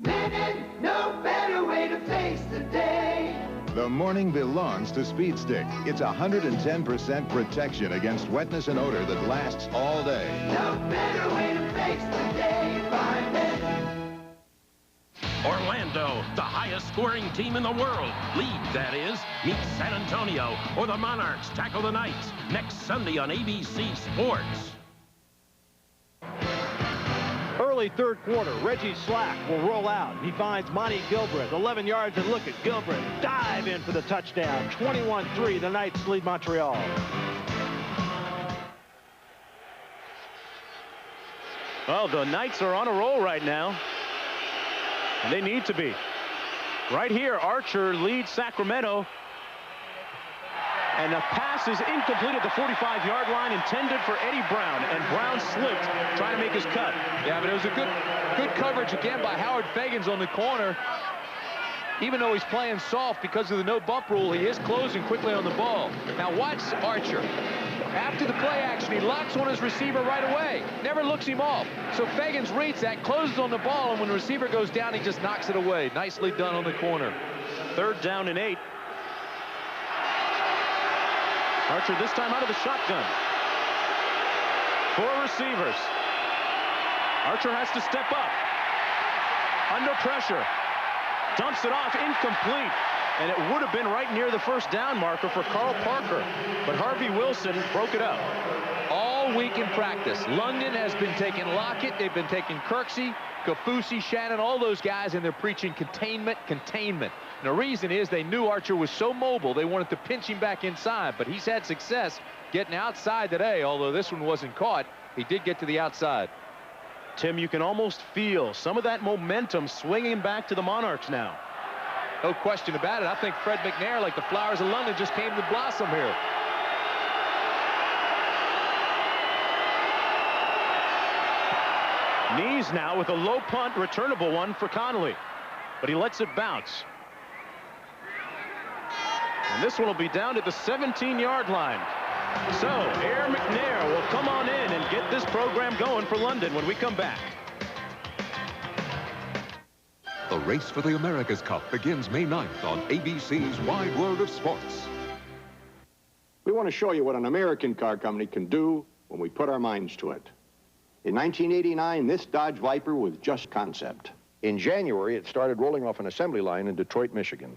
No better way to face the day. The morning belongs to Speed Stick. It's 110% protection against wetness and odor that lasts all day. No better way to face the day. Find it. Orlando, the highest scoring team in the world. League, that is. Meet San Antonio, or the Monarchs tackle the Knights next Sunday on ABC Sports. early third quarter, Reggie Slack will roll out. He finds Monty Gilbreth, 11 yards, and look at Gilbreth dive in for the touchdown. 21-3, the Knights lead Montreal. Well, the Knights are on a roll right now, and they need to be. Right here, Archer leads Sacramento, and the pass is incomplete at the 45-yard line, intended for Eddie Brown, and Brown slipped trying to make his cut. Yeah, but it was a good coverage again by Howard Fagans on the corner. Even though he's playing soft because of the no bump rule, he is closing quickly on the ball. Now watch Archer. After the play action, he locks on his receiver right away. Never looks him off. So Fagans reads that, closes on the ball, and when the receiver goes down, he just knocks it away. Nicely done on the corner. 3rd down and 8. Archer this time out of the shotgun. 4 receivers. Archer has to step up. Under pressure. Dumps it off, incomplete. And it would have been right near the first down marker for Carl Parker. But Harvey Wilson broke it up. All week in practice, London has been taking Lockett. They've been taking Kirksey, Kafusi, Shannon, all those guys, and they're preaching containment, containment. And the reason is they knew Archer was so mobile, they wanted to pinch him back inside. But he's had success getting outside today, although this one wasn't caught. He did get to the outside. Tim, you can almost feel some of that momentum swinging back to the Monarchs now. No question about it. I think Fred McNair, like the flowers of London, just came to blossom here. Knees now with a low punt, returnable one for Connolly. But he lets it bounce. And this one will be down at the 17-yard line. So, Air McNair will come on in and get this program going for London when we come back. The race for the America's Cup begins May 9th on ABC's Wide World of Sports. We want to show you what an American car company can do when we put our minds to it. In 1989, this Dodge Viper was just concept. In January, it started rolling off an assembly line in Detroit, Michigan.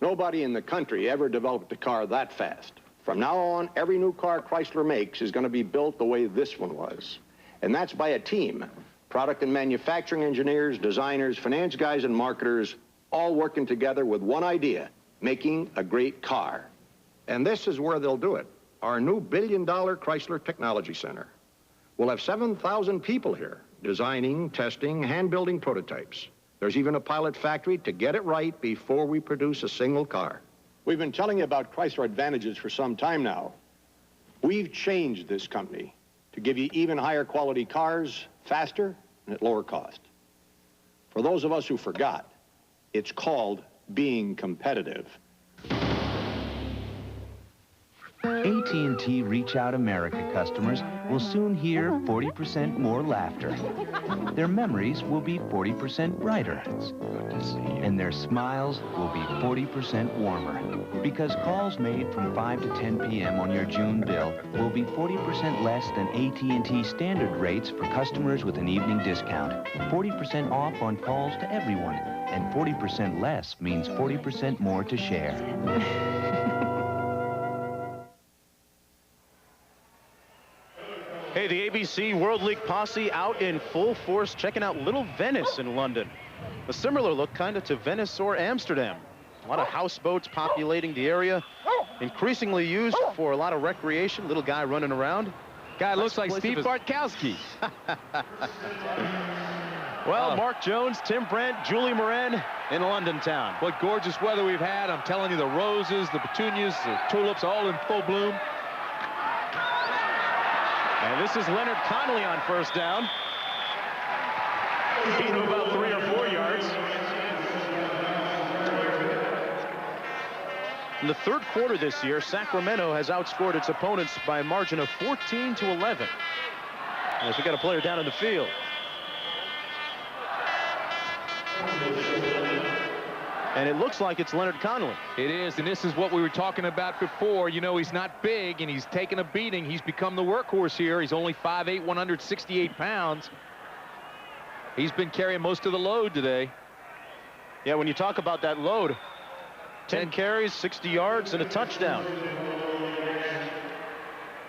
Nobody in the country ever developed a car that fast. From now on, every new car Chrysler makes is going to be built the way this one was. And that's by a team. Product and manufacturing engineers, designers, finance guys, and marketers, all working together with one idea, making a great car. And this is where they'll do it, our new billion-dollar Chrysler Technology Center. We'll have 7,000 people here, designing, testing, hand-building prototypes. There's even a pilot factory to get it right before we produce a single car. We've been telling you about Chrysler advantages for some time now. We've changed this company to give you even higher quality cars, faster, and at lower cost. For those of us who forgot, it's called being competitive. AT&T Reach Out America customers will soon hear 40% more laughter. Their memories will be 40% brighter. It's good to see you. And their smiles will be 40% warmer. Because calls made from 5 to 10 p.m. on your June bill will be 40% less than AT&T standard rates for customers with an evening discount. 40% off on calls to everyone. And 40% less means 40% more to share. Hey, the ABC World League posse out in full force checking out Little Venice in London. A similar look kind of to Venice or Amsterdam. A lot of houseboats populating the area. Increasingly used for a lot of recreation. Little guy running around. Guy looks like Steve Bartkowski. Well, Mark Jones, Tim Brent, Julie Moran in London town. What gorgeous weather we've had. I'm telling you, the roses, the petunias, the tulips, all in full bloom. And this is Leonard Connolly on first down. Gain of about 3 or 4 yards. In the third quarter this year, Sacramento has outscored its opponents by a margin of 14-11. As we got a player down in the field. And it looks like it's Leonard Connolly. It is, and this is what we were talking about before. You know, he's not big, and he's taken a beating. He's become the workhorse here. He's only 5'8", 168 pounds. He's been carrying most of the load today. Yeah, when you talk about that load, 10 carries, 60 yards, and a touchdown.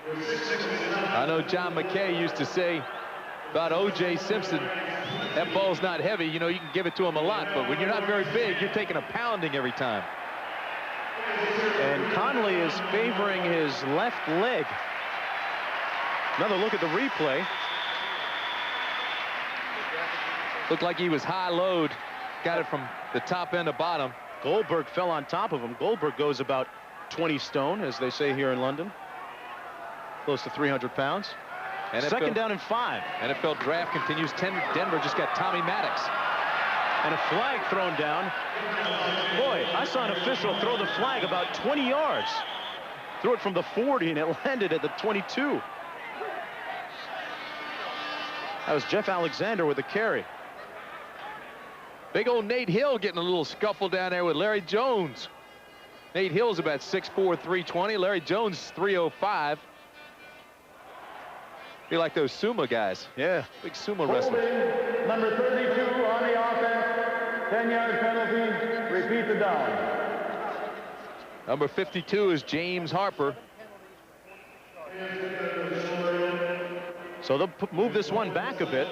I know John McKay used to say about O.J. Simpson. That ball's not heavy. You know, you can give it to him a lot, but when you're not very big, you're taking a pounding every time. And Conley is favoring his left leg. Another look at the replay. Looked like he was high load. Got it from the top end to bottom. Goldberg fell on top of him. Goldberg goes about 20 stone, as they say here in London. Close to 300 pounds. NFL, second down and 5. NFL draft continues. Denver just got Tommy Maddox. And a flag thrown down. Boy, I saw an official throw the flag about 20 yards. Threw it from the 40, and it landed at the 22. That was Jeff Alexander with the carry. Big old Nate Hill getting a little scuffle down there with Larry Jones. Nate Hill's about 6'4", 320. Larry Jones, 305. Be like those sumo guys. Yeah. Big sumo wrestlers. Number 32 on the offense. 10-yard penalty. Repeat the down. Number 52 is James Harper. So they'll move this one back a bit.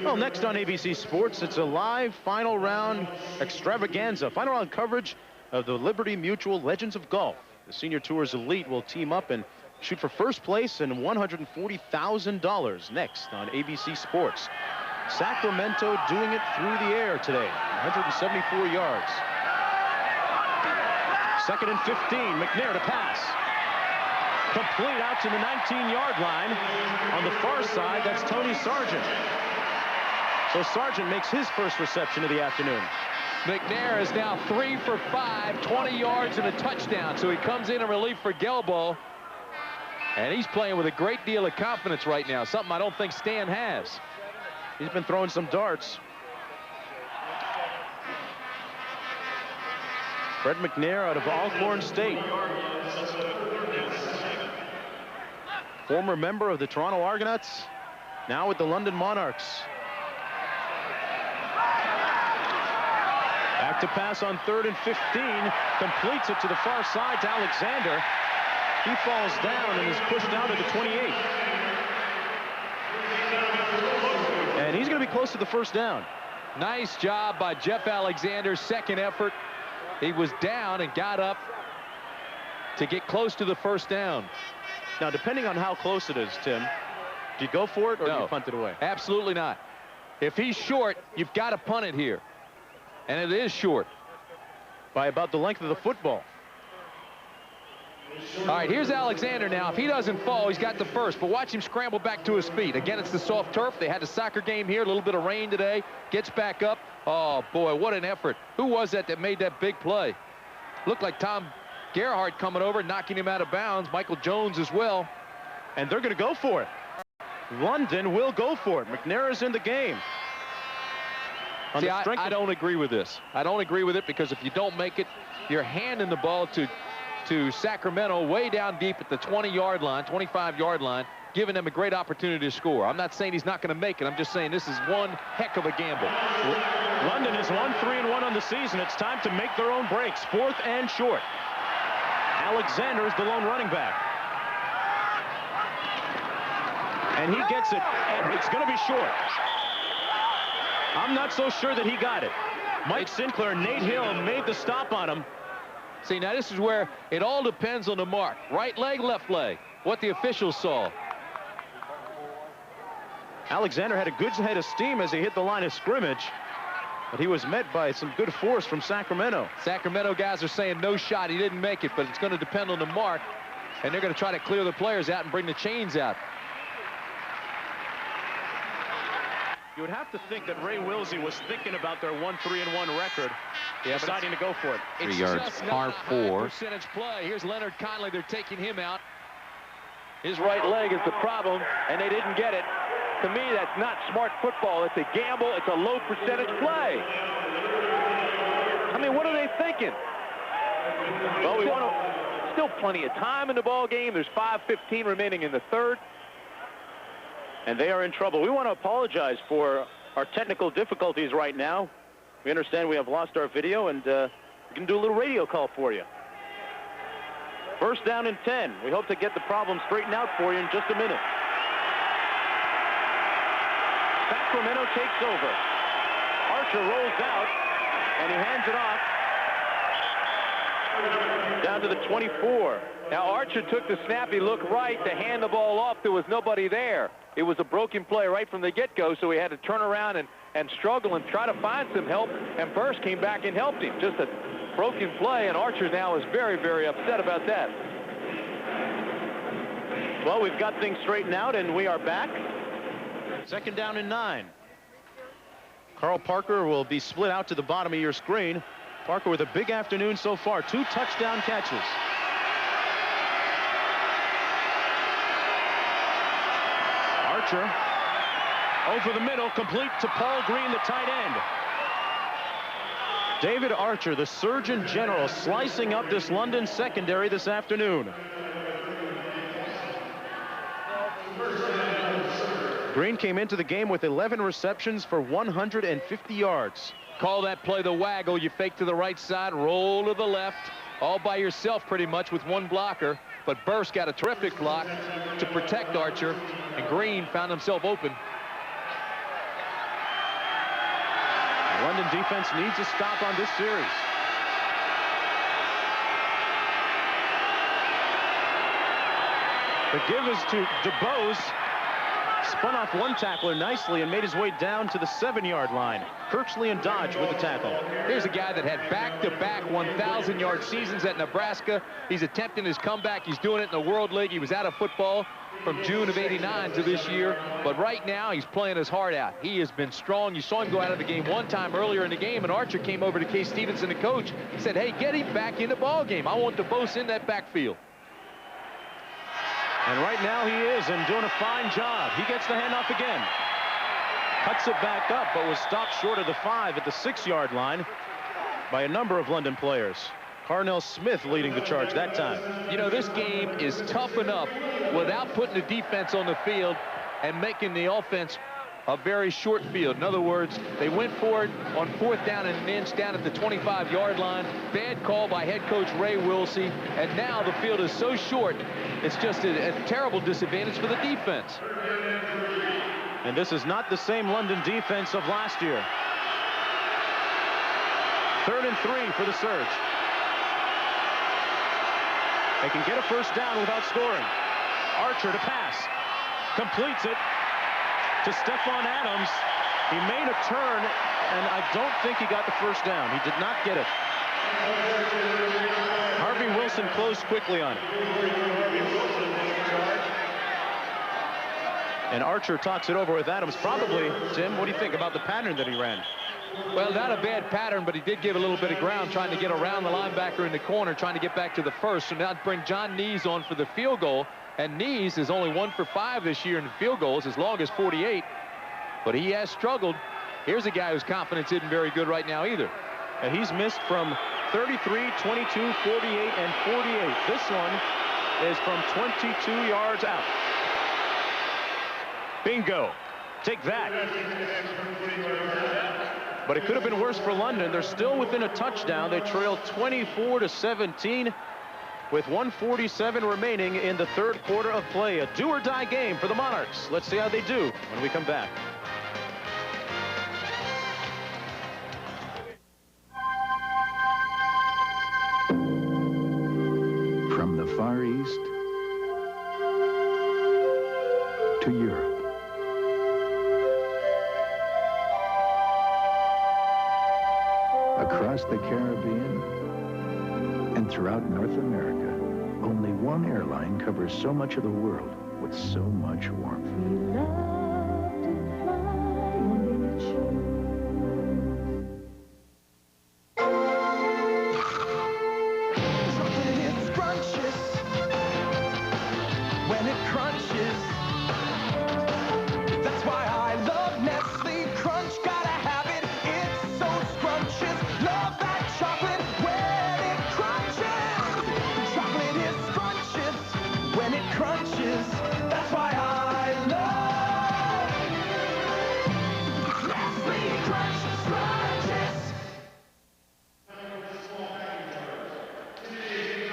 Well, next on ABC Sports, it's a live final round extravaganza. Final round coverage of the Liberty Mutual Legends of Golf. The Senior Tours Elite will team up and shoot for first place and $140,000 next on ABC Sports. Sacramento doing it through the air today, 174 yards. Second and 15, McNair to pass. Complete out to the 19-yard line. On the far side, that's Tony Sargent. So Sargent makes his first reception of the afternoon. McNair is now 3 for 5, 20 yards and a touchdown. So he comes in relief for Gelbo. And he's playing with a great deal of confidence right now, something I don't think Stan has. He's been throwing some darts. Fred McNair out of Alcorn State. Former member of the Toronto Argonauts, now with the London Monarchs. Back to pass on 3rd and 15. Completes it to the far side to Alexander. He falls down and is pushed out at the 28. And he's going to be close to the first down. Nice job by Jeff Alexander. Second effort. He was down and got up to get close to the first down. Now, depending on how close it is, Tim, do you go for it or do you punt it away? Absolutely not. If he's short, you've got to punt it here. And it is short. By about the length of the football. All right, here's Alexander now. If he doesn't fall, he's got the first. But watch him scramble back to his feet. Again, it's the soft turf. They had a soccer game here, a little bit of rain today. Gets back up. Oh, boy, what an effort. Who was that made that big play? Looked like Tom Gerhardt coming over, knocking him out of bounds. Michael Jones as well. And they're going to go for it. London will go for it. McNair is in the game. See, I don't agree with this. I don't agree with it because if you don't make it, you're handing the ball to Sacramento way down deep at the 20-yard line, 25-yard line, giving them a great opportunity to score. I'm not saying he's not going to make it. I'm just saying this is one heck of a gamble. London is 1-3-1 on the season. It's time to make their own breaks. 4th and short. Alexander is the lone running back. And he gets it, and it's going to be short. I'm not so sure that he got it. Mike Sinclair, Nate Hill made the stop on him. See, now this is where it all depends on the mark. Right leg, left leg. What the officials saw. Alexander had a good head of steam as he hit the line of scrimmage. But he was met by some good force from Sacramento. Sacramento guys are saying no shot. He didn't make it, but it's going to depend on the mark. And they're going to try to clear the players out and bring the chains out. You would have to think that Ray Wilsey was thinking about their 1-3-1 record, deciding to go for it. 3 yards, par 4. Percentage play. Here's Leonard Conley. They're taking him out. His right leg is the problem, and they didn't get it. To me, that's not smart football. It's a gamble. It's a low percentage play. I mean, what are they thinking? Well, we want to, still plenty of time in the ball game. There's 5:15 remaining in the third. And they are in trouble. We want to apologize for our technical difficulties right now. We understand we have lost our video, and we can do a little radio call for you. First down and 10. We hope to get the problem straightened out for you in just a minute. Sacramento takes over. Archer rolls out, and he hands it off down to the 24. Now, Archer took the snappy look right to hand the ball off. There was nobody there. It was a broken play right from the get-go, so he had to turn around and struggle and try to find some help, and Burst came back and helped him. Just a broken play, and Archer now is very, very upset about that. Well, we've got things straightened out, and we are back. 2nd down and 9. Carl Parker will be split out to the bottom of your screen. Parker with a big afternoon so far. 2 touchdown catches. Archer over the middle, complete to Paul Green, the tight end. David Archer, the Surgeon General, slicing up this London secondary this afternoon. Green came into the game with 11 receptions for 150 yards. Call that play the waggle. You fake to the right side, roll to the left, all by yourself pretty much with one blocker. But Burst got a terrific block to protect Archer, and Green found himself open. The London defense needs a stop on this series. The give is to DeBose. Spun off one tackler nicely and made his way down to the 7-yard line. Kirksley and Dodge with the tackle. Here's a guy that had back-to-back 1,000-yard seasons at Nebraska. He's attempting his comeback. He's doing it in the World League. He was out of football from June of '89 to this year. But right now, he's playing his heart out. He has been strong. You saw him go out of the game one time earlier in the game, and Archer came over to Case Stevenson, the coach, and said, hey, get him back in the ball game. I want DeBose in that backfield. And right now he is, and doing a fine job. He gets the handoff again. Cuts it back up, but was stopped short of the 5 at the 6-yard line by a number of London players. Carnell Smith leading the charge that time. You know, this game is tough enough without putting the defense on the field and making the offense a very short field. In other words, they went for it on 4th down and an inch down at the 25-yard line. Bad call by head coach Ray Wilsey, and now the field is so short, it's just a terrible disadvantage for the defense. And this is not the same London defense of last year. 3rd and 3 for the Surge. They can get a first down without scoring. Archer to pass. Completes it to Stephon Adams. He made a turn, and I don't think he got the first down. He did not get it. Harvey Wilson closed quickly on it. And Archer talks it over with Adams. Probably, Tim, what do you think about the pattern that he ran? Well, not a bad pattern, but he did give a little bit of ground trying to get around the linebacker in the corner, trying to get back to the first. So now bring John Nees on for the field goal. And Nees is only 1 for 5 this year in field goals, as long as 48. But he has struggled. Here's a guy whose confidence isn't very good right now either. And he's missed from 33, 22, 48, and 48. This one is from 22 yards out. Bingo. Take that. But it could have been worse for London. They're still within a touchdown. They trail 24-17 with 1:47 remaining in the 3rd quarter of play. A do-or-die game for the Monarchs. Let's see how they do when we come back. From the Far East to Europe. Across the Caribbean and throughout North America, only one airline covers so much of the world with so much warmth.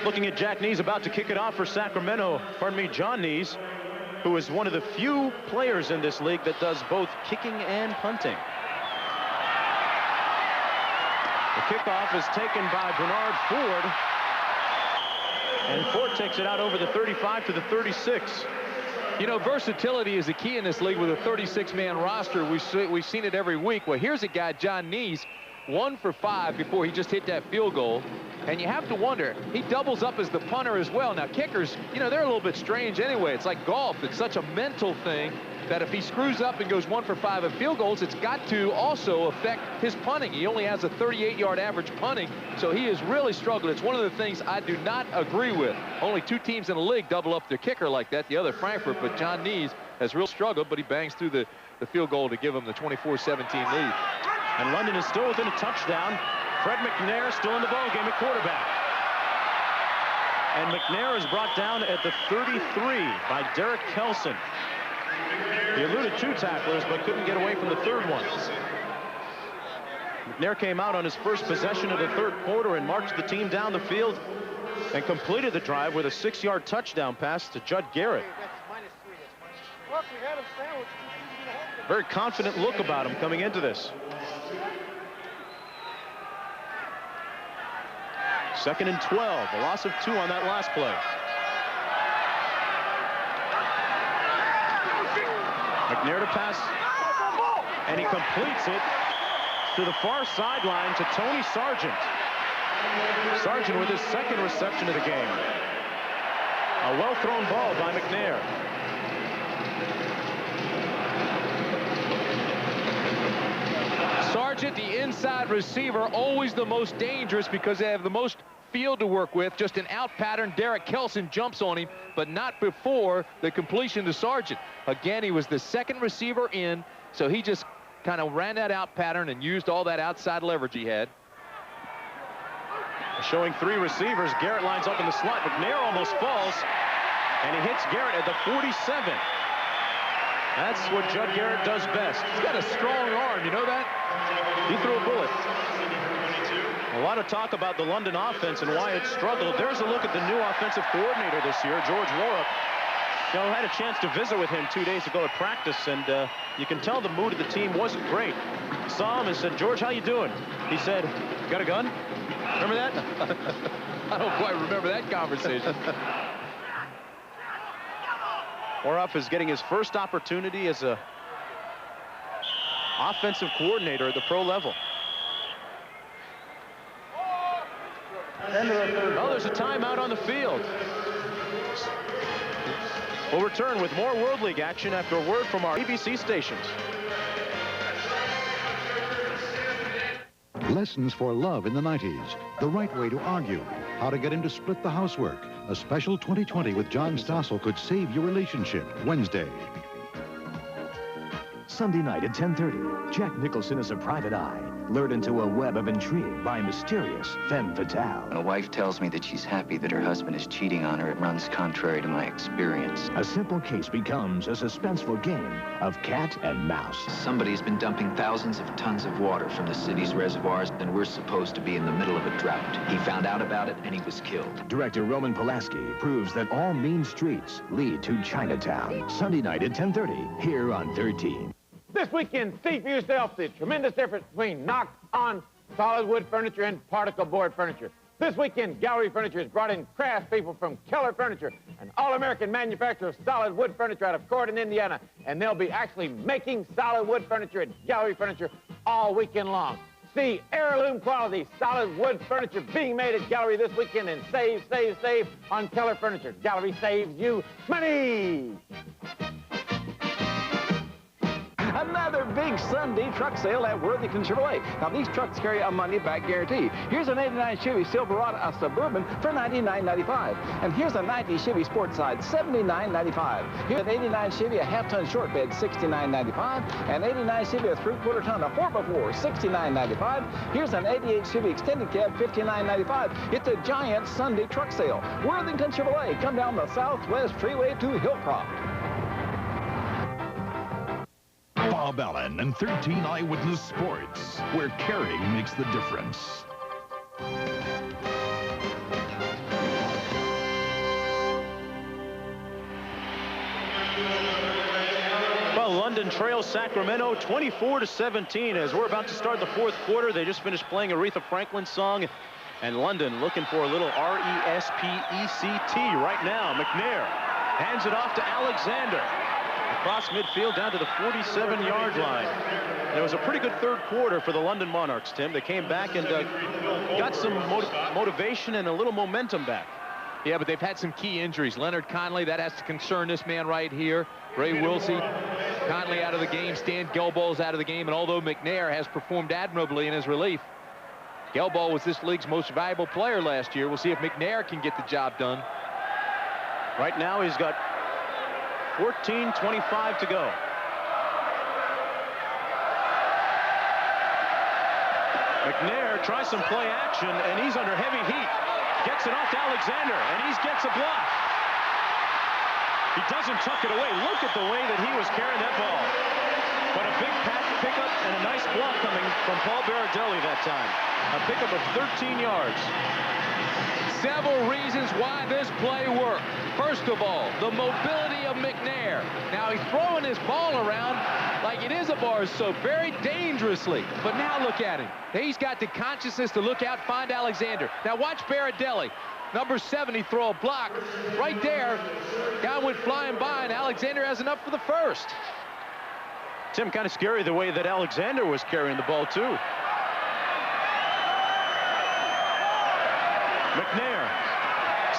Looking at Jack Nees about to kick it off for Sacramento. Pardon me, John Nees. who is one of the few players in this league that does both kicking and punting. The kickoff is taken by Bernard Ford. And Ford takes it out over the 35 to the 36. You know, versatility is the key in this league with a 36-man roster. We've seen it every week. Well, here's a guy, John Neese, 1 for 5 before he just hit that field goal. And you have to wonder, he doubles up as the punter as well. Now, kickers, you know, they're a little bit strange anyway. It's like golf. It's such a mental thing that if he screws up and goes 1 for 5 at field goals, it's got to also affect his punting. He only has a 38-yard average punting, so he has really struggled. It's one of the things I do not agree with. Only 2 teams in the league double up their kicker like that, the other Frankfurt, but John Neese has real struggled, but he bangs through the field goal to give him the 24-17 lead. And London is still within a touchdown. Fred McNair still in the ballgame at quarterback. And McNair is brought down at the 33 by Derek Kelson. He eluded 2 tacklers, but couldn't get away from the third one. McNair came out on his first possession of the third quarter and marched the team down the field and completed the drive with a 6-yard touchdown pass to Judd Garrett. Very confident look about him coming into this. 2nd and 12, a loss of 2 on that last play. McNair to pass, and he completes it to the far sideline to Tony Sargent. Sargent with his 2nd reception of the game. A well-thrown ball by McNair. Sargent, the inside receiver, always the most dangerous because they have the most field to work with. Just an out pattern. Derek Kelson jumps on him, but not before the completion to Sargent. Again, he was the 2nd receiver in, so he just kind of ran that out pattern and used all that outside leverage he had. Showing 3 receivers. Garrett lines up in the slot. McNair almost falls, and he hits Garrett at the 47. That's what Judd Garrett does best. He's got a strong arm, you know that? He threw a bullet. A lot of talk about the London offense and why it struggled. There's a look at the new offensive coordinator this year, George Warwick. You know, I had a chance to visit with him 2 days ago at practice, and you can tell the mood of the team wasn't great. Saw him and said, "George, how you doing?" He said, "Got a gun?" Remember that? I don't quite remember that conversation. Warwick is getting his first opportunity as a offensive coordinator at the pro level. Oh, there's a timeout on the field. We'll return with more World League action after a word from our ABC stations. Lessons for love in the 90s. The right way to argue. How to get him to split the housework. A special 20/20 with John Stossel could save your relationship. Wednesday. Sunday night at 10:30, Jack Nicholson is a private eye, lured into a web of intrigue by mysterious femme fatale. When a wife tells me that she's happy that her husband is cheating on her, it runs contrary to my experience. A simple case becomes a suspenseful game of cat and mouse. Somebody's been dumping thousands of tons of water from the city's reservoirs, and we're supposed to be in the middle of a drought. He found out about it, and he was killed. Director Roman Polanski proves that all mean streets lead to Chinatown. Sunday night at 10:30, here on 13. This weekend, see for yourself the tremendous difference between knock-on solid wood furniture and particle board furniture. This weekend, Gallery Furniture has brought in craft people from Keller Furniture, an all-American manufacturer of solid wood furniture out of Corydon, Indiana. And they'll be actually making solid wood furniture at Gallery Furniture all weekend long. See heirloom quality solid wood furniture being made at Gallery this weekend and save on Keller Furniture. Gallery saves you money. Another big Sunday truck sale at Worthington Chevrolet. Now, these trucks carry a money-back guarantee. Here's an 89 Chevy Silverado, a Suburban, for $99.95. And here's a 90 Chevy Sportside, $79.95. Here's an 89 Chevy, a half-ton short bed, $69.95. And 89 Chevy, a three-quarter ton, a 4x4, $69.95. Here's an 88 Chevy extended cab, $59.95. It's a giant Sunday truck sale. Worthington Chevrolet. Come down the Southwest Freeway to Hillcroft. Bob Allen and 13 Eyewitness Sports, where caring makes the difference. London trails Sacramento 24-17 as we're about to start the fourth quarter. They just finished playing Aretha Franklin's song, and London looking for a little R-E-S-P-E-C-T right now. McNair hands it off to Alexander. Across midfield down to the 47-yard line. And it was a pretty good third quarter for the London Monarchs, Tim. They came back and got some motivation and a little momentum back. Yeah, but they've had some key injuries. Leonard Conley, that has to concern this man right here. Ray Wilsey, Conley out of the game. Stan Gelball's out of the game. And although McNair has performed admirably in his relief, Gelball was this league's most valuable player last year. We'll see if McNair can get the job done. Right now he's got 14:25 to go. McNair tries some play action, and he's under heavy heat. Gets it off to Alexander, and he gets a block. He doesn't tuck it away. Look at the way that he was carrying that ball. But a big pickup and a nice block coming from Paul Baradelli that time. A pickup of 13 yards. Several reasons why this play worked. First of all, the mobility of McNair. Now he's throwing his ball around like it is a bar soap, very dangerously. But now look at him. He's got the consciousness to look out, find Alexander. Now watch Baradelli. Number 70 throw a block right there. Guy went flying by, and Alexander has enough for the first. Tim, kind of scary the way that Alexander was carrying the ball too. McNair,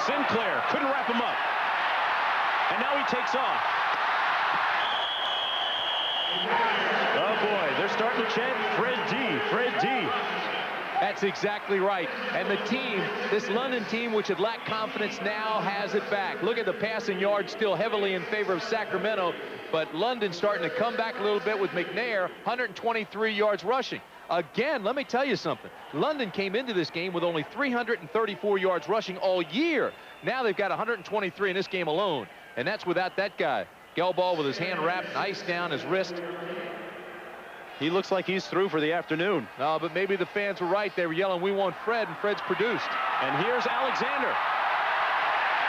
Sinclair couldn't wrap him up, and now he takes off. Oh boy, they're starting to chant Fred D, Fred D. That's exactly right. And the team, this London team, which had lacked confidence, now has it back. Look at the passing yards still heavily in favor of Sacramento, but London starting to come back a little bit with McNair, 123 yards rushing. Again, let me tell you something. London came into this game with only 334 yards rushing all year. Now they've got 123 in this game alone, and that's without that guy. Gelball with his hand wrapped, ice down his wrist. He looks like he's through for the afternoon. No, but maybe the fans were right. They were yelling, "We want Fred," and Fred's produced. And here's Alexander.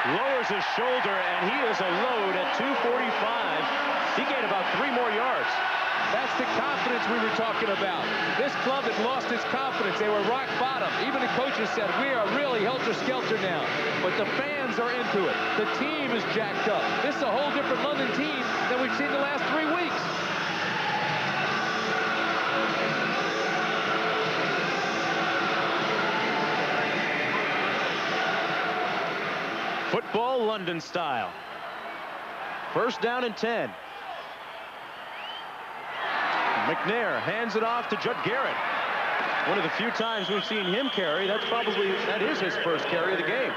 Lowers his shoulder, and he is a load at 245. He gained about 3 more yards. That's the confidence we were talking about. This club had lost its confidence. They were rock bottom. Even the coaches said, we are really helter-skelter now. But the fans are into it. The team is jacked up. This is a whole different London team than we've seen the last 3 weeks. Football London style. First down and 10. McNair hands it off to Judd Garrett. One of the few times we've seen him carry. That is his first carry of the game.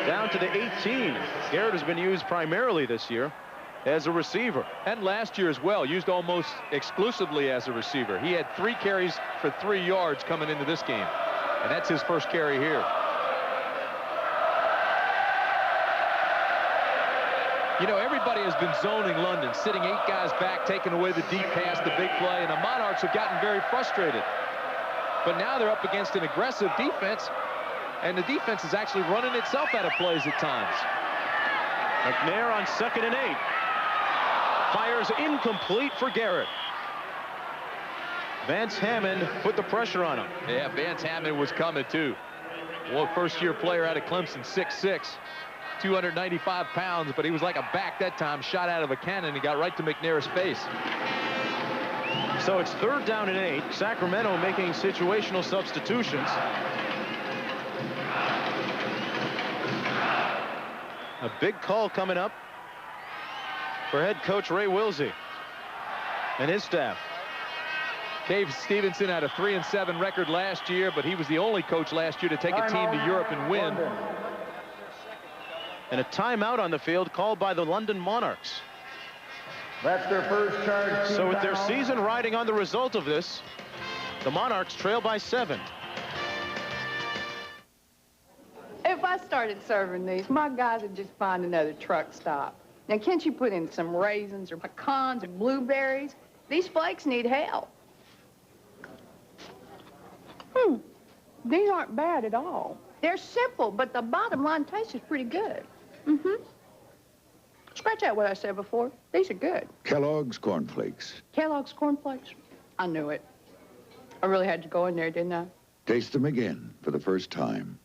Down to the 18. Garrett has been used primarily this year as a receiver. And last year as well, used almost exclusively as a receiver. He had 3 carries for 3 yards coming into this game. And that's his first carry here. You know, everybody has been zoning London, sitting 8 guys back, taking away the deep pass, the big play, and the Monarchs have gotten very frustrated. But now they're up against an aggressive defense, and the defense is actually running itself out of plays at times. McNair on 2nd and 8. Fires incomplete for Garrett. Vance Hammond put the pressure on him. Yeah, Vance Hammond was coming too. Well, first-year player out of Clemson, 6'6". 295 pounds, but he was like a back that time, shot out of a cannon. He got right to McNair's face. So it's 3rd down and 8. Sacramento making situational substitutions. A big call coming up for head coach Ray Wilsey and his staff. Dave Stevenson had a 3-7 record last year, but he was the only coach last year to take a team to Europe and win. And a timeout on the field called by the London Monarchs. That's their first charge. So with their season riding on the result of this, the Monarchs trail by 7. If I started serving these, my guys would just find another truck stop. Now, can't you put in some raisins or pecans or blueberries? These flakes need help. These aren't bad at all. They're simple, but the bottom line taste is pretty good. Scratch out what I said before. These are good. Kellogg's Corn Flakes. Kellogg's Corn Flakes. I knew it. I really had to go in there, didn't I? Taste them again for the first time.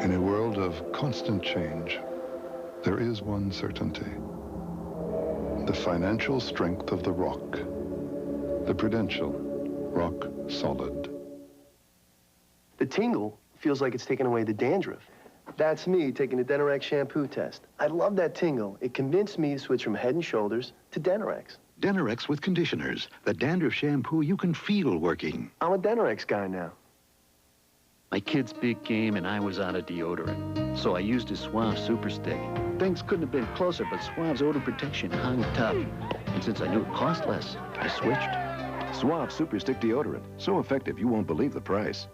In a world of constant change, there is one certainty. The financial strength of the rock. The Prudential, rock solid. The tingle feels like it's taking away the dandruff. That's me taking the Denorex shampoo test. I love that tingle. It convinced me to switch from Head & Shoulders to Denorex. Denorex with conditioners, the dandruff shampoo you can feel working. I'm a Denorex guy now. My kid's big game, and I was out of deodorant. So I used a Suave Super Stick. Things couldn't have been closer, but Suave's odor protection hung tough. And since I knew it cost less, I switched. Suave Super Stick deodorant. So effective, you won't believe the price.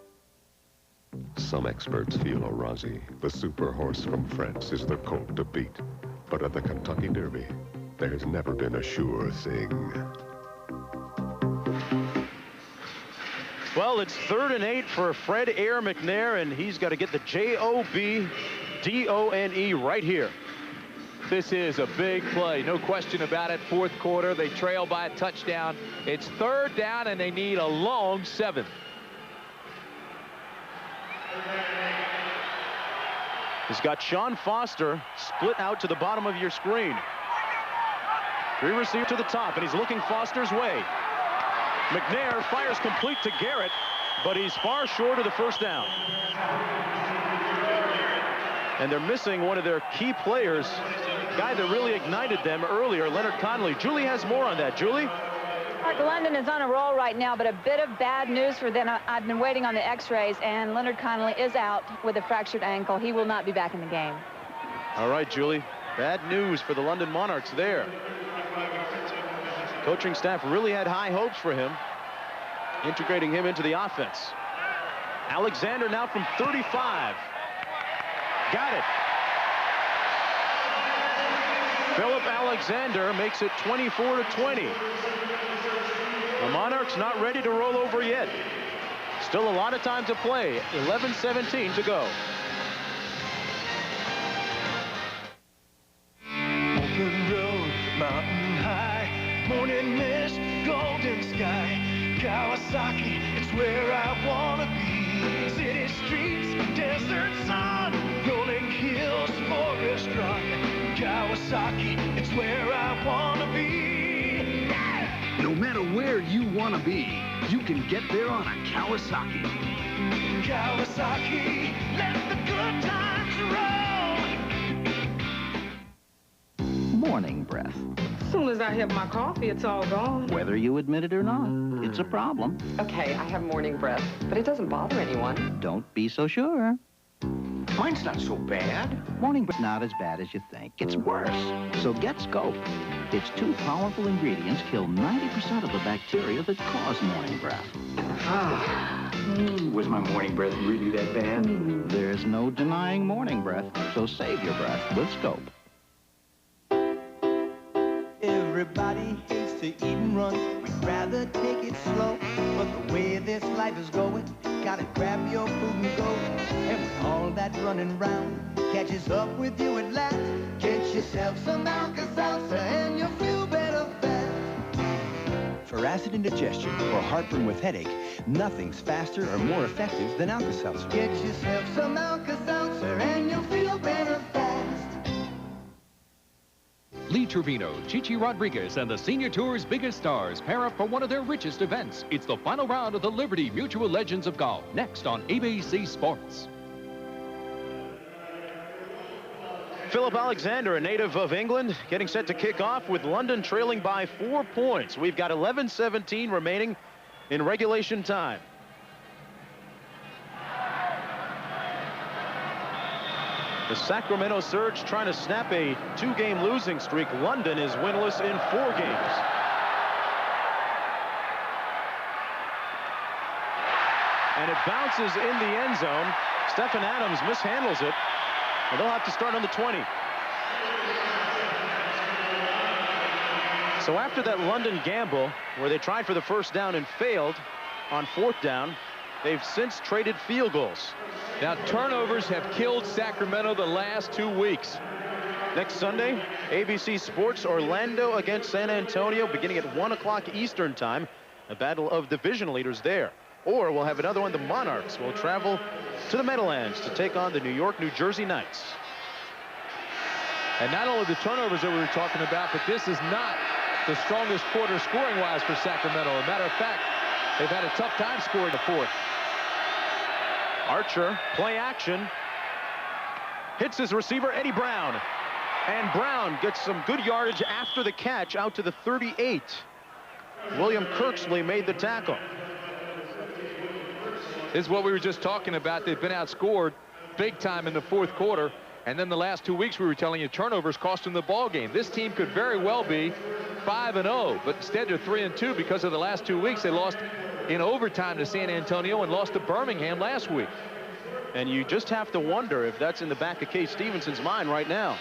Some experts feel Arazi, the super horse from France, is the colt to beat. But at the Kentucky Derby, there's never been a sure thing. Well, it's 3rd and 8 for Fred Air McNair, and he's got to get the J-O-B-D-O-N-E right here. This is a big play, no question about it. 4th quarter, they trail by a touchdown. It's 3rd down, and they need a long 7th. He's got Sean Foster split out to the bottom of your screen. 3 receivers to the top, and he's looking Foster's way. McNair fires complete to Garrett, but he's far short of the 1st down. And they're missing one of their key players, guy that really ignited them earlier, Leonard Connolly. Julie has more on that. Julie? Mark, London is on a roll right now, but a bit of bad news for them. I've been waiting on the x-rays, and Leonard Connolly is out with a fractured ankle. He will not be back in the game. All right, Julie. Bad news for the London Monarchs there. Coaching staff really had high hopes for him, integrating him into the offense. Alexander now from 35. Got it. Philip Alexander makes it 24-20. The Monarchs not ready to roll over yet. Still a lot of time to play. 11:17 to go. Open road, mountain high, morning mist, golden sky. Kawasaki, it's where I wanna be. City streets, desert sun, rolling hills, forest run. Kawasaki, it's where I wanna be. No matter where you want to be, you can get there on a Kawasaki. Kawasaki, let the good times roll. Morning breath. As soon as I have my coffee, it's all gone. Whether you admit it or not, it's a problem. Okay, I have morning breath, but it doesn't bother anyone. Don't be so sure. Mine's not so bad. Morning breath not as bad as you think. It's worse. So get Scope. Its 2 powerful ingredients kill 90% of the bacteria that cause morning breath. Was my morning breath really that bad? There's no denying morning breath, so save your breath with Scope. Everybody hates to eat and run. We'd rather take it slow. But the way this life is going, gotta grab your food and go. And when all that running round catches up with you at last, get yourself some Alka-Seltzer and you'll feel better fast. For acid indigestion or heartburn with headache, nothing's faster or more effective than Alka-Seltzer. Get yourself some Alka-Seltzer and you'll feel better fast. Lee Trevino, Chichi Rodriguez, and the Senior Tour's biggest stars pair up for one of their richest events. It's the final round of the Liberty Mutual Legends of Golf, next on ABC Sports. Philip Alexander, a native of England, getting set to kick off with London trailing by 4 points. We've got 11:17 remaining in regulation time. The Sacramento Surge trying to snap a 2-game losing streak. London is winless in 4 games. And it bounces in the end zone. Stephen Adams mishandles it. And they'll have to start on the 20. So after that London gamble, where they tried for the first down and failed on 4th down, they've since traded field goals. Now, turnovers have killed Sacramento the last 2 weeks. Next Sunday, ABC Sports, Orlando against San Antonio, beginning at 1 o'clock Eastern time. A battle of division leaders there. Or we'll have another one. The Monarchs will travel to the Meadowlands to take on the New York, New Jersey Knights. And not only the turnovers that we were talking about, but this is not the strongest quarter scoring-wise for Sacramento. As a matter of fact, they've had a tough time scoring the 4th. Archer, play action. Hits his receiver, Eddie Brown. And Brown gets some good yardage after the catch out to the 38. William Kirksley made the tackle. This is what we were just talking about. They've been outscored big time in the 4th quarter. And then the last 2 weeks, we were telling you, turnovers cost them the ball game. This team could very well be 5-0, but instead they're 3-2 because of the last 2 weeks. They lost in overtime to San Antonio and lost to Birmingham last week. And you just have to wonder if that's in the back of Kay Stevenson's mind right now.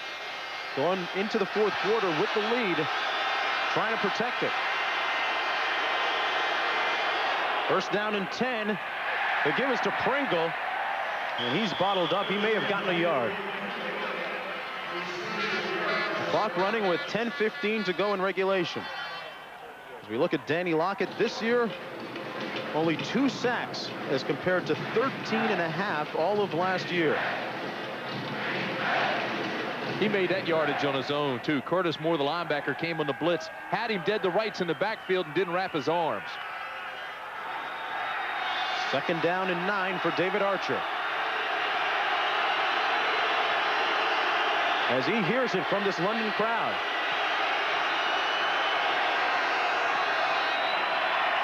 Going into the 4th quarter with the lead, trying to protect it. First down and 10. The give is to Pringle, and he's bottled up. He may have gotten a yard. The clock running with 10:15 to go in regulation. As we look at Danny Lockett this year, only 2 sacks as compared to 13.5 all of last year. He made that yardage on his own, too. Curtis Moore, the linebacker, came on the blitz, had him dead to rights in the backfield, and didn't wrap his arms. Second down and 9 for David Archer. As he hears it from this London crowd.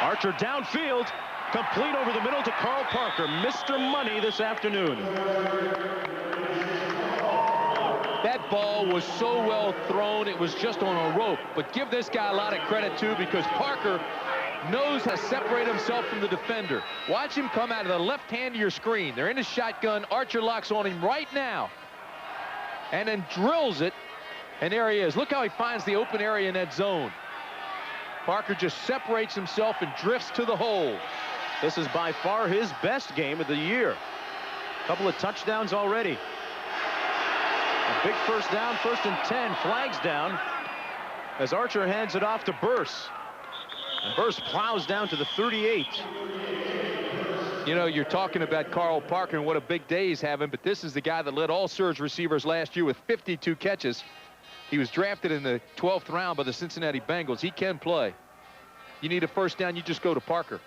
Archer downfield, complete over the middle to Carl Parker, Mr. Money this afternoon. That ball was so well thrown, it was just on a rope. But give this guy a lot of credit, too, because Parker knows how to separate himself from the defender. Watch him come out of the left hand of your screen. They're in a shotgun. Archer locks on him right now. And then drills it. And there he is. Look how he finds the open area in that zone. Parker just separates himself and drifts to the hole. This is by far his best game of the year. A couple of touchdowns already. A big first down, 1st and 10, flags down as Archer hands it off to Burse. And Burse plows down to the 38. You know, you're talking about Carl Parker and what a big day he's having, but this is the guy that led all Surge receivers last year with 52 catches. He was drafted in the 12th round by the Cincinnati Bengals. He can play. You need a first down, you just go to Parker.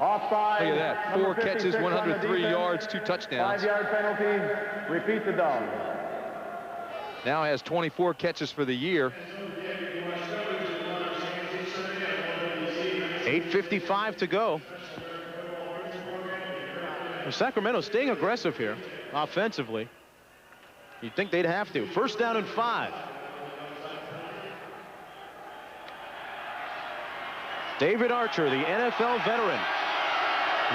Offside. Look at that. 4 catches, 103 yards, 2 touchdowns. 5-yard penalty. Repeat the down. Now has 24 catches for the year. 8:55 to go. Well, Sacramento staying aggressive here offensively. You'd think they'd have to. First down and 5. David Archer, the NFL veteran,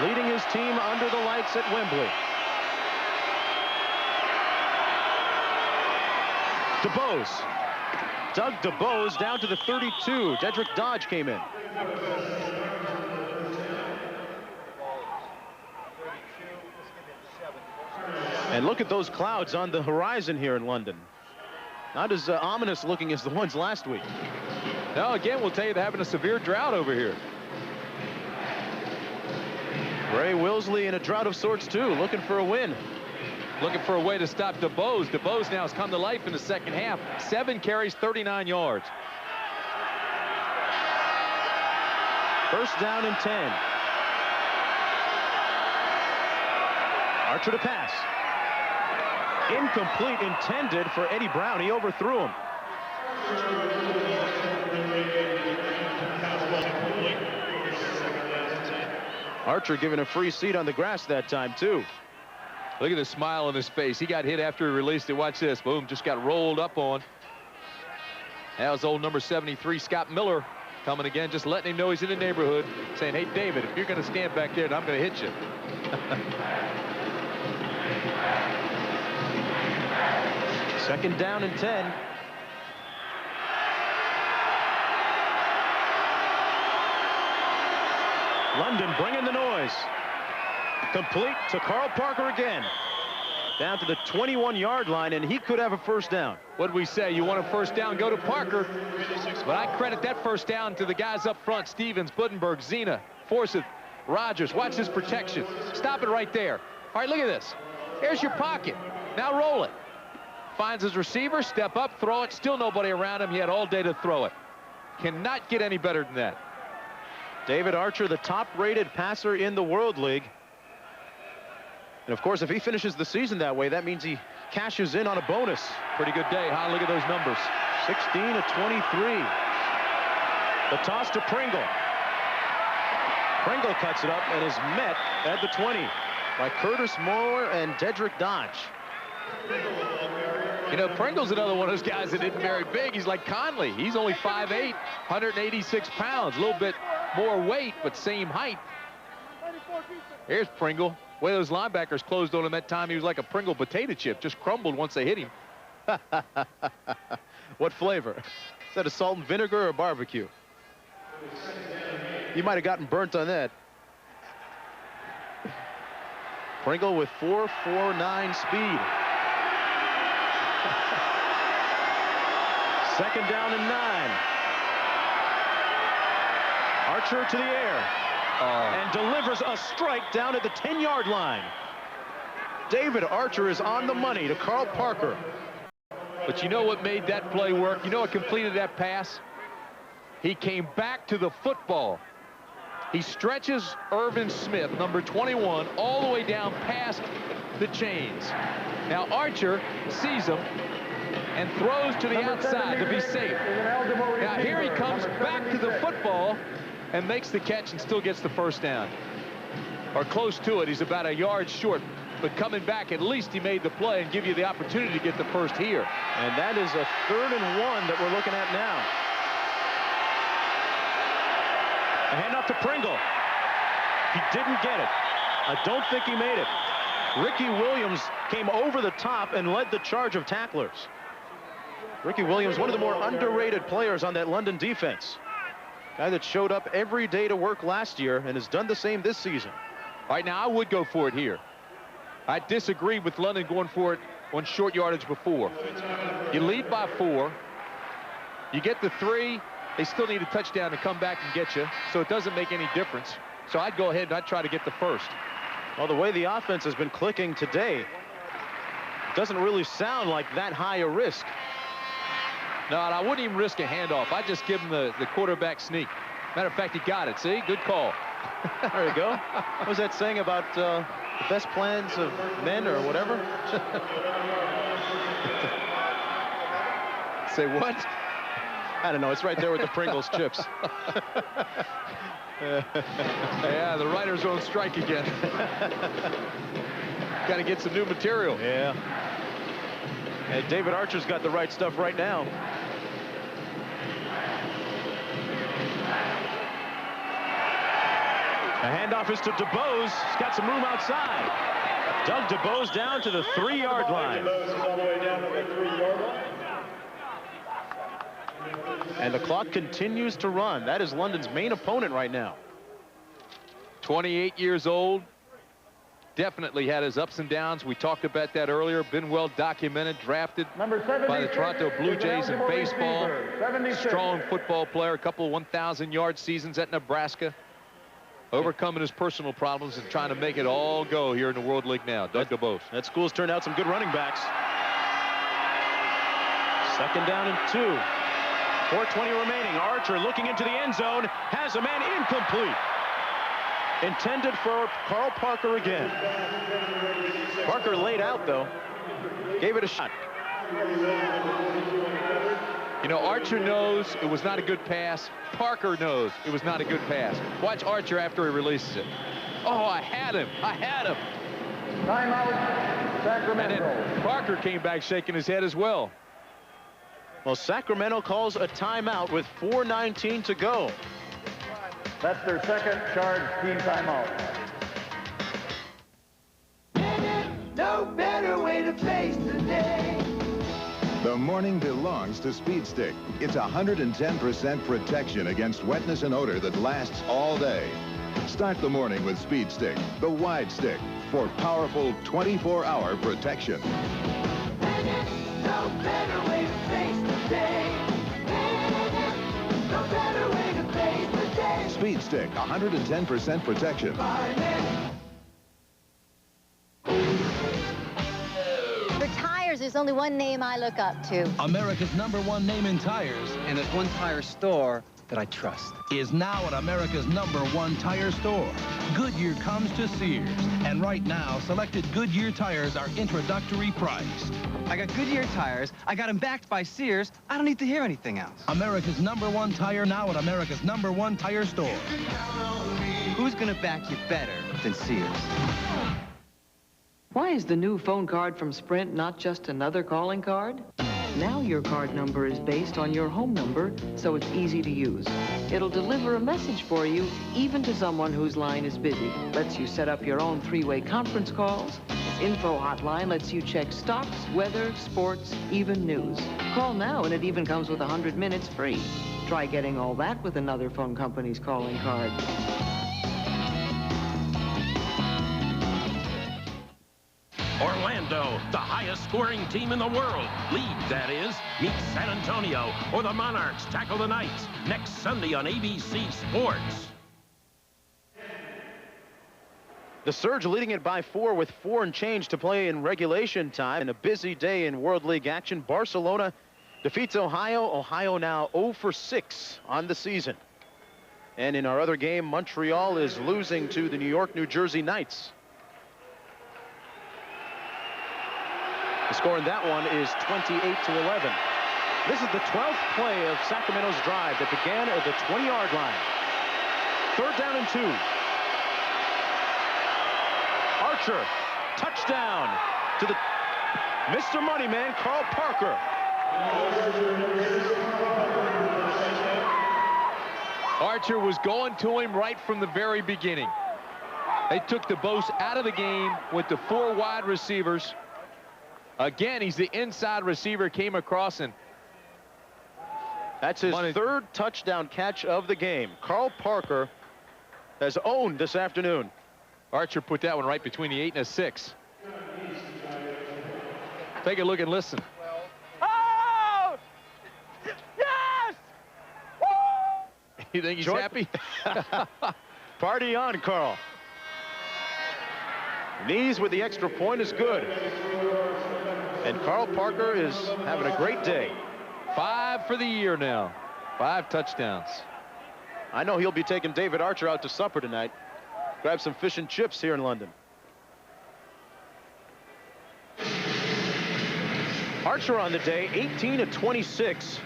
leading his team under the lights at Wembley. DeBose. Doug DeBose down to the 32. Dedrick Dodge came in. And look at those clouds on the horizon here in London. Not as ominous looking as the ones last week. Now, again, we'll tell you they're having a severe drought over here. Ray Wilsley in a drought of sorts, too, looking for a win. Looking for a way to stop DeBose. DeBose now has come to life in the second half. 7 carries, 39 yards. First down and 10. Archer to pass. Incomplete, intended for Eddie Brown. He overthrew him. Archer given a free seat on the grass that time, too. Look at the smile on his face. He got hit after he released it. Watch this. Boom, just got rolled up on. That was old number 73, Scott Miller, coming again, just letting him know he's in the neighborhood, saying, hey, David, if you're going to stand back there, I'm going to hit you. Second down and 10. London bringing the noise. Complete to Carl Parker again. Down to the 21-yard line, and he could have a first down. What did we say? You want a first down, go to Parker. But I credit that first down to the guys up front, Stevens, Buddenberg, Zena, Forsyth, Rogers. Watch his protection. Stop it right there. All right, look at this. Here's your pocket. Now roll it. Finds his receiver, step up, throw it. Still nobody around him. He had all day to throw it. Cannot get any better than that. David Archer, the top-rated passer in the World League. And, of course, if he finishes the season that way, that means he cashes in on a bonus. Pretty good day, huh? Look at those numbers. 16 of 23. The toss to Pringle. Pringle cuts it up and is met at the 20 by Curtis Moore and Dedrick Dodge. You know, Pringle's another one of those guys that isn't very big. He's like Conley. He's only 5'8", 186 pounds. A little bit more weight, but same height. Here's Pringle. The way those linebackers closed on him that time, he was like a Pringle potato chip. Just crumbled once they hit him. What flavor? Is that a salt and vinegar or barbecue? You might have gotten burnt on that. Pringle with 4.49 speed. Second down and 9. Archer to the air. And delivers a strike down at the 10-yard line. David Archer is on the money to Carl Parker. But you know what made that play work? You know what completed that pass? He came back to the football. He stretches Irvin Smith, number 21, all the way down past the chains. Now Archer sees him and throws to the outside to be safe. Now here he comes back to the football and makes the catch and still gets the first down. Or close to it. He's about a yard short. But coming back, at least he made the play and give you the opportunity to get the first here. And that is a 3rd and 1 that we're looking at now. A handoff to Pringle. He didn't get it. I don't think he made it. Ricky Williams came over the top and led the charge of tacklers. Ricky Williams, one of the more underrated players on that London defense. Guy that showed up every day to work last year and has done the same this season. All right, now I would go for it here. I disagree with London going for it on short yardage before. You lead by 4. You get the 3. They still need a touchdown to come back and get you, so it doesn't make any difference. So I'd go ahead and I'd try to get the first. Well, the way the offense has been clicking today, it doesn't really sound like that high a risk. No, and I wouldn't even risk a handoff. I'd just give him the quarterback sneak. Matter of fact, he got it. See? Good call. There you go. What was that saying about the best plans of men or whatever? Say what? I don't know. It's right there with the Pringles chips. Yeah, the writers are on strike again. Got to get some new material. Yeah. Hey, David Archer's got the right stuff right now. The handoff is to DeBose. He's got some room outside. Doug DeBose down to the 3-yard line. And the clock continues to run. That is London's main opponent right now. 28 years old. Definitely had his ups and downs. We talked about that earlier. Been well documented, drafted by the Toronto Blue Jays in baseball. Strong football player, a couple of 1,000-yard seasons at Nebraska. Overcoming his personal problems and trying to make it all go here in the World League now. Doug DeBose. That school's turned out some good running backs. Second down and 2. 4:20 remaining. Archer looking into the end zone. Has a man incomplete. Intended for Carl Parker again. Parker laid out, though. Gave it a shot. You know, Archer knows it was not a good pass. Parker knows it was not a good pass. Watch Archer after he releases it. Oh, I had him. I had him. Timeout, Sacramento. And then Parker came back shaking his head as well. Well, Sacramento calls a timeout with 4:19 to go. That's their second charge team timeout. No better way to face the day The morning belongs to Speed Stick. It's 110% protection against wetness and odor that lasts all day. Start the morning with Speed Stick, the wide stick, for powerful 24-hour protection. No better way to face the day. No better way to face the day. Speed Stick, 110% protection. For tires, there's only one name I look up to. America's #1 name in tires. And there's one tire store that I trust. Is now at America's #1 tire store. Goodyear comes to Sears. And right now, selected Goodyear tires are introductory priced. I got Goodyear tires. I got them backed by Sears. I don't need to hear anything else. America's #1 tire now at America's #1 tire store. Who's gonna back you better than Sears? Why is the new phone card from Sprint not just another calling card? Now your card number is based on your home number, so it's easy to use. It'll deliver a message for you, even to someone whose line is busy. Lets you set up your own three-way conference calls. Info hotline lets you check stocks, weather, sports, even news. Call now and it even comes with 100 minutes free. Try getting all that with another phone company's calling card. Orlando, the highest scoring team in the world. League, that is. Meet San Antonio, or the Monarchs tackle the Knights. Next Sunday on ABC Sports. The Surge leading it by 4 with 4 and change to play in regulation time. And a busy day in World League action. Barcelona defeats Ohio. Ohio now 0 for 6 on the season. And in our other game, Montreal is losing to the New York, New Jersey Knights. The score in that one is 28-11. This is the 12th play of Sacramento's drive that began at the 20-yard line. 3rd down and 2. Archer, touchdown to the Mr. Moneyman, Carl Parker. Archer was going to him right from the very beginning. They took the Bose out of the game, went to 4 wide receivers. Again, he's the inside receiver, came across, and that's his 3rd touchdown catch of the game. Carl Parker has owned this afternoon. Archer put that one right between the 8 and the 6. Take a look and listen. Oh! Yes! Woo! You think he's happy? Party on, Carl. Knees with the extra point is good. And Carl Parker is having a great day. 5 for the year now. 5 touchdowns. I know he'll be taking David Archer out to supper tonight. Grab some fish and chips here in London. Archer on the day, 18 of 26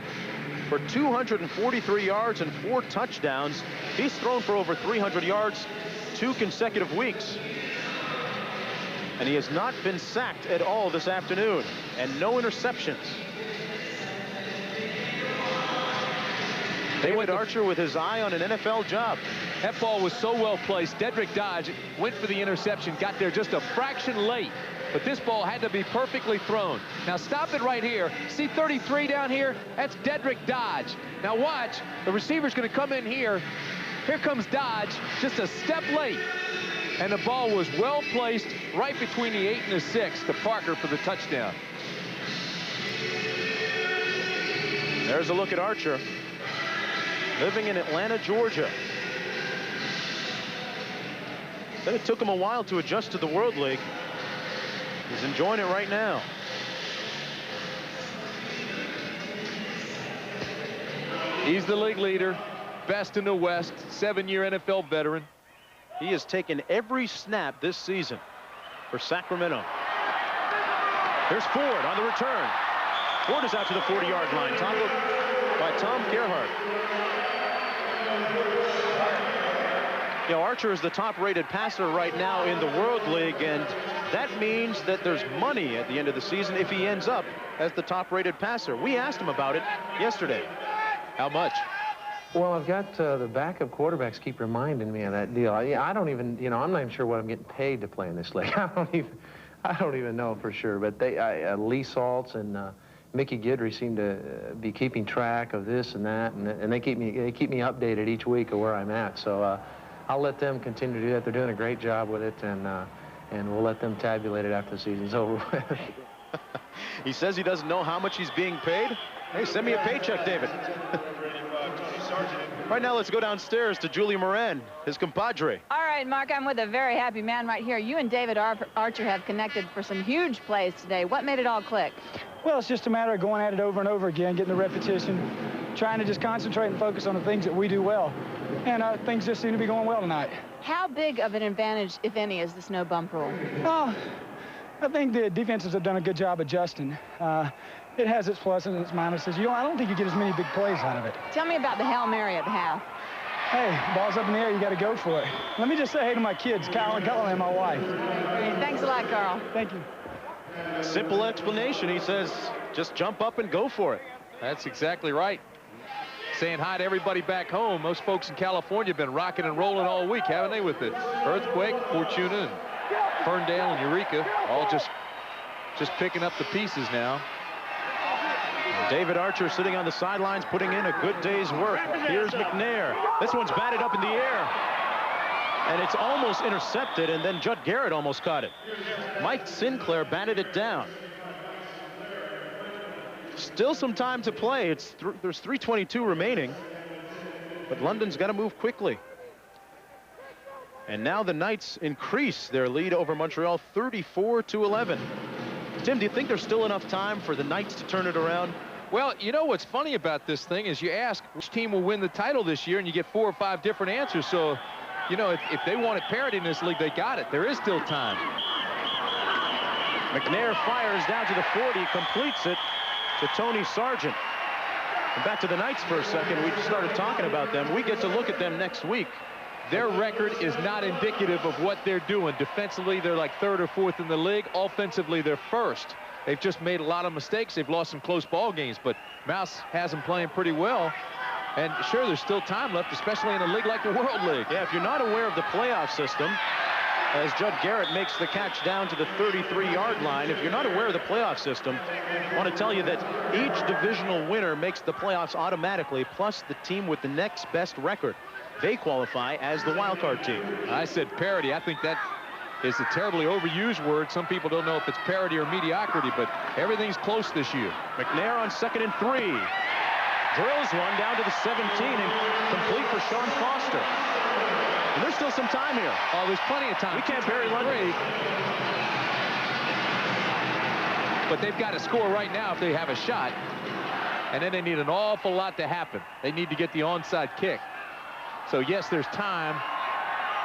for 243 yards and 4 touchdowns. He's thrown for over 300 yards 2 consecutive weeks. And he has not been sacked at all this afternoon, and no interceptions. David Archer with his eye on an NFL job. That ball was so well placed. Dedrick Dodge went for the interception, got there just a fraction late. But this ball had to be perfectly thrown. Now stop it right here. See 33 down here? That's Dedrick Dodge. Now watch, the receiver's going to come in here. Here comes Dodge, just a step late. And the ball was well placed right between the 8 and the 6 to Parker for the touchdown. There's a look at Archer, living in Atlanta, Georgia. Then it took him a while to adjust to the World League. He's enjoying it right now. He's the league leader, best in the West, 7-year NFL veteran. He has taken every snap this season for Sacramento. There's Ford on the return. Ford is out to the 40-yard line, tackled by Tom Gerhardt. You know, Archer is the top-rated passer right now in the World League, and that means that there's money at the end of the season if he ends up as the top-rated passer. We asked him about it yesterday. How much? Well, I've got the backup quarterbacks keep reminding me of that deal. I don't even, you know, I'm not even sure what I'm getting paid to play in this league. I don't even know for sure. But Lee Saltz and Mickey Guidry seemed to be keeping track of this and that, and they keep me updated each week of where I'm at. So I'll let them continue to do that. They're doing a great job with it, and we'll let them tabulate it after the season's over with. He says he doesn't know how much he's being paid. Hey, send me a paycheck, David. Right now, let's go downstairs to Julie Moran, his compadre. All right, Mark, I'm with a very happy man right here. You and David Archer have connected for some huge plays today. What made it all click? Well, it's just a matter of going at it over and over again, getting the repetition, trying to just concentrate and focus on the things that we do well. And things just seem to be going well tonight. How big of an advantage, if any, is this no bump rule? Oh, I think the defenses have done a good job adjusting. It has its pluses and its minuses. I don't think you get as many big plays out of it. Tell me about the Hail Mary at the half. Hey, ball's up in the air, you got to go for it. Let me just say hey to my kids, Kyle and Cullen, and my wife. Hey, thanks a lot, Carl. Thank you. Simple explanation. He says, just jump up and go for it. That's exactly right. Saying hi to everybody back home. Most folks in California have been rocking and rolling all week, haven't they, with the earthquake, Fortuna, and Ferndale and Eureka, all just picking up the pieces now. David Archer sitting on the sidelines, putting in a good day's work. Here's McNair. This one's batted up in the air. And it's almost intercepted, and then Judd Garrett almost caught it. Mike Sinclair batted it down. Still some time to play. There's 3:22 remaining. But London's got to move quickly. And now the Knights increase their lead over Montreal 34-11. Tim, do you think there's still enough time for the Knights to turn it around? Well, you know what's funny about this thing is you ask which team will win the title this year, and you get 4 or 5 different answers. So, you know, if they wanted parity in this league, they got it. There is still time. McNair fires down to the 40, completes it to Tony Sargent. And back to the Knights for a second. We just started talking about them. We get to look at them next week. Their record is not indicative of what they're doing. Defensively, they're like 3rd or 4th in the league. Offensively, they're 1st. They've just made a lot of mistakes. They've lost some close ball games, but Mouse has them playing pretty well. And sure, there's still time left, especially in a league like the World League. Yeah, if you're not aware of the playoff system, as Judd Garrett makes the catch down to the 33-yard line, if you're not aware of the playoff system, I want to tell you that each divisional winner makes the playoffs automatically, plus the team with the next best record. They qualify as the wild card team. I said parity. I think that is a terribly overused word. Some people don't know if it's parity or mediocrity, but everything's close this year. McNair on 2nd and 3. Drills one down to the 17 and complete for Sean Foster. And there's still some time here. Oh, there's plenty of time. We can't bury London. But they've got to score right now if they have a shot. And then they need an awful lot to happen. They need to get the onside kick. So, yes, there's time,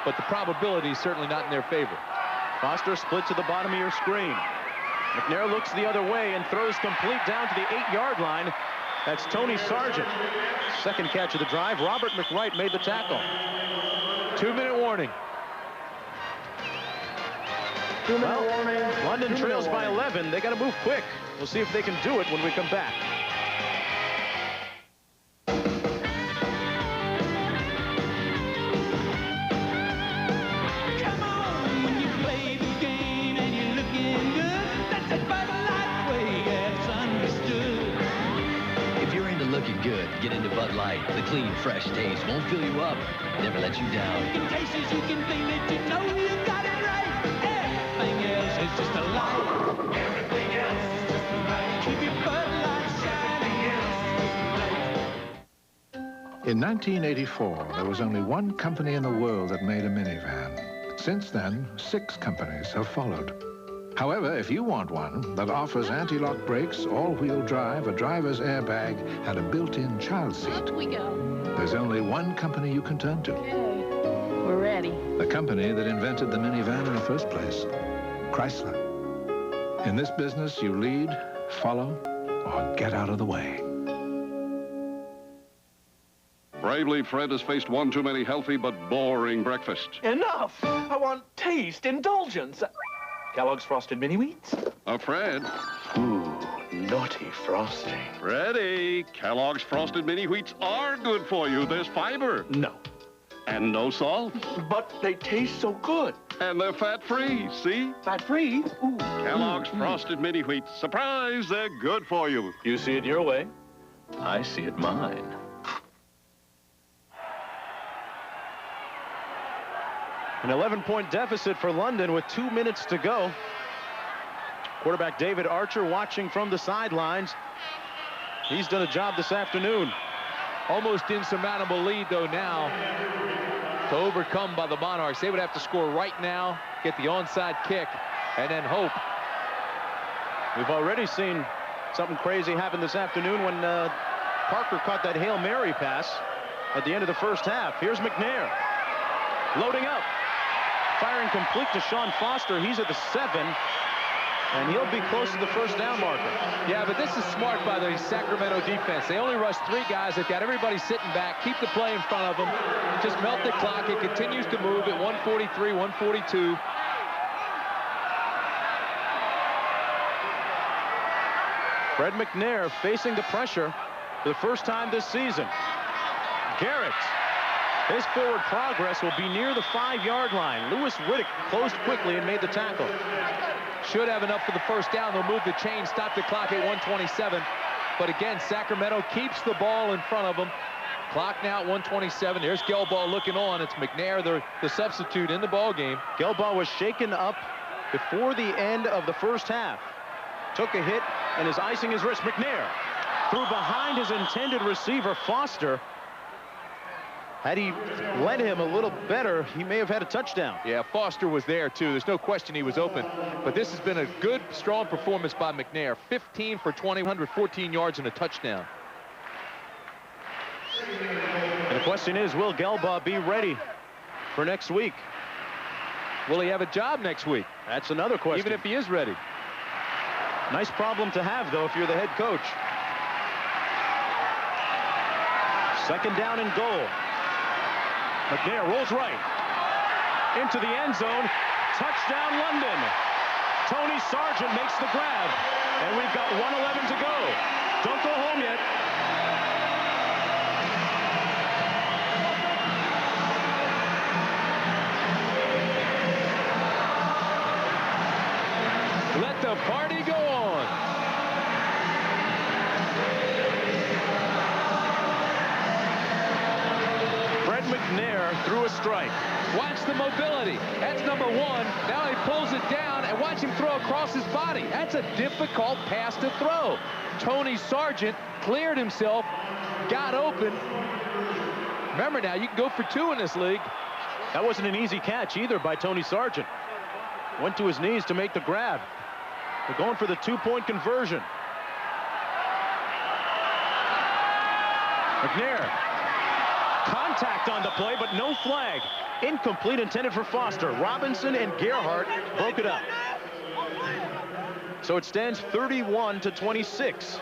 but the probability is certainly not in their favor. Foster split to the bottom of your screen. McNair looks the other way and throws complete down to the 8-yard line. That's Tony Sargent. Second catch of the drive. Robert McWright made the tackle. 2-minute warning. 2-minute warning. London trails by 11. They got to move quick. We'll see if they can do it when we come back. Good. Get into Bud Light. The clean, fresh taste won't fill you up, never let you down. In cases you can think that you know you got it right. Everything else is just a lie. Everything else is just a lie. Keep your Bud Light shining. In 1984, there was only one company in the world that made a minivan. Since then, 6 companies have followed. However, if you want one that offers anti-lock brakes, all-wheel drive, a driver's airbag, and a built-in child seat, Up we go. there's only one company you can turn to. Okay, we're ready. The company that invented the minivan in the first place, Chrysler. In this business, you lead, follow, or get out of the way. Bravely, Fred has faced one too many healthy but boring breakfasts. Enough! I want taste, indulgence. Kellogg's Frosted Mini Wheats. Fred. Ooh, naughty frosting. Freddie, Kellogg's Frosted Mini Wheats are good for you. There's fiber. No. And no salt. But they taste so good. And they're fat-free, see? Fat-free? Ooh. Kellogg's Frosted Mini Wheat. Surprise, they're good for you. You see it your way. I see it mine. An 11-point deficit for London with 2 minutes to go. Quarterback David Archer watching from the sidelines. He's done a job this afternoon. Almost insurmountable lead, though, now to overcome by the Monarchs. They would have to score right now, get the onside kick, and then hope. We've already seen something crazy happen this afternoon when Parker caught that Hail Mary pass at the end of the first half. Here's McNair loading up, firing complete to Sean Foster. He's at the 7. And he'll be close to the first down marker. Yeah, but this is smart by the Sacramento defense. They only rush 3 guys. They've got everybody sitting back. Keep the play in front of them. Just melt the clock. It continues to move at 143, 142. Fred McNair facing the pressure for the first time this season. Garrett. His forward progress will be near the 5-yard line. Lewis Riddick closed quickly and made the tackle. Should have enough for the first down. They'll move the chain, stop the clock at 127. But again, Sacramento keeps the ball in front of them. Clock now at 127. There's Gelbaugh looking on. It's McNair, the substitute in the ball game. Gelbaugh was shaken up before the end of the first half. Took a hit and is icing his wrist. McNair threw behind his intended receiver, Foster. Had he led him a little better, he may have had a touchdown. Yeah, Foster was there, too. There's no question he was open. But this has been a good, strong performance by McNair. 15 for 20, 114 yards and a touchdown. And the question is, will Gelbaugh be ready for next week? Will he have a job next week? That's another question. Even if he is ready. Nice problem to have, though, if you're the head coach. Second down and goal. McNair rolls right into the end zone. Touchdown, London. Tony Sargent makes the grab, and we've got 1:11 to go. Don't go home yet. Let the party go on. McNair threw a strike. Watch the mobility. That's number 1. Now he pulls it down, and watch him throw across his body. That's a difficult pass to throw. Tony Sargent cleared himself, got open. Remember now, you can go for 2 in this league. That wasn't an easy catch either by Tony Sargent. Went to his knees to make the grab. They're going for the 2-point conversion. McNair. Contact on the play, but no flag. Incomplete, intended for Foster. Robinson and Gerhardt broke it up. So it stands 31-26.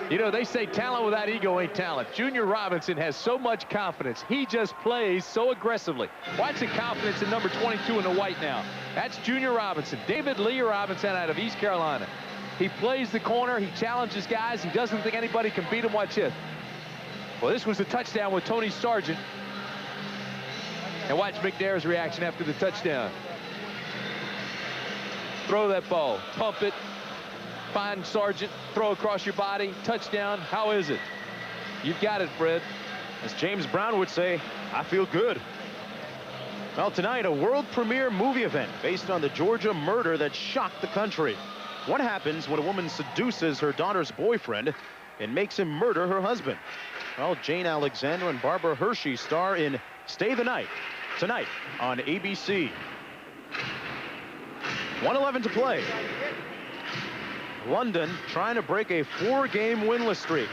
You know, they say talent without ego ain't talent. Junior Robinson has so much confidence. He just plays so aggressively. Watch the confidence in number 22 in the white now. That's Junior Robinson. David Lee Robinson out of East Carolina. He plays the corner. He challenges guys. He doesn't think anybody can beat him. Watch this. Well, this was the touchdown with Tony Sargent. And watch McNair's reaction after the touchdown. Throw that ball. Pump it. Find Sargent. Throw across your body. Touchdown. How is it? You've got it, Fred. As James Brown would say, I feel good. Well, tonight, a world premiere movie event based on the Georgia murder that shocked the country. What happens when a woman seduces her daughter's boyfriend and makes him murder her husband? Well, Jane Alexander and Barbara Hershey star in Stay the Night tonight on ABC. 1:11 to play. London trying to break a 4-game winless streak.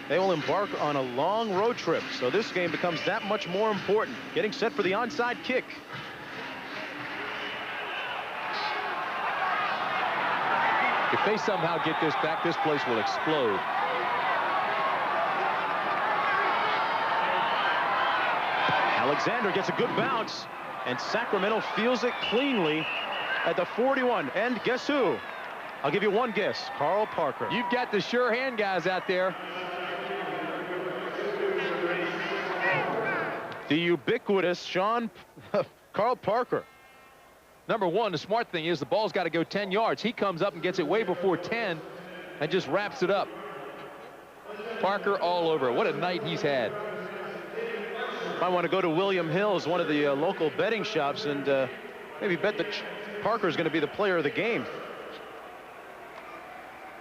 They will embark on a long road trip, so this game becomes that much more important. Getting set for the onside kick. If they somehow get this back, this place will explode. Alexander gets a good bounce, and Sacramento feels it cleanly at the 41. And guess who? I'll give you one guess. Carl Parker. You've got the sure hand guys out there. The ubiquitous Carl Parker. Number one, the smart thing is the ball's got to go 10 yards. He comes up and gets it way before 10 and just wraps it up. Parker all over it. What a night he's had. I want to go to William Hills, one of the local betting shops, and maybe bet that Parker is going to be the player of the game.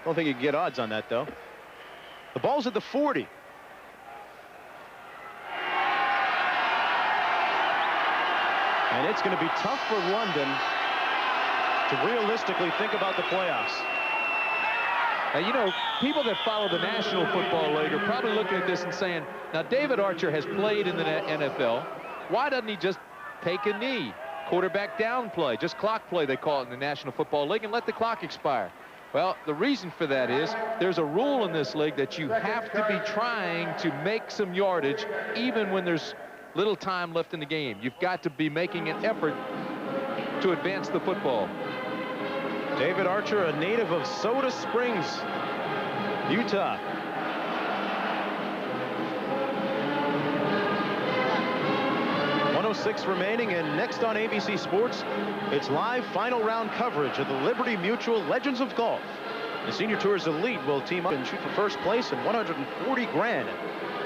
Don't think you can get odds on that, though. The ball's at the 40. And it's going to be tough for London to realistically think about the playoffs. Now, you know, people that follow the National Football League are probably looking at this and saying, now, David Archer has played in the NFL. Why doesn't he just take a knee? Quarterback down play, just clock play, they call it in the National Football League, and let the clock expire. Well, the reason for that is there's a rule in this league that you have to be trying to make some yardage even when there's little time left in the game. You've got to be making an effort to advance the football. David Archer, a native of Soda Springs, Utah. .106 remaining, and next on ABC Sports, it's live final round coverage of the Liberty Mutual Legends of Golf. The Senior Tour's Elite will team up and shoot for first place and 140 grand.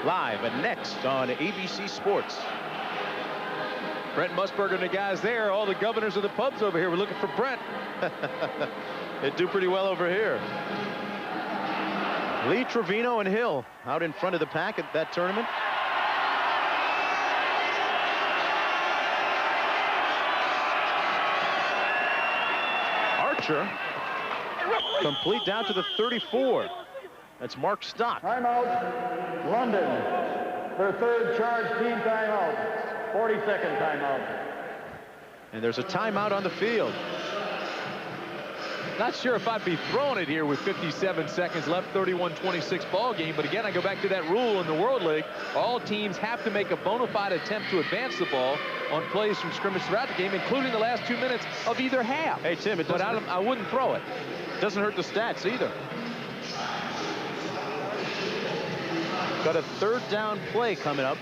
Live and next on ABC Sports. Brent Musburger and the guys there, all the governors of the pubs over here, were looking for Brent. They do pretty well over here. Lee, Trevino, and Hill out in front of the pack at that tournament. Archer complete down to the 34. That's Mark Stock. Timeout, London. Their third charge team timeout. 40-second timeout. And there's a timeout on the field. Not sure if I'd be throwing it here with 57 seconds left, 31-26 ball game. But again, I go back to that rule in the World League. All teams have to make a bona fide attempt to advance the ball on plays from scrimmage throughout the game, including the last 2 minutes of either half. Hey, Tim, but I wouldn't throw it. Doesn't hurt the stats either. Got a third down play coming up.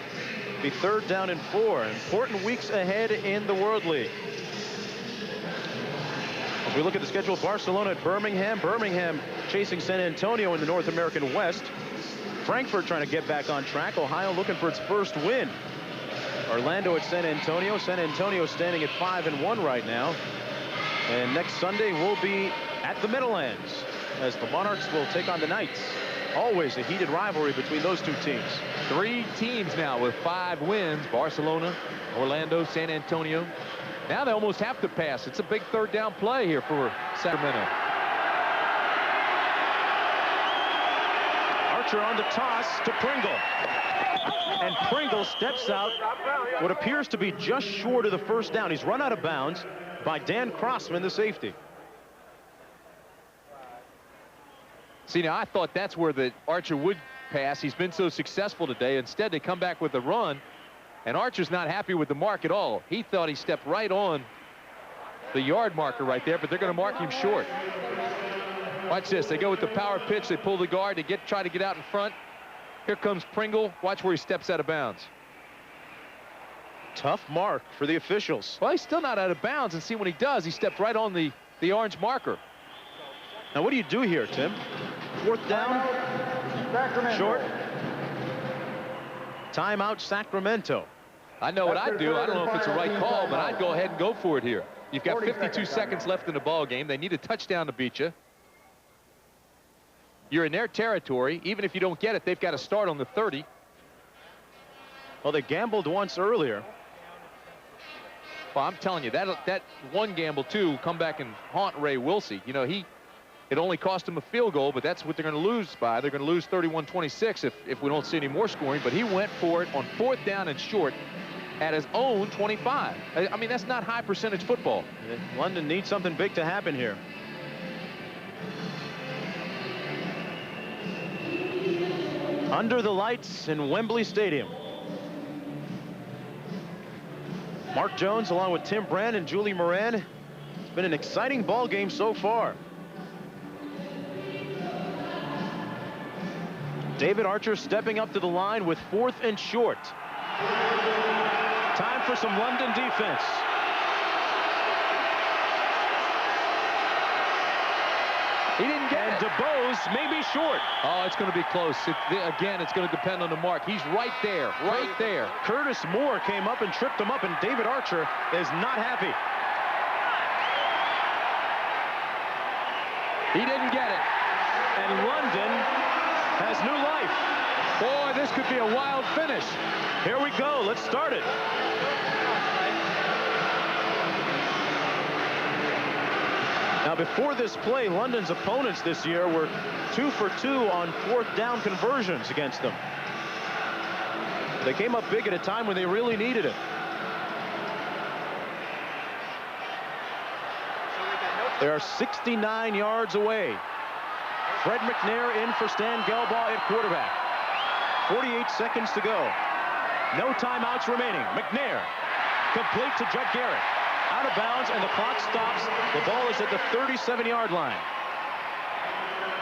Be third down and 4. Important weeks ahead in the World League. As we look at the schedule, Barcelona at Birmingham. Birmingham chasing San Antonio in the North American West. Frankfurt trying to get back on track. Ohio looking for its first win. Orlando at San Antonio. San Antonio standing at 5-1 right now. And next Sunday will be at the Meadowlands as the Monarchs will take on the Knights. Always a heated rivalry between those two teams. 3 teams now with 5 wins. Barcelona, Orlando, San Antonio. Now they almost have to pass. It's a big third down play here for Sacramento. Archer on the toss to Pringle. And Pringle steps out what appears to be just short of the first down. He's run out of bounds by Dan Crossman, the safety. See, now I thought that's where the Archer would pass. He's been so successful today. Instead, they come back with a run, and Archer's not happy with the mark at all. He thought he stepped right on the yard marker right there, but they're going to mark him short. Watch this. They go with the power pitch. They pull the guard. They try to get out in front. Here comes Pringle. Watch where he steps out of bounds. Tough mark for the officials. Well, he's still not out of bounds, and see when he does, he stepped right on the orange marker. Now, what do you do here, Tim? Fourth down, short. Timeout, Sacramento. I know what I'd do. I don't know if it's a right call, but I'd go ahead and go for it here. You've got 52 seconds left in the ball game. They need a touchdown to beat you. You're in their territory. Even if you don't get it, they've got to start on the 30. Well, they gambled once earlier. Well, I'm telling you, that one gamble, too, come back and haunt Ray Wilsey. You know, it only cost him a field goal, but that's what they're going to lose by. They're going to lose 31-26 if we don't see any more scoring. But he went for it on 4th down and short at his own 25. I mean, that's not high percentage football. London needs something big to happen here. Under the lights in Wembley Stadium. Mark Jones along with Tim Brand and Julie Moran. It's been an exciting ball game so far. David Archer stepping up to the line with 4th and short. Time for some London defense. He didn't get it. And DeBose may be short. Oh, it's going to be close. Again, it's going to depend on the mark. He's right there, right there. Curtis Moore came up and tripped him up, and David Archer is not happy. He didn't get it. And London has new life. Boy, this could be a wild finish. Here we go. Let's start it. Now, before this play, London's opponents this year were 2 for 2 on 4th down conversions against them. They came up big at a time when they really needed it. They are 69 yards away. Fred McNair in for Stan Gelbaugh at quarterback. 48 seconds to go. No timeouts remaining. McNair complete to Judd Garrett. Out of bounds, and the clock stops. The ball is at the 37-yard line.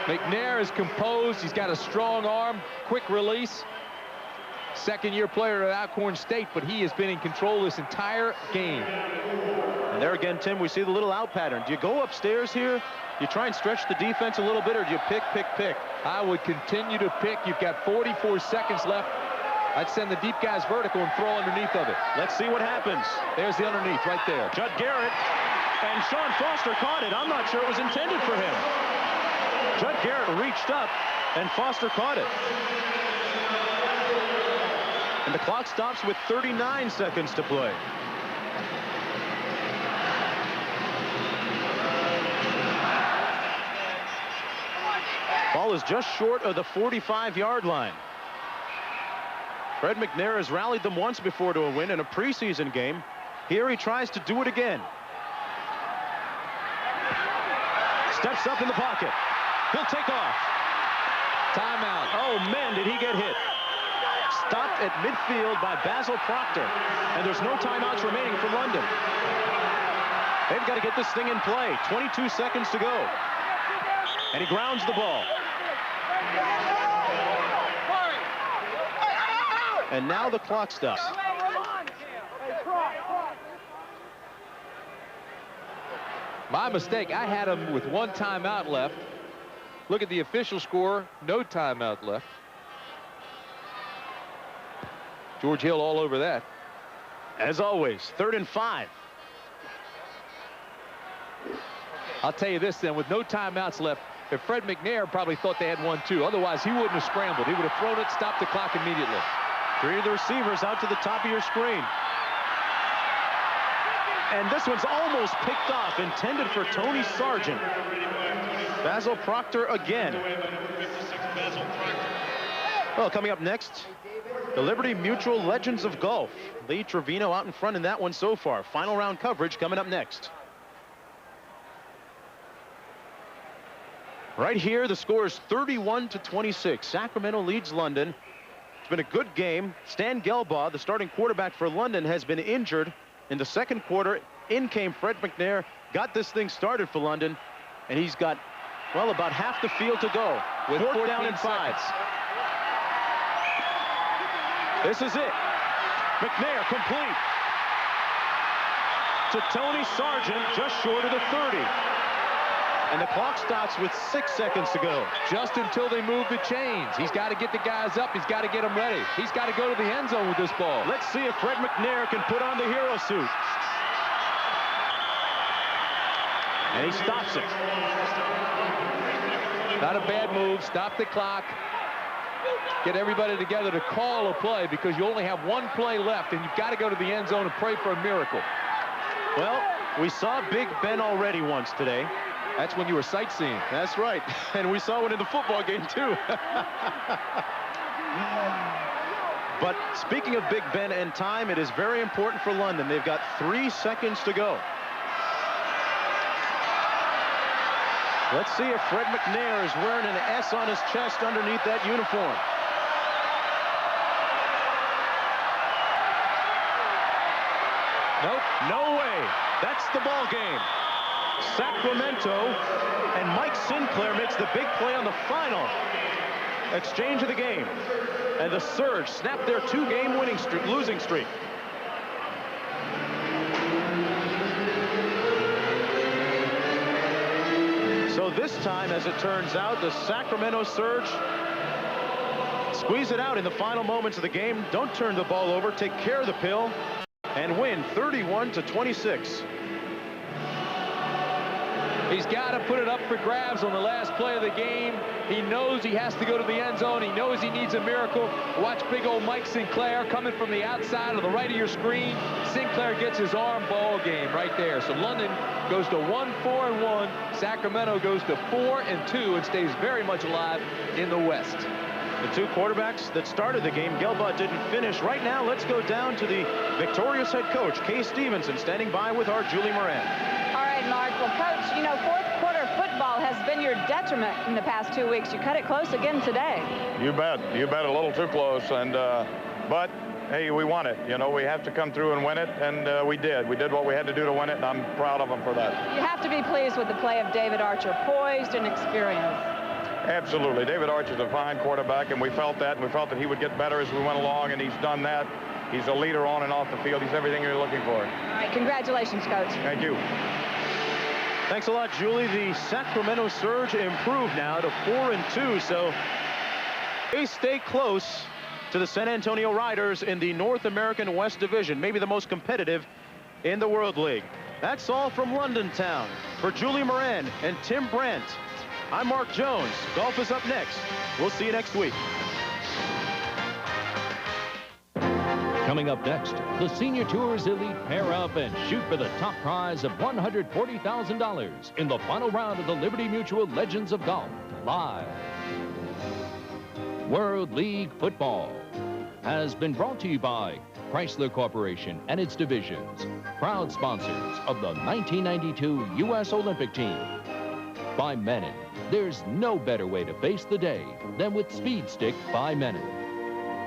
McNair is composed. He's got a strong arm, quick release. Second-year player at Alcorn State, but he has been in control this entire game. And there again, Tim, we see the little out pattern. Do you go upstairs here? Do you try and stretch the defense a little bit, or do you pick? I would continue to pick. You've got 44 seconds left. I'd send the deep guys vertical and throw underneath of it. Let's see what happens. There's the underneath right there. Judd Garrett, and Sean Foster caught it. I'm not sure it was intended for him. Judd Garrett reached up, and Foster caught it. And the clock stops with 39 seconds to play. Ball is just short of the 45-yard line. Fred McNair has rallied them once before to a win in a preseason game. Here he tries to do it again. Steps up in the pocket. He'll take off. Timeout. Oh, man, did he get hit. Stopped at midfield by Basil Proctor. And there's no timeouts remaining for London. They've got to get this thing in play. 22 seconds to go. And he grounds the ball. And now the clock stops. My mistake. I had him with 1 timeout left. Look at the official score. No timeout left. George Hill all over that. As always, 3rd and 5. I'll tell you this then, with no timeouts left, if Fred McNair probably thought they had 1, 2. Otherwise, he wouldn't have scrambled. He would have thrown it, stopped the clock immediately. 3 of the receivers out to the top of your screen. And this one's almost picked off, intended for Tony Sargent. Basil Proctor again. Well, coming up next, the Liberty Mutual Legends of Golf. Lee Trevino out in front in that one so far. Final round coverage coming up next. Right here, the score is 31-26. Sacramento leads London. It's been a good game. Stan Gelbaugh, the starting quarterback for London, has been injured. In the second quarter, in came Fred McNair, got this thing started for London, and he's got, well, about half the field to go. With 4th down and 5. This is it. McNair complete to Tony Sargent, just short of the 30. And the clock stops with 6 seconds to go. Just until they move the chains. He's got to get the guys up. He's got to get them ready. He's got to go to the end zone with this ball. Let's see if Fred McNair can put on the hero suit. And he stops it. Not a bad move. Stop the clock. Get everybody together to call a play, because you only have 1 play left, and you've got to go to the end zone and pray for a miracle. Well, we saw Big Ben already once today. That's when you were sightseeing. That's right. And we saw one in the football game, too. But speaking of Big Ben and time, it is very important for London. They've got 3 seconds to go. Let's see if Fred McNair is wearing an S on his chest underneath that uniform. Nope, no way. That's the ball game. Sacramento, and Mike Sinclair makes the big play on the final exchange of the game. And the Surge snapped their 2-game losing streak. this time, as it turns out, the Sacramento Surge squeeze it out in the final moments of the game. Don't turn the ball over. Take care of the pill and win 31-26. He's got to put it up for grabs on the last play of the game. He knows he has to go to the end zone. He knows he needs a miracle. Watch big old Mike Sinclair coming from the outside of the right of your screen. Sinclair gets his arm. Ball game right there. So London goes to 1-4-1. Sacramento goes to 4-2 and stays very much alive in the West. The two quarterbacks that started the game, Gelbart didn't finish. Right now, let's go down to the victorious head coach, Kay Stevenson, standing by with our Julie Moran. All right, Mark. Well, Coach, you know, fourth quarter football has been your detriment in the past 2 weeks. You cut it close again today. You bet. You bet, a little too close. And but, hey, we won it. You know, we have to come through and win it, and we did. We did what we had to do to win it, and I'm proud of them for that. You have to be pleased with the play of David Archer, poised and experienced. Absolutely. David Archer's a fine quarterback, and we felt that, and we felt that he would get better as we went along, and he's done that. He's a leader on and off the field. He's everything you're looking for. All right, congratulations, Coach. Thank you. Thanks a lot, Julie. The Sacramento Surge improved now to 4-2, so they stay close to the San Antonio Riders in the North American West Division, maybe the most competitive in the World League. That's all from London Town. For Julie Moran and Tim Brandt, I'm Mark Jones. Golf is up next. We'll see you next week. Coming up next, the Senior Tours Elite pair up and shoot for the top prize of $140,000 in the final round of the Liberty Mutual Legends of Golf Live. World League Football has been brought to you by Chrysler Corporation and its divisions, proud sponsors of the 1992 U.S. Olympic team. By Menon, there's no better way to face the day than with Speed Stick by Menon.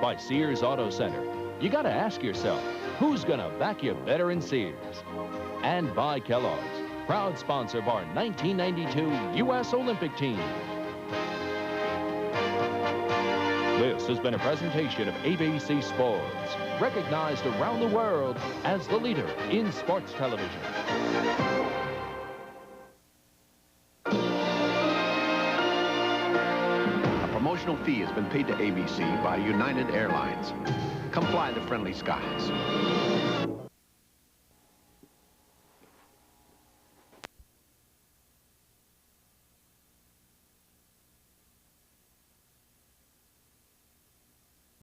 By Sears Auto Center, you got to ask yourself, who's going to back you better in Sears? And by Kellogg's, proud sponsor of our 1992 U.S. Olympic team. This has been a presentation of ABC Sports, recognized around the world as the leader in sports television. A promotional fee has been paid to ABC by United Airlines. Come fly the friendly skies.